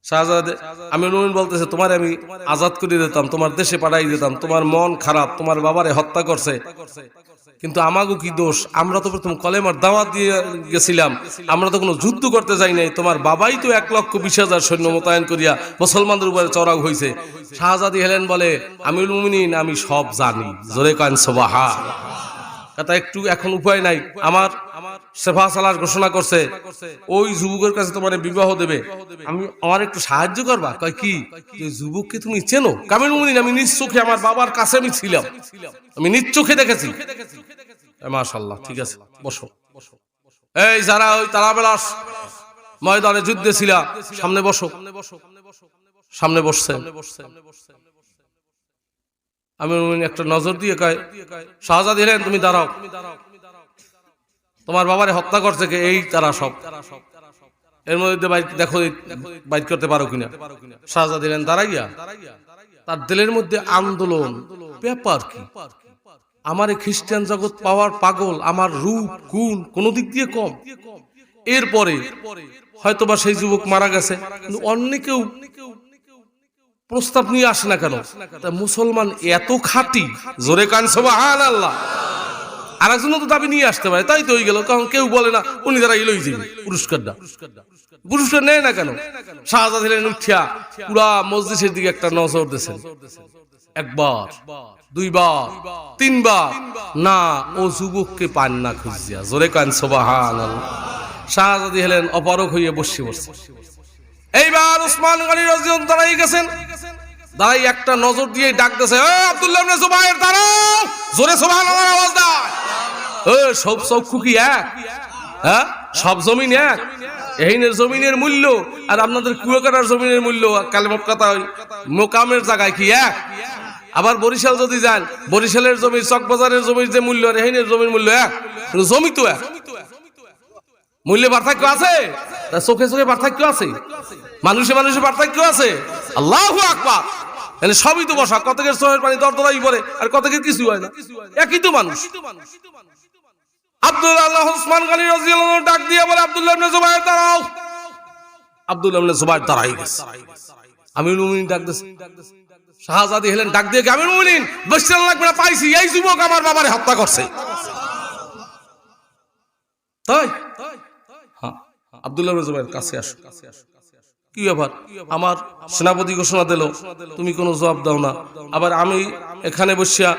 শাহজাদে আমিরুল মুমিনিন বলতেছে, তোমার আমি আজাদ করে দিতাম, তোমার দেশে পাঠাই দিতাম, তোমার মন খারাপ, তোমার বাবারে হত্যা করছে, কিন্তু আমাগো কি দোষ? আমরা তো প্রথম কলেমার দাওয়াত দিয়ে গেছিলাম, আমরা তো কোনো যুদ্ধ করতে যাই নাই, তোমার বাবাই তো 1,20,000 সৈন্য মোতায়েন করিয়া মুসলমানদের উপরে চড়াও হয়েছে। শাহজাদি হেলেন বলে, আমিরুল মুমিনিন, আমি সব জানি। জোরে কান সুবহানাল্লাহ। কথা একটু এখন উপায় নাই, আমার সেফা সালার ঘোষণা করছে, ওই যুবকের কাছে তোমার বিবাহ দেবে, আমি আমার একটু সাহায্য করবা? কয় কি? যুবককে তুমি চেনো? আমিরুল মুমিনিন, আমি নিজ চোখে আমার বাবার কাছে আমি ছিলাম, আমি নিজ চোখে দেখেছি। মাশাআল্লাহ, ঠিক আছে, বসো। এই যারা ওই তারাবেলাস ময়দানে যুদ্ধে ছিল, সামনে বসো। সামনে বসছেন। আমিরুল মুমিনিন একটা নজর দিয়ে কয়, শাহজাদি হেলেন, তুমি দাঁড়াও, তোমার বাবারে হত্যা করছে কে? এই তারা সব। এর মধ্যে দেখো বাইট করতে পারো কিনা। সাজা দিলেন দাঁড়াইয়া, তার দিলের মধ্যে আন্দোলন, ব্যাপার কি, আমার এই খ্রিস্টান জগৎ পাওয়ার পাগল, আমার রূপ গুণ কোন দিক দিয়ে কম। এরপরে হয়তোবা সেই যুবক মারা গেছে, কিন্তু অন্য কেউ প্রস্তাব নিয়ে আসে না কেন? তা মুসলমান এত খাঁটি, জোরে কান সুবহানাল্লাহ। আর একজন তো দাবি নিয়ে আসতে পারে, তাই তো হয়ে গেল, কারণ কেউ বলে না উনি তারা এলোই যাবে পুরস্কারটা। পুরস্কার নেয় না কেন? শাহজাদ দিলেন উঠিয়া পুরা মসজিদের দিকে একটা নজর দিয়েছেন, একবার, দুইবার, তিনবার, না ও যুবককে পান না খুঁজিয়া, জোরে কান সুবহানাল্লাহ। শাহজাদি হলেন অপারক হইয়া বসে বসে। এইবার ওসমান গনি রাদিয়াল্লাহু দাঁড়াই গেছেন, দাঁড়াই একটা নজর দিয়ে ডাক দিয়েছে, আব্দুল্লাহ ইবনে জুবায়ের দাঁড়াও, জোরে সুবহানাল্লাহ আওয়াজ দাও। সব চক্ষু কি এক? হ্যাঁ, সব জমিন এক? এইনের জমিনের মূল্য আর আপনাদের কুয়াকাটার জমিনের মূল্য, কালেমত কথা মোকামের জায়গায় কি এক? আবার বরিশাল যদি যান, বরিশালের জমি, চকবাজারের জমির যে মূল্য আর এইনের জমির মূল্য এক, জমি তো এক, মূল্যে পার্থক্য আছে, চোখে চোখে পার্থক্য আছে, মানুষে মানুষে পার্থক্য আছে। আল্লাহু আকবার। মানে সবই তো বসা, কতকের চোখের পানি দরদরাই পড়ে আর কতকের কিছু হয় না, একই তো মানুষ। আব্দুল্লাহ ওসমান গনি রাদিয়াল্লাহু আনহু ডাক দিয়ে বলে, আব্দুল্লাহ ইবনে জুবায়ের দাঁড়াও। আব্দুল্লাহ ইবনে জুবায়ের দাঁড়াই গেছে। আমিরুল মুমিনিন ডাক দিয়েছে, শাহজাদি হলেন ডাক দিয়ে, আমিরুল মুমিনিন বসতে লাগবে না, পাইছি এই যুবক আমার বাবারে হত্যা করছে। তাই হ্যাঁ, আব্দুল্লাহ ইবনে জুবায়ের কাছে আসো। কি ব্যাপার? আমার সেনাপতি ঘোষণা দিল, তুমি কোনো জবাব দাও না। আবার আমি এখানে বসিয়া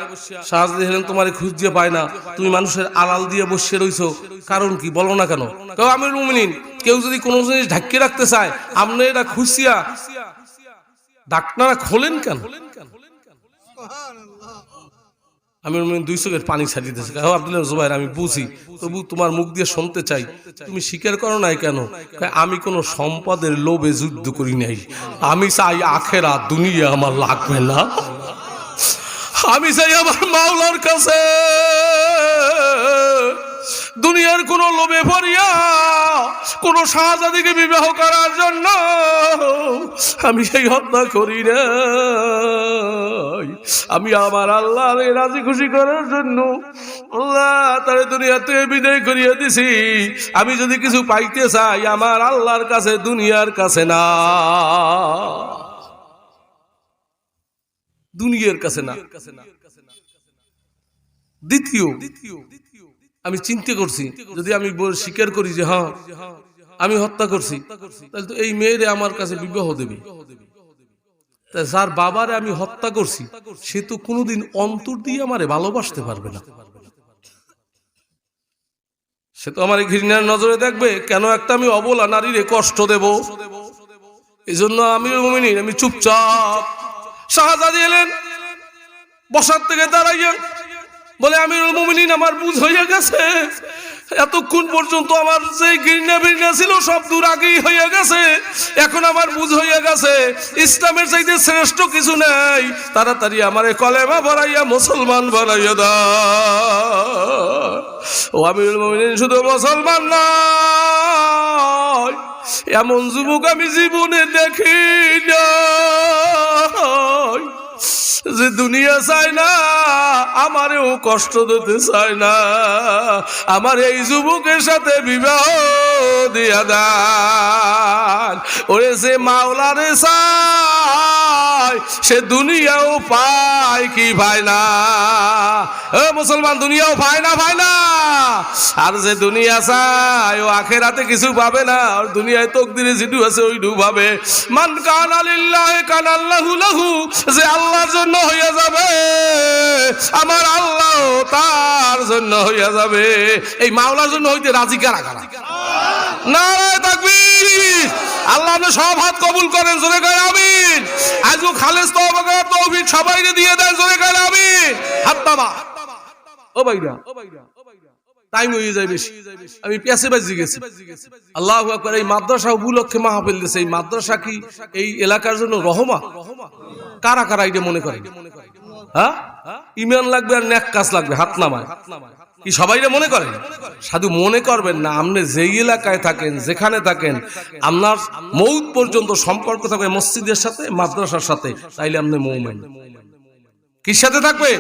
শাহজাদি হলেন তোমার খুঁজ দিয়ে পায় না, তুমি মানুষের আড়াল দিয়ে বসে রইছো, কারণ কি বলো না কেন? কেউ আমিরুল মুমিনিন, কেউ যদি কোনো জিনিস ঢাকিয়ে রাখতে চায়, আপনি এটা খুঁজিয়া ডাকনারা খোলেন কেন? আমিরুল মুমিনিন দুই চোখের পানি ছাড়িয়ে দিয়েছে। আব্দুল্লাহ জুবায়ের, আমি বুঝি, তবু তোমার মুখ দিয়ে শুনতে চাই, তুমি স্বীকার করো নাই কেন? আমি কোনো সম্পদের লোভে যুদ্ধ করি নাই, আমি চাই আখেরাত, দুনিয়া আমার লাগবে না, আমি চাই আমার মাওলার কাছে। দুনিয়ার কোন লোভে পড়িয়া কোন শাহজাদিকে বিবাহ করার জন্য আমি সেই হত্যা করি না, আমি আমার আল্লাহকে রাজি খুশি করার জন্য আল্লাহ তার দুনিয়াতে বিদায় করিয়া দিছি। আমি যদি কিছু পাইতে চাই আমার আল্লাহর কাছে, দুনিয়ার কাছে না, দুনিয়ার কাছে না। দ্বিতীয়, আমি চিন্তা করছি, যদি আমি স্বীকার করি যে হ্যাঁ আমি হত্যা করছি, তাহলে তো এই মেয়েরে আমার কাছে বিবাহ দেবে। যার বাবারে আমি হত্যা করছি সে তো কোনোদিন অন্তর দিয়ে আমারে ভালোবাসতে পারবে না, সে তো আমার ঘৃণার নজরে দেখবে, কেন একটা আমি অবলা নারীরে কষ্ট দেব। এই জন্য আমিরুল মুমিনিন, আমি চুপচাপ। শাহজাদি এলেন বসার থেকে দাঁড়াইয়া বলে, আমিরুল মুমিনিন আমার বুঝ হইয়া গেছে, এতক্ষণ পর্যন্ত আমার যে ঘৃণা বিঘ্না ছিল সব দূর আগেই হয়ে গেছে, এখন আমার বুঝ হইয়া গেছে ইসলামের চাইতে শ্রেষ্ঠ কিছু নাই, তাড়াতাড়ি আমারে কলেমা ভরাইয়া মুসলমান বানাইয়া দাও। ও আমিরুল মুমিনিন, শুধু মুসলমান নয়, এমন যুবক আমি জীবনে দেখি নাই, যে দুনিয়া চায় না, আমারেও কষ্ট দিতে চায় না, আমার এই যুবকের সাথে বিবাহ দিয়া দান। ওরে যে মাওলারে চায় সে দুনিয়াও পায় কি পায় না? মুসলমান, দুনিয়াও পায় না, পায় না। আর যে দুনিয়া চায় ও আখেরাতে কিছু পাবে না, আর দুনিয়ায় তকদিরে যেটু আছে ওইটু পাবে। মান কানা লিল্লাহি কানা আল্লাহু লাহু, যে আল্লাহর জন্য হইয়া যাবে আমার আল্লাহ তার জন্য হইয়া যাবে। এই মাওলার জন্য হইতে রাজি কারা কারা? নারায়ে তাকবীর। আল্লাহ আপনি সব হাত কবুল করেন, জোরে করেন আমিন। আজও খালেস তওবা করার তৌফিক সবাইকে দিয়ে দেন, জোরে করেন আমিন। হাত নামা। ও ভাইরা, টাইম হয়ে যায় বেশি, আমি পেছে বাজি গেছি। আল্লাহু আকবার। এই মাদ্রাসা উপলক্ষে মাহফিল দিয়েছে, এই মাদ্রাসা কি এই এলাকার জন্য রহমত? কারা কারা এটা মনে করে? হ্যাঁ, ঈমান লাগবে আর নেক কাজ লাগবে, হাত নামায়। কি সবাইরে মনে করেন? সাধু মনে করবেন না, আপনি যেই এলাকায় থাকেন, যেখানে থাকেন, আপনার মৌত পর্যন্ত সম্পর্ক থাকবে মসজিদের সাথে, মাদ্রাসার সাথে, তাইলে আপনি মুমিন। কির সাথে থাকবে?